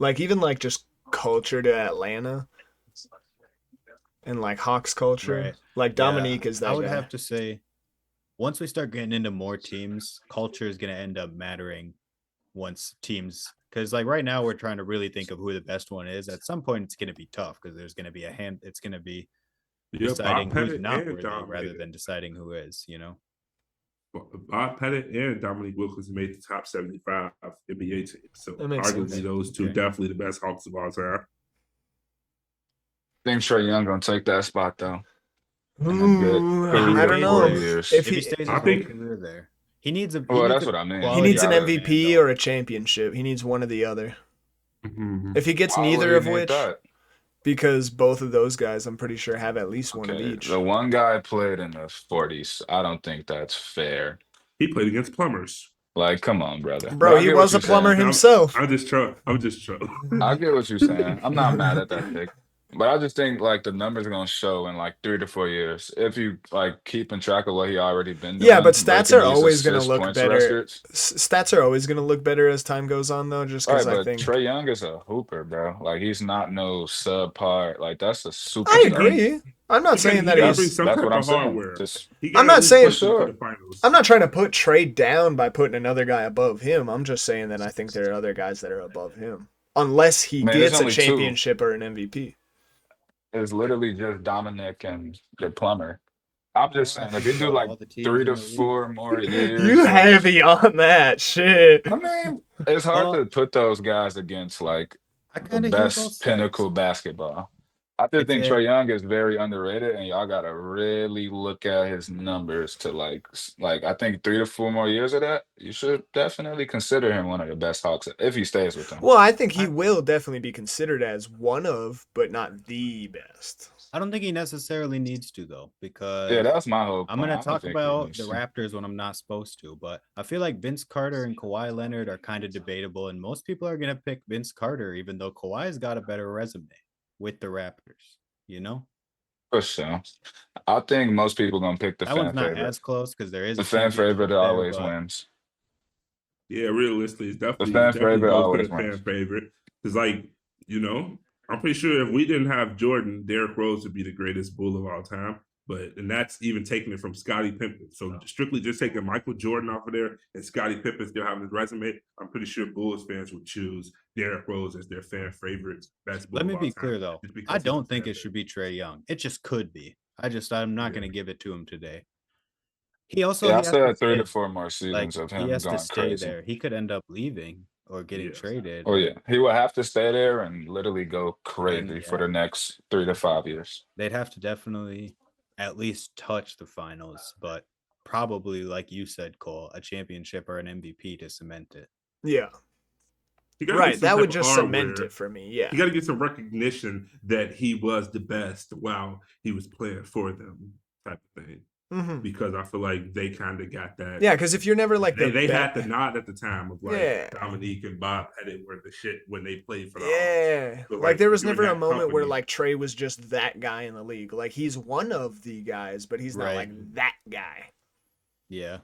Like even like just culture to Atlanta. And like Hawks culture. Right. Like Dominique is that I would guy. have to say, once we start getting into more teams, culture is going to end up mattering once teams. Because like right now we're trying to really think of who the best one is. At some point it's going to be tough because there's going to be it's going to be deciding who's not worthy rather than deciding who is, Bob Pettit and Dominique Wilkins made the top 75 NBA teams. So arguably sense. those two definitely the best Hawks of all time. I think Trae Young gonna take that spot though. I don't know. If he stays his whole career there. He needs a Well, that's what I mean. He needs an MVP or a championship. He needs one or the other. Mm-hmm. If he gets neither of which, because both of those guys, I'm pretty sure, have at least one of each. The one guy played in the 40s. I don't think that's fair. He played against plumbers. Like, come on, brother. But Bro, I he get what was a you're plumber saying. himself. I'm just trolling. I'm just trolling. I get what you're saying. I'm not mad at that pick. But I just think like the numbers are gonna show in like 3 to 4 years if you like keeping track of what he already been Yeah, doing, but stats breaking are these always going to assist look points better. records. Stats are always going to look better as time goes on, though, just All because right, I but think. Trey Young is a hooper, bro. Like he's not no subpar. Like that's a I superstar. agree. I'm not saying that He gotta he's. bring some That's type what I'm of saying. hardware. Just He I'm gotta not at least saying- push them to For the sure. finals. I'm not trying to put Trey down by putting another guy above him. I'm just saying that I think there are other guys that are above him, unless he Man, there's gets a only two. championship or an MVP. It's literally just Dominic and the plumber. I'm just saying, if you do About like all the teams 3 in to the league. 4 more years, You of- heavy on that shit. I mean, it's hard Well, to put those guys against like I the kind of hear both best sides. pinnacle basketball. I just If think it- Trey Young is very underrated, and y'all gotta really look at his numbers to like. I think 3 to 4 more years of that, you should definitely consider him one of the best Hawks if he stays with them. Well, I think he will definitely be considered as one of, but not the best. I don't think he necessarily needs to though, because Yeah, that's my hope. I'm gonna talk about the Raptors when I'm not supposed to, but I feel like Vince Carter and Kawhi Leonard are kind of debatable, and most people are gonna pick Vince Carter, even though Kawhi's got a better resume with the Raptors. You know, For sure. I think most people gonna pick the that fan one's not favorite. as close because there is The a fan championship favorite there, always but wins. Yeah, realistically, it's The definitely fan definitely favorite go for the always fan wins. favorite. Because, like, you know, I'm pretty sure if we didn't have Jordan, Derrick Rose would be the greatest Bull of all time. And that's even taking it from Scottie Pippen. So strictly just taking Michael Jordan off of there and Scottie Pippen still having his resume, I'm pretty sure Bulls fans would choose Derrick Rose as their fan favorite best Bull let me of all be time, clear though. just because I he's a don't think fan it should favorite. be Trey Young. It just could be. I'm not Yeah. gonna give it to him today. He also Yeah, I he has to said 3 stay. to 4 more Like seasons of he him has to going stay crazy. there. He could end up leaving or getting Yes. traded. Oh yeah, he will have to stay there and literally go And crazy for yeah, the next 3 to 5 years. they'd have to definitely at least touch the finals, but probably, like you said, Cole, a championship or an MVP to cement it. Yeah. You gotta Right. get some That would type of just cement hardware. it for me. Yeah. You got to get some recognition that he was the best while he was playing for them, type of thing. Mm-hmm. Because I feel like they kind of got that. Yeah, because if you're never like the they had be- the nod at the time of like Yeah. Dominique and Bob Pettit were the shit when they played for the Yeah. Hawks. But, Like there was during never a that moment where company- like Trey was just that guy in the league. Like he's one of the guys, but he's not Right. like that guy. Yeah.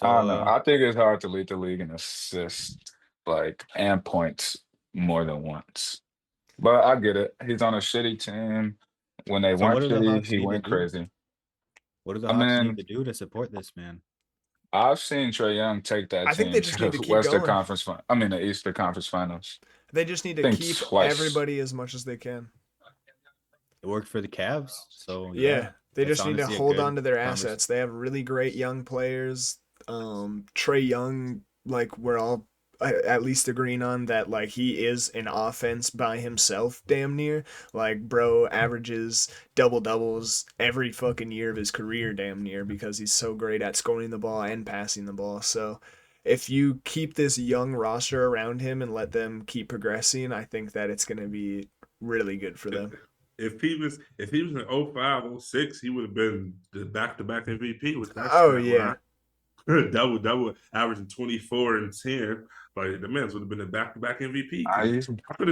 I don't So know. I think it's hard to lead the league in assists, like and points more than once. But I get it. He's on a shitty team. When they So what weren't do the shitty, Hawks he need to went do? crazy. what do the I Hawks mean- need to do to support this man? I've seen Trey Young take that I think team they just to need the to keep Western going. Conference. I mean, the Eastern Conference Finals. They just need to Think keep twice. everybody as much as they can. It worked for the Cavs, so Yeah. They that's just need to honestly a hold good on to their convers- assets. They have really great young players. Trey Young, like we're all at least agreeing on that, like he is an offense by himself, damn near. Like bro averages double doubles every fucking year of his career, damn near, because he's so great at scoring the ball and passing the ball. So if you keep this young roster around him and let them keep progressing, I think that it's gonna be really good for them. If he was in 05, 06, he would have been the back-to-back MVP with that. Oh, stat yeah. line. double, averaging 24 and 10. Like the Mets would have been a back-to-back MVP. I could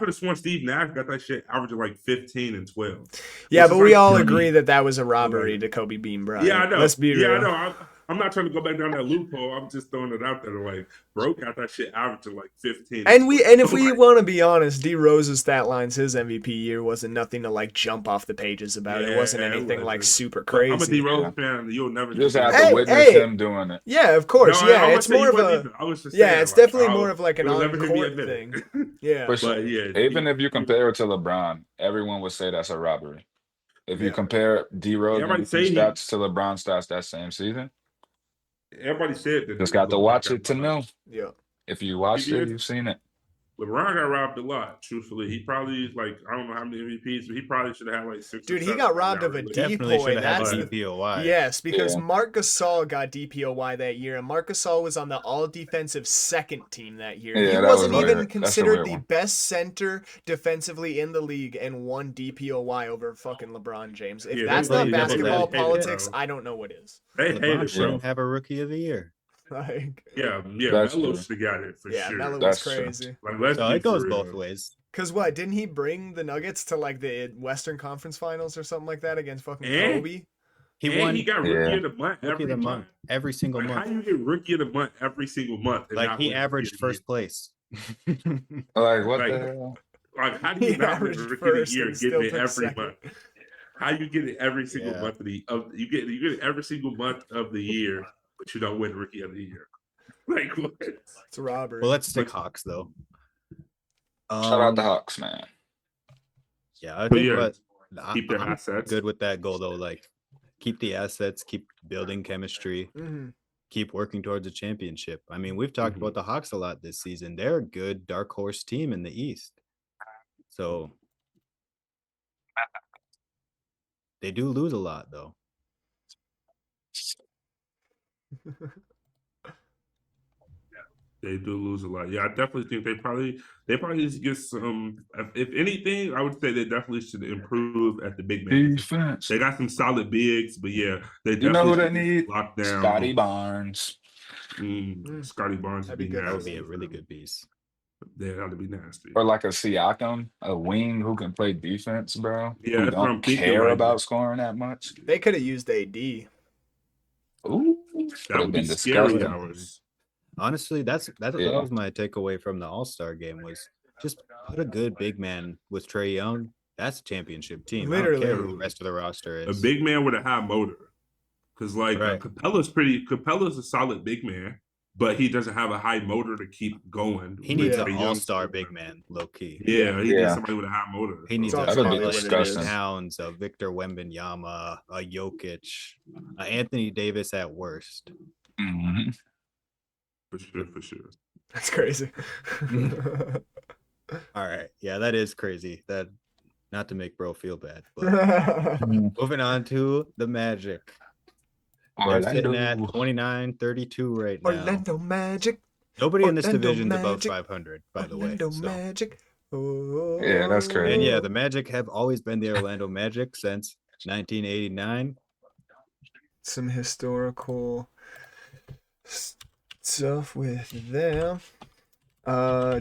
have sworn Steve Nash got that shit averaging like 15 and 12. Yeah, Which but is we like all 30. agree that was a robbery Like- to Kobe Bean Bryant. Yeah, I know. Let's be real. I know. I'm not trying to go back down that loophole. I'm just throwing it out there. Like, bro got that shit averaging like 15. And if we Like, want to be honest, D Rose's stat lines his MVP year wasn't nothing to like jump off the pages about. It wasn't Yeah, it anything like wasn't. super I'm a D crazy. Rose fan. And you'll never You just have Hey, to witness hey. him doing it. Yeah, of course. No, Yeah, I'm not it's saying more he of wasn't a either. I was just yeah, saying, it's like, definitely more of like an you'll never hear me on-court admit thing. it. Yeah. For sure. But yeah, Even if you compare it to LeBron, everyone would say that's a robbery. If you Yeah. compare D Rose Everybody MVP say he- stats to LeBron stats that same season, everybody said that. just got to LeBron watch got it to behind. know. Yeah. If you watched He it, did. you've seen it. LeBron got robbed a lot. Truthfully, he probably I don't know how many MVPs, but he probably should have had like 6. Dude, or he 7 got on robbed that of a list. Definitely should DPOY. have had That's a the DPOY. yes, because Yeah. Marc Gasol got DPOY that year, and Marc Gasol was on the all-defensive second team that year. Yeah, He that wasn't was even weird. That's a considered weird the one. best center defensively in the league and won DPOY over fucking LeBron James. If Yeah, that's they not really basketball hated it, politics, bro. I don't know what is. They LeBron hated, shouldn't bro. have a rookie of the year. Like, Yeah, That's Melo true. should have got it for yeah, sure. Melo was That's true. crazy. Let's So be it goes for both real. ways. Cause what? Didn't he bring the Nuggets to like the Western Conference Finals or something like that against fucking And- Kobe? He And won he got rookie Yeah. of the month rookie every of the month. month every single Like, how month. you get rookie of the month every single month? And Like not he win Rookie averaged of the Year? first place. Like what Like- the hell? Like, how do you He not win averaged rookie of first the year and getting still it took every second. month? How you get it every single Yeah. month you get it every single month of the year, but you don't win rookie of the year. Like what? It's robbery. Well, let's stick Hawks though. Shout out the Hawks, man. Yeah, I But think yeah, what keep their I'm assets. good with that goal though. Like keep the assets, keep building chemistry, Mhm. keep working towards a championship. I mean, we've talked Mhm. about the Hawks a lot this season. They're a good dark horse team in the East. So they do lose a lot though. They do lose a lot. Yeah, I definitely think they probably need to get some. If anything, I would say they definitely should improve at the big man. Defense. They got some solid bigs, but yeah, they You know definitely who they should get need? locked down. Scotty Barnes. Scotty Barnes That'd would be be good. That would nasty. be a for really them. good piece. Yeah, that'd be nasty. Or like a Siakam, a wing who can play defense, bro. Yeah, Who that's what I'm don't thinking, care like- about scoring that much. They could have used AD. Ooh, That would have would be been scary disgusting. hours. Honestly, that Yeah. was my takeaway from the All-Star game was just put a good big man with Trae Young. That's a championship team. I don't care who the rest of the roster A is. big man with a high motor, because Right. Capella's a solid big man, but he doesn't have a high motor to keep going. He needs Yeah. an Trae Young's all-star motor. big man, low key. Yeah, he Yeah. needs somebody with a high motor. He needs It's a also That'd be probably what it disgusting. is. Towns, a Victor Wembanyama, a Jokic, a Anthony Davis at worst. Mhm. for sure. That's crazy. All right. Yeah, that is crazy. That not to make bro feel bad, but moving on to the Magic. They're sitting at Orlando. 29-32 right now. Orlando Magic. Nobody in this Orlando division's above Magic. 500, by the way. Orlando So. Magic. Oh. Yeah, that's crazy. And yeah, the Magic have always been the Orlando Magic since 1989. Some historical stuff with them.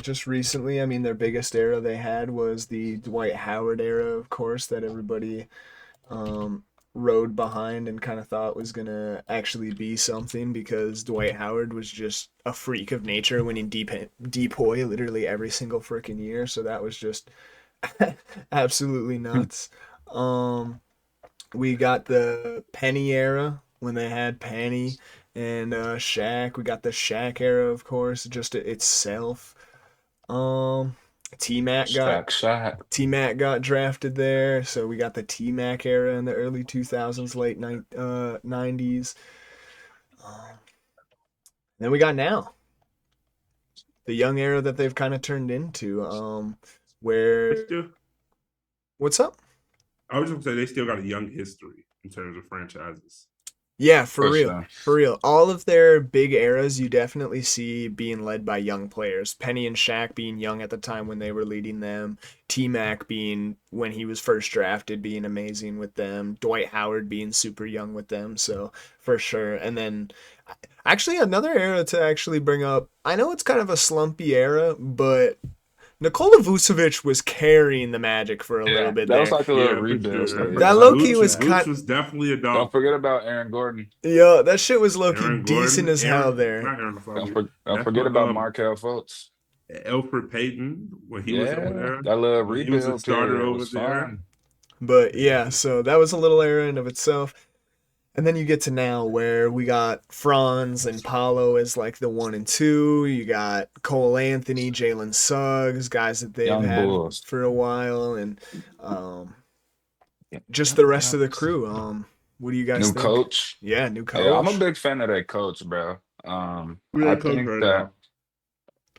Just recently, I mean, their biggest era they had was the Dwight Howard era, of course, that everybody rode behind and kind of thought was gonna actually be something because Dwight Howard was just a freak of nature, winning DPOY literally every single freaking year. So that was just absolutely nuts. We got the Penny era when they had Penny and Shaq. We got the Shaq era, of course, just itself. T-Mac got drafted there, so we got the T-Mac era in the early 2000s, late 90s. Then we got now the young era that they've kind of turned into, where what's up? I was just gonna say they still got a young history in terms of franchises. Yeah, for For real. sure. For real. All of their big eras you definitely see being led by young players. Penny and Shaq being young at the time when they were leading them. T-Mac being, when he was first drafted, being amazing with them. Dwight Howard being super young with them, so for sure. And then, actually, another era to actually bring up. I know it's kind of a slumpy era, but Nikola Vucevic was carrying the Magic for a little bit that there. was like a little for rebuild sure. stage. That low-key Vooch- was Vooch cut- was definitely a Don't dog. forget about Aaron Gordon. Yo, that shit was low-key Aaron decent Gordon, as hell Aaron- there. not Aaron Don't, Fogg. don't That's forget what, about Markel Fultz. Elfrid Payton when he was over there. That little When he was a rebuild starter period over was there. fun. But yeah, so that was a little era in of itself. And then you get to now where we got Franz and Paolo as like the 1 and 2. You got Cole Anthony, Jalen Suggs, guys that they've Young had Bulls. for a while, and just the rest of the crew. What do you guys New think? coach. Yeah, new coach. Yeah, I'm a big fan of that coach, bro. Who I that coach think right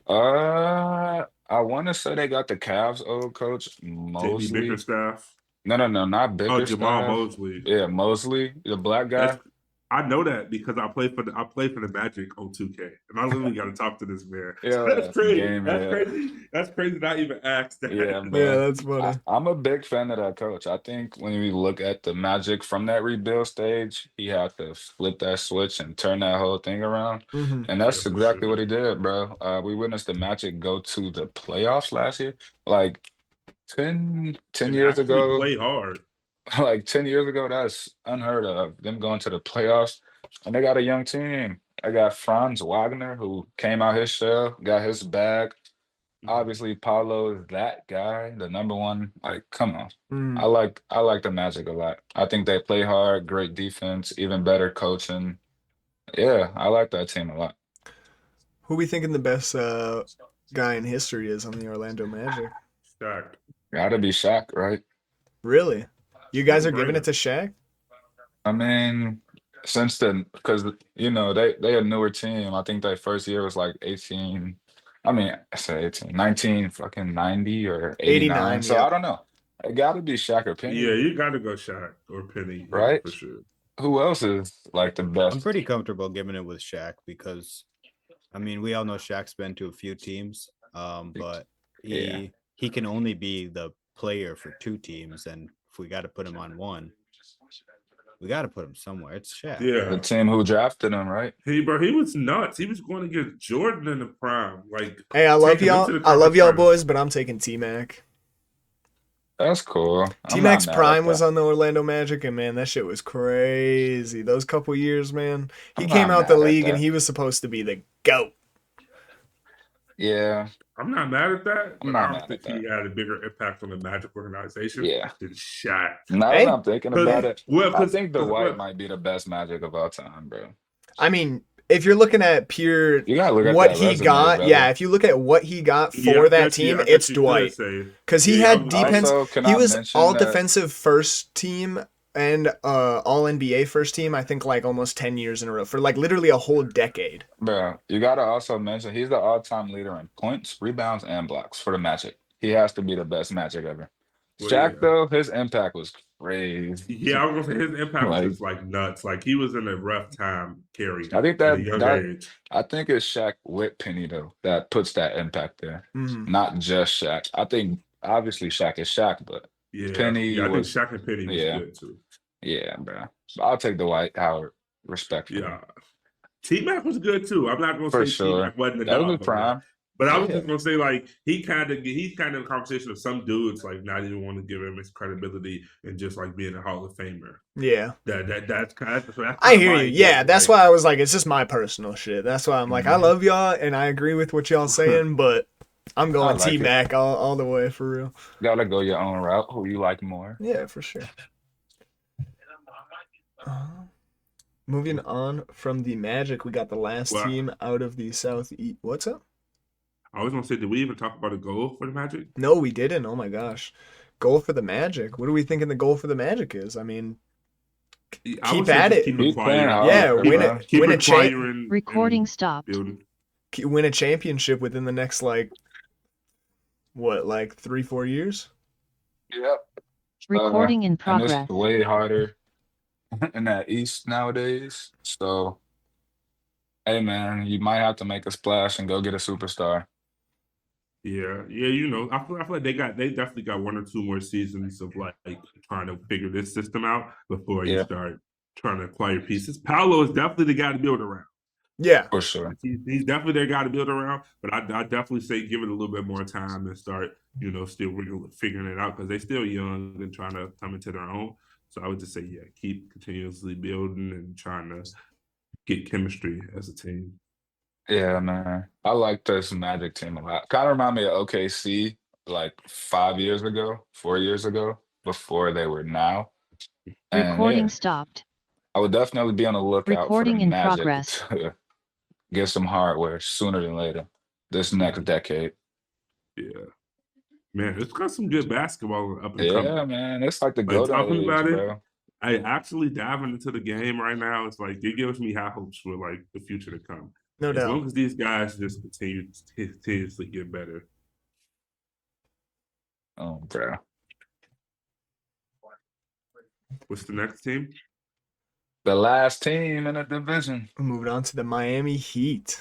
that I want to say they got the Cavs old coach JB Mosley. Bickerstaff. No, not Oh, Jamal Bickerstaff. Mosley. Yeah, Mosley, the black guy. That's I know that because I play for the Magic on 2K, and I literally got to talk to this man. Yeah, That's crazy. game, That's yeah. crazy. That's crazy. Not even asked that. Yeah, Yeah, bro. that's funny. I'm a big fan of that coach. I think when we look at the Magic from that rebuild stage, he had to flip that switch and turn that whole thing around. Mhm. And that's Yeah, for exactly sure. what he did, bro. We witnessed the Magic go to the playoffs last year. Like 10 And years actually ago, play hard. like 10 years ago, that's unheard of. Them going to the playoffs. And they got a young team. I got Franz Wagner, who came out his shell, got his bag. Obviously, Paulo is that guy, the number one. Like, come on. Mm. I like the Magic a lot. I think they play hard, great defense, even better coaching. Yeah, I like that team a lot. Who we thinking the best guy in history is on the Orlando Magic? Shaq. Gotta be Shaq, right? Really? You guys are giving Right. it to Shaq? I mean, since then, because they a newer team. I think their first year was like 18. I mean, I say 18, 19, fucking 90 or 89. 89, So yeah. I don't know. It gotta be Shaq or Penny, Yeah, you got to go Shaq or Penny. Yeah, right? for sure. Who else is like the I'm best? pretty comfortable giving it with Shaq because, I mean, we all know Shaq's been to a few teams, but Yeah. he can only be the player for two teams, and if we got to put him on one, we got to put him somewhere. It's Shaq. The Yeah. team who drafted him, right? He was nuts. He was going to get Jordan in the prime. Like, Hey, I love taking him y'all. to the I love conference y'all finals. boys, but I'm taking T-Mac. That's cool. I'm not T-Mac's mad at prime was that. on the Orlando Magic, and man, that shit was crazy. Those couple years, man. He I'm came not out the mad at league, and that. he was supposed to be the GOAT. Yeah, I'm not mad at that, I'm but not I mad don't think at he had a bigger impact on the Magic organization yeah. than Shaq. Now Hey. that I'm thinking about it, Well, I think Dwight might be the best Magic of all time, bro. I mean, if you're looking at pure You gotta look at what that he resume, got, brother. yeah, if you look at what he got for Yeah, I that guess you- team, I guess it's you could Dwight. say- Because he Yeah, had defense. Also, can He I was mention all that- defensive first team and all NBA first team, I think like almost 10 years in a row for like literally a whole decade. Bro, you gotta also mention he's the all-time leader in points, rebounds, and blocks for the Magic. He has to be the best Magic ever. Well, Shaq, yeah. though, his impact was crazy. Yeah, I was gonna say his impact was Like- just like nuts. Like he was in a rough time carrying I think at a young that age. I think it's Shaq with Penny though that puts that impact there, Mhm. not just Shaq. I think obviously Shaq is Shaq, but Yeah, Penny yeah, I think was- Shaq and Penny was yeah. good too. yeah, bro. But I'll take Dwight Howard, respectfully. Yeah, T-Mac was good too. I'm not gonna For say sure. T-Mac wasn't a That was dog his prime. but I was Yeah. just gonna say like he's kind of in the conversation of some dudes like not even want to give him his credibility and just like being a Hall of Famer. Yeah. That's kind of I hear you. Yeah, that's why I was like, it's just my personal shit. That's why I'm like, I Mhm. love y'all and I agree with what y'all saying, but I'm going like it. T-Mac all the way for real. Gotta go your own route. Who you like more? Yeah, for sure. Moving on from the Magic, we got the last Well, team out of the Southeast. What's up? I was gonna say, did we even talk about a goal for the Magic? No, we didn't. Oh my gosh. Goal for the Magic. What do we thinking the goal for the Magic is? I mean, I Keep would say at just it. Keep Keep playing acquiring. hard, Yeah, bro. win it. Keep Win a acquiring. Recording and stopped. building. win a championship within the next like what, like 3-4 years? Yep. Recording in And progress. it's way harder in that East nowadays. So, hey man, you might have to make a splash and go get a superstar. Yeah, you know, I feel like they definitely got one or two more seasons of like trying to figure this system out before you Yeah. start trying to acquire pieces. Paolo is definitely the guy to build around. Yeah. For sure. He's definitely their guy to build around, but I definitely say give it a little bit more time and start, you know, still figuring it out because they're still young and trying to come into their own. So I would just say, yeah, keep continuously building and trying to get chemistry as a team. Yeah, man. I like this Magic team a lot. Kind of remind me of OKC like 5 years ago, 4 years ago, before they were now. And Recording yeah, stopped. I would definitely be on the lookout Recording for the in Magic progress. to get some hardware sooner than later this next decade. Yeah. Man, it's got some good basketball up and coming. Yeah, man. It's like the Like, golden talking age, about it, bro. I actually diving into the game right now. It's like it gives me high hopes for like the future to come. No As doubt. long as these guys just continue to continuously get better. Oh, bro. What's the next team? The last team in the division. Moving on to the Miami Heat.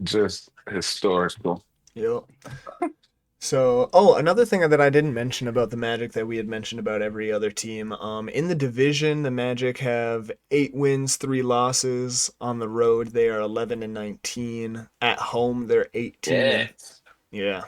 Just historical. Yep. So, another thing that I didn't mention about the Magic that we had mentioned about every other team. In the division, the Magic have 8 wins, 3 losses. On the road, they are 11-19. At home, they're 18. Yeah.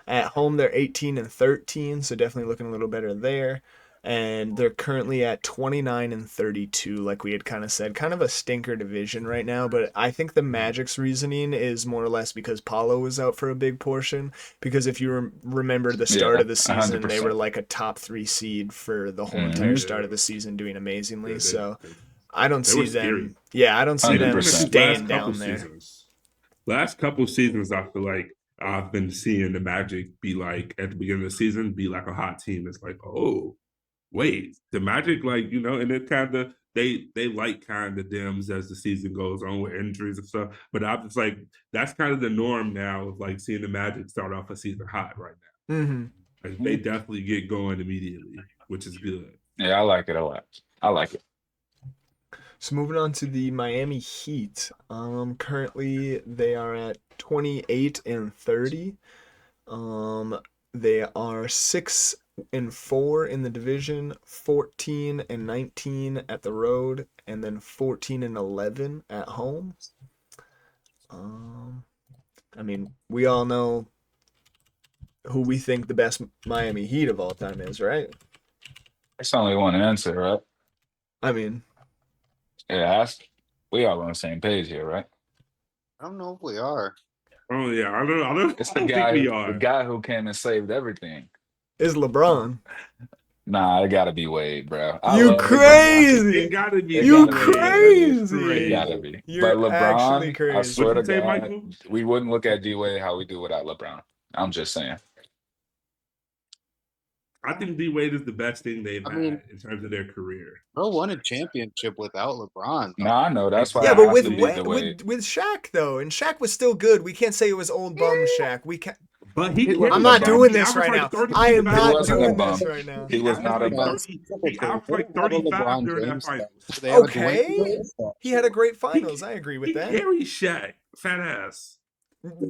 At home, they're 18-13, so definitely looking a little better there. And they're currently at 29-32, like we had kind of said. Kind of a stinker division right now, but I think the Magic's reasoning is more or less because Paulo was out for a big portion. Because if you remember the start of the season, 100%. they were like a top 3 seed for the whole entire start of the season, doing amazingly. So I don't see them. Yeah, I don't see them 100%. staying down there. Last couple seasons, I feel like I've been seeing the Magic be like, at the beginning of the season, be like a hot team. It's like, oh, wait, the Magic, like, you know, and it kind of, they like kind of dims as the season goes on with injuries and stuff. But I'm just like, that's kind of the norm now of like seeing the Magic start off a season hot right now. Mm-hmm. Like, they definitely get going immediately, which is good. Yeah, I like it a lot. I like it. So moving on to the Miami Heat. Currently they are at 28-30. They are 6-4 in the division, 14-19 at the road, and then 14-11 at home. I mean, we all know who we think the best Miami Heat of all time is, right? It's only one answer, right? I mean, yeah, we all on the same page here, right? I don't know if we are. Oh yeah, I don't. It's I don't the guy who came and saved everything. Is LeBron. Nah, it gotta be Wade, bro. You crazy! It gotta be. You Crazy. It gotta be. You're but actually LeBron, crazy. I swear to What'd you say, God, Michael? we wouldn't look at D-Wade how we do without LeBron. I'm just saying. I think D Wade is the best thing they've had mean, in terms of their career. Bro won a championship without LeBron. No, I know. That's why Yeah, I but have with to lead the way. with Shaq though, and Shaq was still good. We can't say it was old bum Shaq. We can't. But he I'm not doing this averaged right like now. 30 I am He not wasn't a doing bum. this right now. He was not a bum. He averaged like 35 during that finals. Okay, he had a great finals. I agree with He that. carried Shaq, fat ass.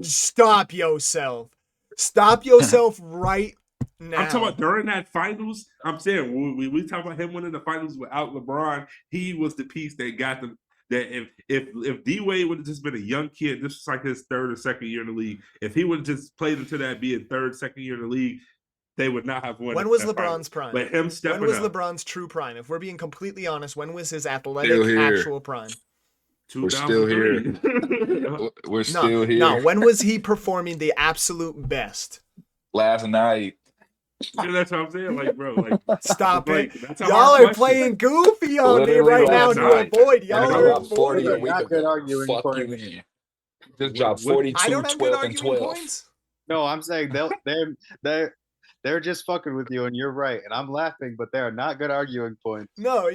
Stop yourself. Stop yourself right now. I'm talking about during that finals. I'm saying we talk about him winning the finals without LeBron. He was the piece that got them. That if D Wade would have just been a young kid, this was like his 3rd or 2nd year in the league. If he would have just played into that being 3rd, 2nd year in the league, they would not have won. When was that LeBron's finals. prime? But him stepping When was up. LeBron's true prime? If we're being completely honest, when was his athletic Still here. actual prime? We're still here. 2003. We're still here. No, when was he performing the absolute best? Last night. Yeah, that's what I'm saying. Like, bro, like Stop like, it. that's a Y'all hard are question. playing goofy on me Literally right now last to night. avoid. Y'all Just are dropped 40 a avoiding. week Not good ago. arguing Fuck for you it. mean. Just dropped What- 42, I don't have good 12, and argument 12. points. No, I'm saying they're just fucking with you, and you're right. And I'm laughing, but they are not good arguing points. No,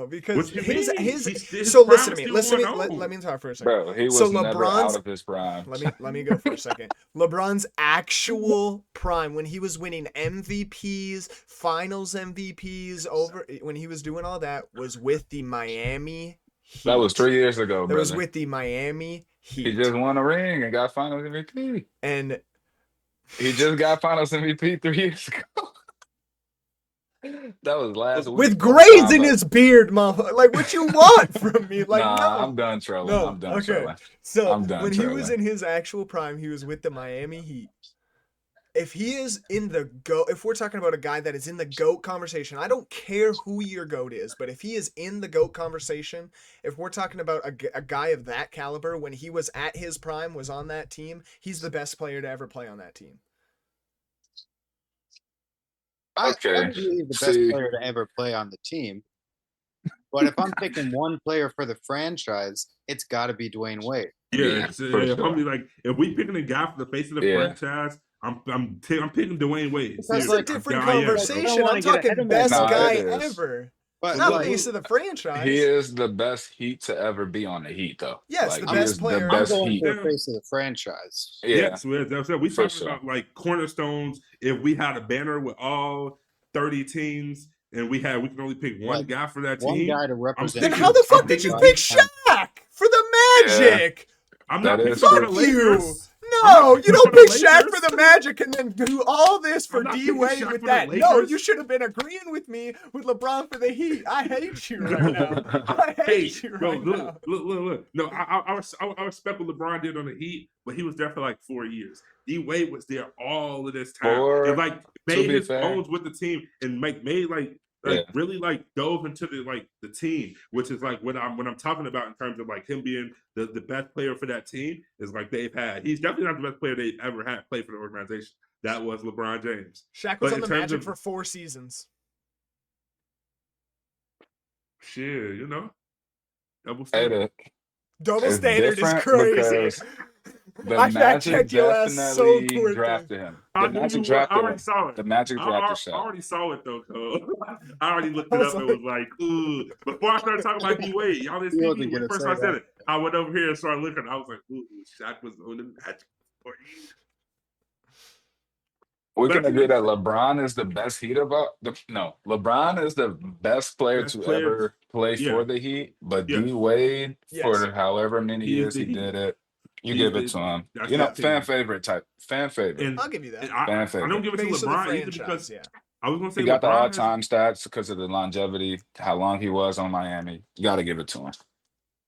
because What you his mean? his. His So prime listen to me. still Listen to me. going on. Let me talk for a second. Bro, he was So never LeBron's- out of his prime. Let me go for a second. LeBron's actual prime, when he was winning MVPs, Finals MVPs, when he was doing all that, was with the Miami Heat. That was 3 years ago, That brother. was with the Miami Heat. He just won a ring and got Finals MVP. And He just got Finals MVP 3 years ago. That was last week. with grades in his beard, motherfucker. Like, what you want from me? Like, nah, no. I'm done trolling. No, I'm done okay. trolling. So I'm done when he was trolling. in his actual prime, he was with the Miami Heat. If he is in the GOAT, if we're talking about a guy that is in the GOAT conversation, I don't care who your GOAT is, but if he is in the GOAT conversation, if we're talking about a guy of that caliber, when he was at his prime, was on that team, he's the best player to ever play on that team. Okay. I believe the best See. player to ever play on the team. But if I'm picking one player for the franchise, it's got to be Dwayne Wade. Yeah, for if sure. I'm be like, if we picking a guy for the face of the Yeah. franchise, I'm picking Dwayne Wade. That's Seriously, a different guy, yeah. conversation. wanna I'm get ahead talking of best myself. guy Nah, it is. ever. But Not like, face of the franchise. He is the best Heat to ever be on the Heat, though. Yes, like, the he best is player. the I'm best going Heat. for face of the franchise. Yeah, Yes, we talking for sure. about like cornerstones. If we had a banner with all 30 teams and we can only pick one Like, guy for that One team. guy to represent. Then thinking- how the fuck I'm did you thinking pick Shaq for the Magic? I'm That not is picking for true. the Fuck you. Lakers. No, you don't pick Shaq Lakers. for the Magic and then do all this for I'm not D picking Wade Shaq with for the that. No, Lakers. you should have been agreeing with me with LeBron for the Heat. I hate you right now. I hate Hey, you bro, right look, now. look. No, I respect what LeBron did on the Heat, but he was there for like 4 years. D Wade was there all of this time. Or, and like made be his fair- bones with the team and made like Yeah. really like dove into the team, which is like what I'm talking about in terms of like him being the best player for that team is like they've had. He's definitely not the best player they've ever had play for the organization. That was LeBron James. Shaq was But on in the terms Magic of- for 4 seasons. Shit, you know. Double Hey, standard. Double It's standard is different crazy. because the I fact Magic checked your ass so definitely quick. drafted him. I The knew Magic you would. I drafted already him. saw it. The Magic I drafted Shaq. already saw it though, Cole. I already looked I it was up and was like, ooh. Before I started talking about D Wade, y'all didn't He see wasn't me when gonna first say I said that. it. I went over here and started looking. I was like, ooh, Shaq was on the Magic. We But can I agree think- that LeBron is the best Heat LeBron is the best player Best to player. ever play Yeah. for the Heat, but Yes. D Wade, Yes. for however many He's years the he Heat. did it, you He's give the- it to him. that's You know, that fan team. favorite type. Fan favorite. And, I'll give you that. and Fan I favorite. don't give it to Face of the LeBron either franchise, because yeah. I was going to say He got the LeBron all-time stats because of the longevity, how long he was on Miami. You got to give it to him.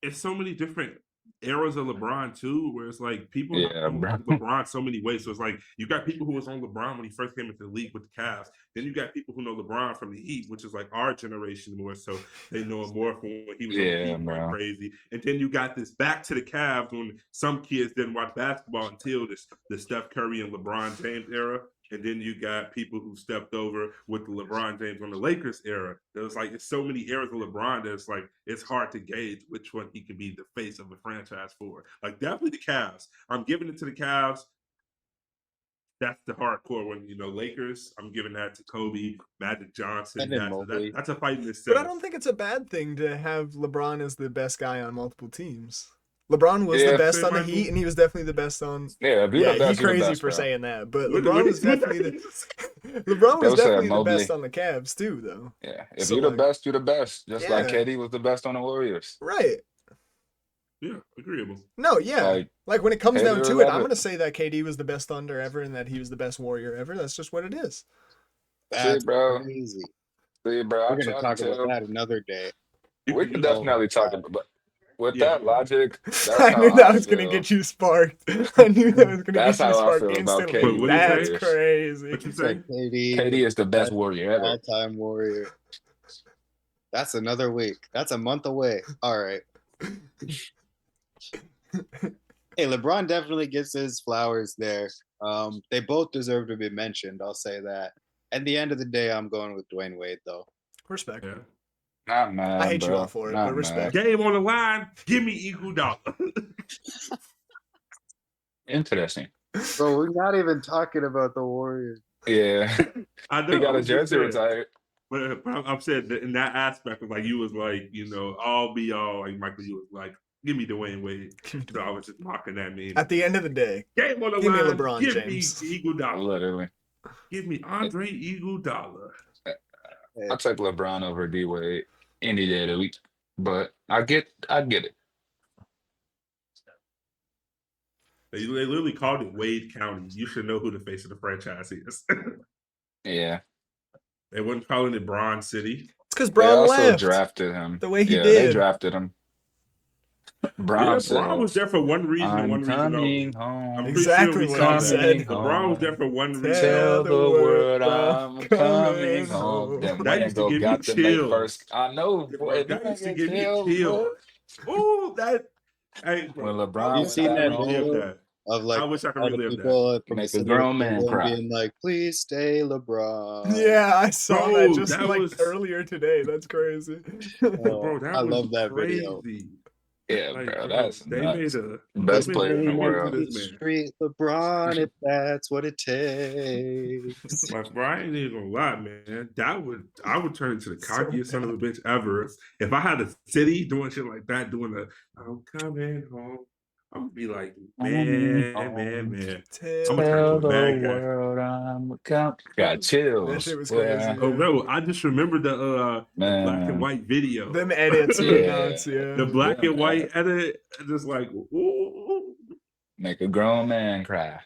it's so many different eras of LeBron too, where it's like people Yeah, know bro. LeBron so many ways. So it's like you got people who was on LeBron when he first came into the league with the Cavs. Then you got people who know LeBron from the Heat, which is like our generation more. So they know him more from when he was on the Yeah, Heat, going bro. crazy. And then you got this back to the Cavs when some kids didn't watch basketball until the Steph Curry and LeBron James era. And then you got people who stepped over with the LeBron James on the Lakers era. There's like it's so many eras of LeBron that it's like it's hard to gauge which one he can be the face of the franchise for. Like definitely the Cavs. I'm giving it to the Cavs. That's the hardcore one, you know. Lakers, I'm giving that to Kobe, Magic Johnson. And then Mobley. That's a fight in But itself. I don't think it's a bad thing to have LeBron as the best guy on multiple teams. LeBron was Yeah, the best same on the Michael. Heat, and he was definitely the best on. Yeah, if you're Yeah, the best, he's you're the crazy best, for bro. saying that, but What- LeBron what- was what- definitely LeBron They'll was say definitely the Mobley. best on the Cavs too, though. Yeah, if So, you're the like- best, you're the best. Just like Yeah. KD was the best on the Warriors. Right? Yeah, agreeable. No, yeah. Like, Like when it comes hate down it or to it, love I'm it. gonna say that KD was the best Thunder ever, and that he was the best Warrior ever. That's just what it is. That's bro. crazy. see, bro, We're I gonna try talk to about tell. that another day. We can definitely talk about, but with Yeah. that logic, that's I how knew that I was gonna feel. get you sparked. I knew that was gonna That's get you how I sparked feel about instantly. KD. What do you That's say? crazy. What you It's say? like KD, KD is the best That's Warrior ever. all-time warrior. That's another week. That's a month away. All right. Hey, LeBron definitely gets his flowers there. They both deserve to be mentioned. I'll say that. At the end of the day, I'm going with Dwayne Wade, though. Respect. Yeah. Not mad, I hate you bro. all for it, Not but respect. Game on the line. Give me equal dollar. Interesting. Bro, we're not even talking about the Warriors. Yeah, I know. he got I'm a just jersey saying. retired. But I'm saying that in that aspect of like you was like, you know, all be all, like Michael, you was like, give me Dwayne Wade. So I was just mocking that meme. At the end of the day, Game on the give me line. LeBron give James. me Eagle Dollar. Literally, Give me Andre Eagle Dollar. I'll take LeBron over D Wade any day of the week. But I get it. They literally called it Wade County. You should know who the face of the franchise is. Yeah, They wasn't calling it Bron City. it's because they Bron also left drafted him the way he yeah, They did. drafted him. Bron Yeah, said, Bron was there for one reason and one "I'm reason coming only. I'm home. pretty Exactly sure we what saw I that. said. LeBron was there for one reason. Tell the world I'm I'm coming coming home." home." Then That went used and to give me got to make chills. first. I know, boy. That used to nigga give me chills, chills. boy. Oh, that. Hey, bro, When LeBron I You wish seen I that could relive video? that. Of like I wish I could all the relive that. people from Make a the city grown of man Cleveland cry. being like, "Please stay, LeBron." Yeah, I saw Bro, that just that like was- earlier today. That's crazy. Oh, Bro, that I was love that crazy. video. Yeah, Like, bro, bro, that's they made nuts. a Best they made player a in the home run for world. this man. Street LeBron, if that's what it takes. Like, bro, I ain't even gonna lie, man. I would turn into the So cockiest son of a bad. bitch ever if I had a city doing shit like that, doing the I'm coming home. I'm gonna be like, man. I'm gonna Tell turn into Tell a the bad guy. world I'm got that chills. shit was Yeah, crazy. Oh Yeah. no, I just remember the black and man. white video. Them edits were Yeah. nuts. The Yeah. black Them and white edit, just like, ooh. Make a grown man cry.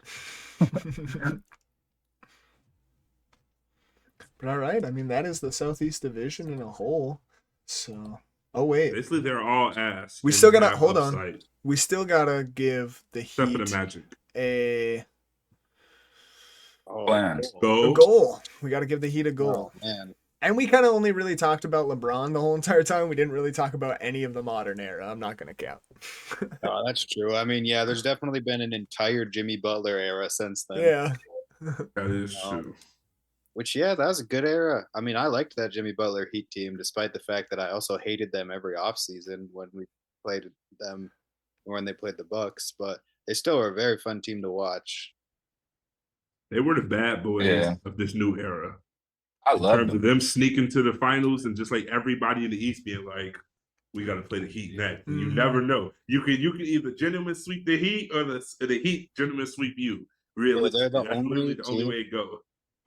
But all right, I mean that is the Southeast Division in a whole. So, oh wait, Basically, they're all ass. we and still gotta have hold on. upside, We still gotta give the except for the Heat Magic. a Plans. Go. goal. We gotta give the Heat a goal. Oh, man. And we kind of only really talked about LeBron the whole entire time. We didn't really talk about any of the modern era. I'm not gonna count. Oh, that's true. I mean, yeah, there's definitely been an entire Jimmy Butler era since then. Yeah. That is true. Which, yeah, that was a good era. I mean, I liked that Jimmy Butler Heat team, despite the fact that I also hated them every offseason when we played them, when they played the Bucks. But they still were a very fun team to watch. They were the bad boys Yeah. of this new era. I In love terms of them. them sneaking to the finals and just like everybody in the East being like, we got to play the Heat next. And you never know. You can either gentlemen sweep the Heat or the Heat gentlemen sweep you. Realistically, they're the that's only literally the only team way it goes.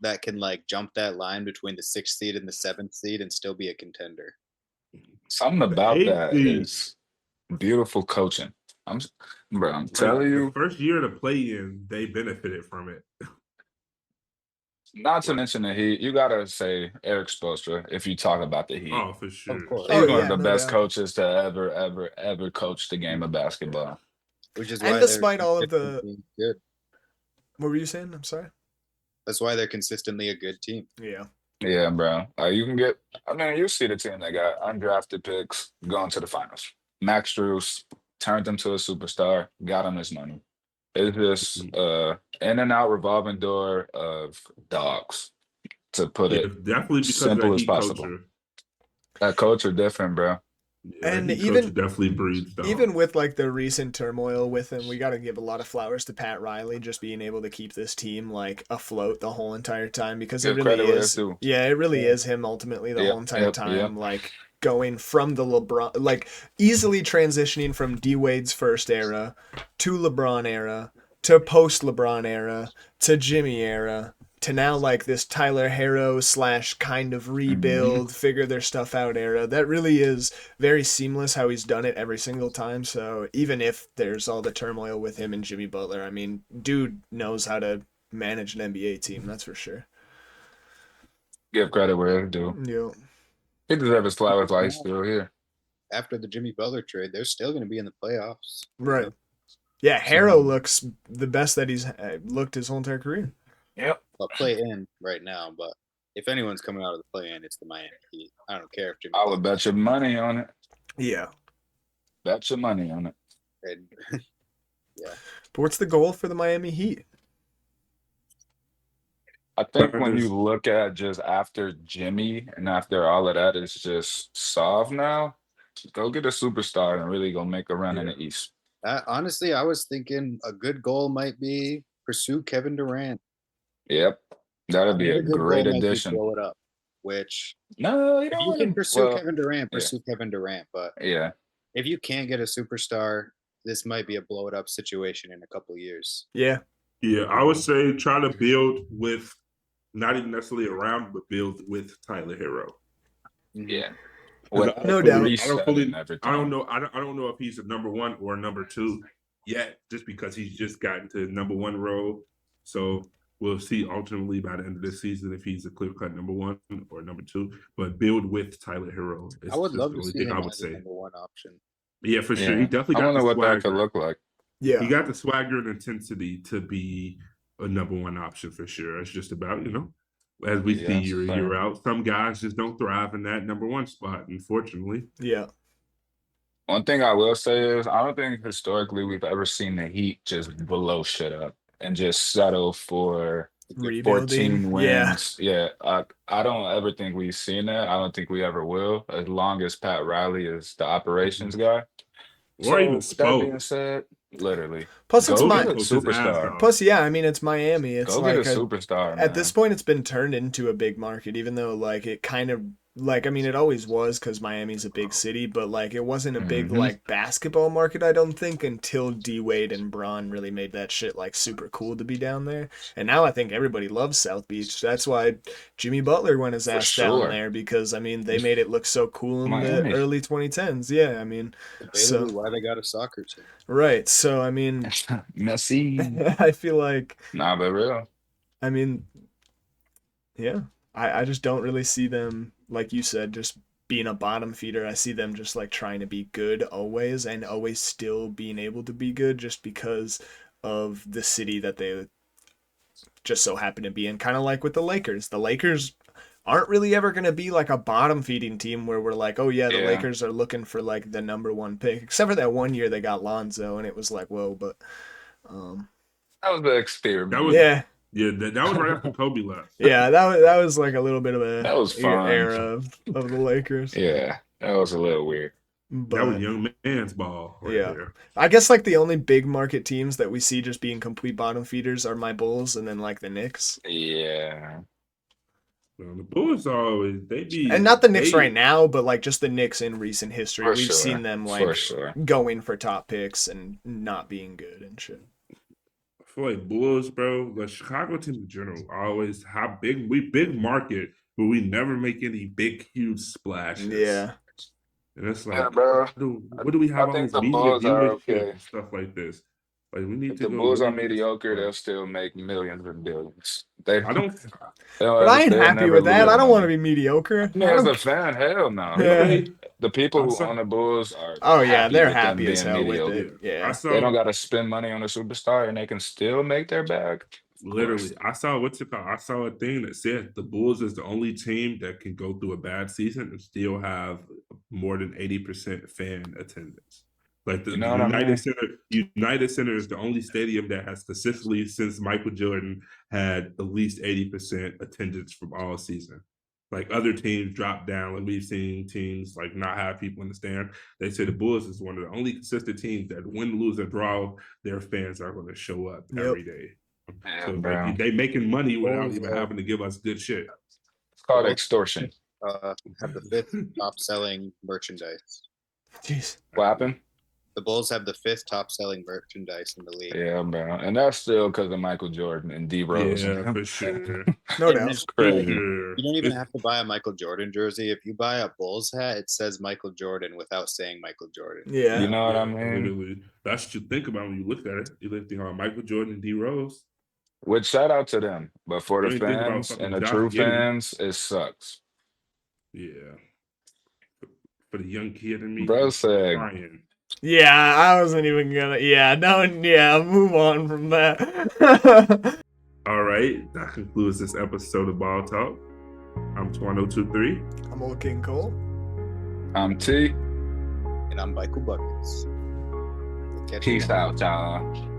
that can like jump that line between the 6th seed and the 7th seed and still be a contender. Something about eighth that seed. is beautiful coaching. I'm Like, telling the you. first year to play in, they benefited from it. Not to mention the Heat, you gotta say Eric Spoelstra if you talk about the Heat. Oh, for sure. Of course. He's Oh, one yeah, of the no best doubt. coaches to ever coach the game of basketball. Which is And why despite they're all of the- consistently good. What were you saying? I'm sorry. That's why they're consistently a good team. Yeah. Yeah, bro. You can get. I mean, you see the team that got undrafted picks going to the finals. Max Strus turned him to a superstar, got him his money. It's just in and out revolving door of dogs, to put Yeah, it definitely because of simple that as Heat possible. culture. That culture different, bro. Yeah, And Heat even- culture definitely breeds dogs. Even with like the recent turmoil with him, we got to give a lot of flowers to Pat Riley just being able to keep this team like afloat the whole entire time because Give it really credit where it's is. due. Yeah, it really is him ultimately the Yep, whole entire yep, time. yep. Like going from the LeBron, like easily transitioning from D Wade's first era to LeBron era to post LeBron era to Jimmy era to now like this Tyler Harrow / kind of rebuild, figure their stuff out era. That really is very seamless how he's done it every single time. So even if there's all the turmoil with him and Jimmy Butler, I mean, dude knows how to manage an NBA team, that's for sure. Give credit where it's due. Yeah. He deserves his flowers while he's still here. After the Jimmy Butler trade, they're still going to be in the playoffs. Right. Yeah, Harrow looks the best that he's looked his whole entire career. Yep. Well, play in right now, but if anyone's coming out of the play in, it's the Miami Heat. I don't care if Jimmy I would bet your money on it. Yeah. Bet your money on it. and But what's the goal for the Miami Heat? I think when you look at just after Jimmy and after all of that, it's just soft now. Go get a superstar and really go make a run in the East. honestly, I was thinking a good goal might be pursue Kevin Durant. Yep. That'd be a Another good great goal might be addition. blow it up, which No, you if don't you want can to pursue Kevin Durant, yeah. pursue Kevin Durant. But Yeah. if you can't get a superstar, this might be a blow it up situation in a couple of years. Yeah. Yeah, I would say try to build with not even necessarily around, but build with Tyler Hero. Yeah. No doubt. I don't fully. Everything. I don't know. I don't know if he's a number one or a number two yet, just because he's just gotten to number one role. So we'll see ultimately by the end of this season if he's a clear cut number one or number two. But build with Tyler Hero. I would love the to only see thing him I would as a say. number one option. Yeah, for sure. Yeah. He definitely I got wonder the what that swagger. could look like. Yeah. He got the swagger and intensity to be a number one option for sure. It's just about, as we see Yes, year in, sir. year out, some guys just don't thrive in that number one spot, unfortunately. Yeah. One thing I will say is I don't think historically we've ever seen the Heat just blow shit up and just settle for 14 Rebuilding. wins. Yeah. I don't ever think we've seen that. I don't think we ever will, as long as Pat Riley is the operations guy. or even with that being spoke. said, literally, Plus, it's go Go my. get a coach his ass superstar. off. Plus, yeah, I mean, it's Miami. It's Go like get a superstar, at this man. point, it's been turned into a big market, even though like it kind of like I mean, it always was because Miami's a big city, but like it wasn't a big Mhm. like basketball market. I don't think until D Wade and Bron really made that shit like super cool to be down there. And now I think everybody loves South Beach. That's why Jimmy Butler went his For ass down sure. there because I mean they made it look so cool in the Miami. early 2010s. Yeah, I mean, Debatably so why they got a soccer team. right. So I mean, Messi. I feel like Nah, but real. I mean, yeah, I just don't really see them, like you said, just being a bottom feeder. I see them just like trying to be good always and always still being able to be good just because of the city that they just so happen to be in. Kind of like with the Lakers. The Lakers aren't really ever going to be like a bottom feeding team where we're like, oh yeah, the Yeah. Lakers are looking for like the number one pick. Except for that one year they got Lonzo and it was like, whoa, but That was the experiment. That was yeah. Yeah, that was right after Kobe left. Yeah, that was like a little bit of a That was fun. era of the Lakers. Yeah, that was a little weird. That was But young man's ball right Yeah. there. I guess like the only big market teams that we see just being complete bottom feeders are my Bulls and then like the Knicks. Yeah. Well, the Bulls always they be And not the Knicks they- right now, but like just the Knicks in recent history. For We've sure. seen them For like sure. going for top picks and not being good and shit. I feel like Bulls, bro. The Chicago team in general always how big market, but we never make any big huge splashes. Yeah. And it's like, Yeah, bro. what do we have I all think this the media Bulls are viewership okay. and stuff like this? Like we need If to the go. Bulls are really- mediocre, they'll still make millions and billions. They I don't. But I ain't happy with that. I don't want to be mediocre. I mean, as a fan, hell no. Yeah. The people who Also- own the Bulls are Oh yeah, they're with them happy as being hell with mediocre. it. Yeah. I saw They don't got to spend money on a superstar and they can still make their bag. Of literally. course. I saw what's it called? I saw a thing that said the Bulls is the only team that can go through a bad season and still have more than 80% fan attendance. Like the You know what I United mean? Center, United Center is the only stadium that has consistently since Michael Jordan had at least 80% attendance from all season. Like other teams drop down, like we've seen teams like not have people in the stand. They say the Bulls is one of the only consistent teams that win, lose, or draw, their fans are going to show up Yep. every day. Yeah, So bro. they making money without Bulls, even having to give us good shit. It's called extortion. Have the fifth top selling merchandise. Jeez. What happened? The Bulls have the fifth top selling merchandise in the league. Yeah, bro. And that's still because of Michael Jordan and D Rose. Yeah, for sure. No And doubt. it's For crazy. sure. You don't even It's- have to buy a Michael Jordan jersey. If you buy a Bulls hat, it says Michael Jordan without saying Michael Jordan. Yeah. You know what I yeah, mean? literally. That's what you think about when you look at it. You think about Michael Jordan and D Rose. Which shout out to them. But for You the ain't think about fans fucking and the Josh true Giddey. fans, it sucks. Yeah. For the young kid in me, Bro I'm said- crying. Yeah, I wasn't even gonna. Yeah, no, yeah, move on from that. All right, that concludes this episode of Ball Talk. I'm Twano23. I'm Old King Cole. I'm T. And I'm Michael Buckets. Catch you Peace out, y'all.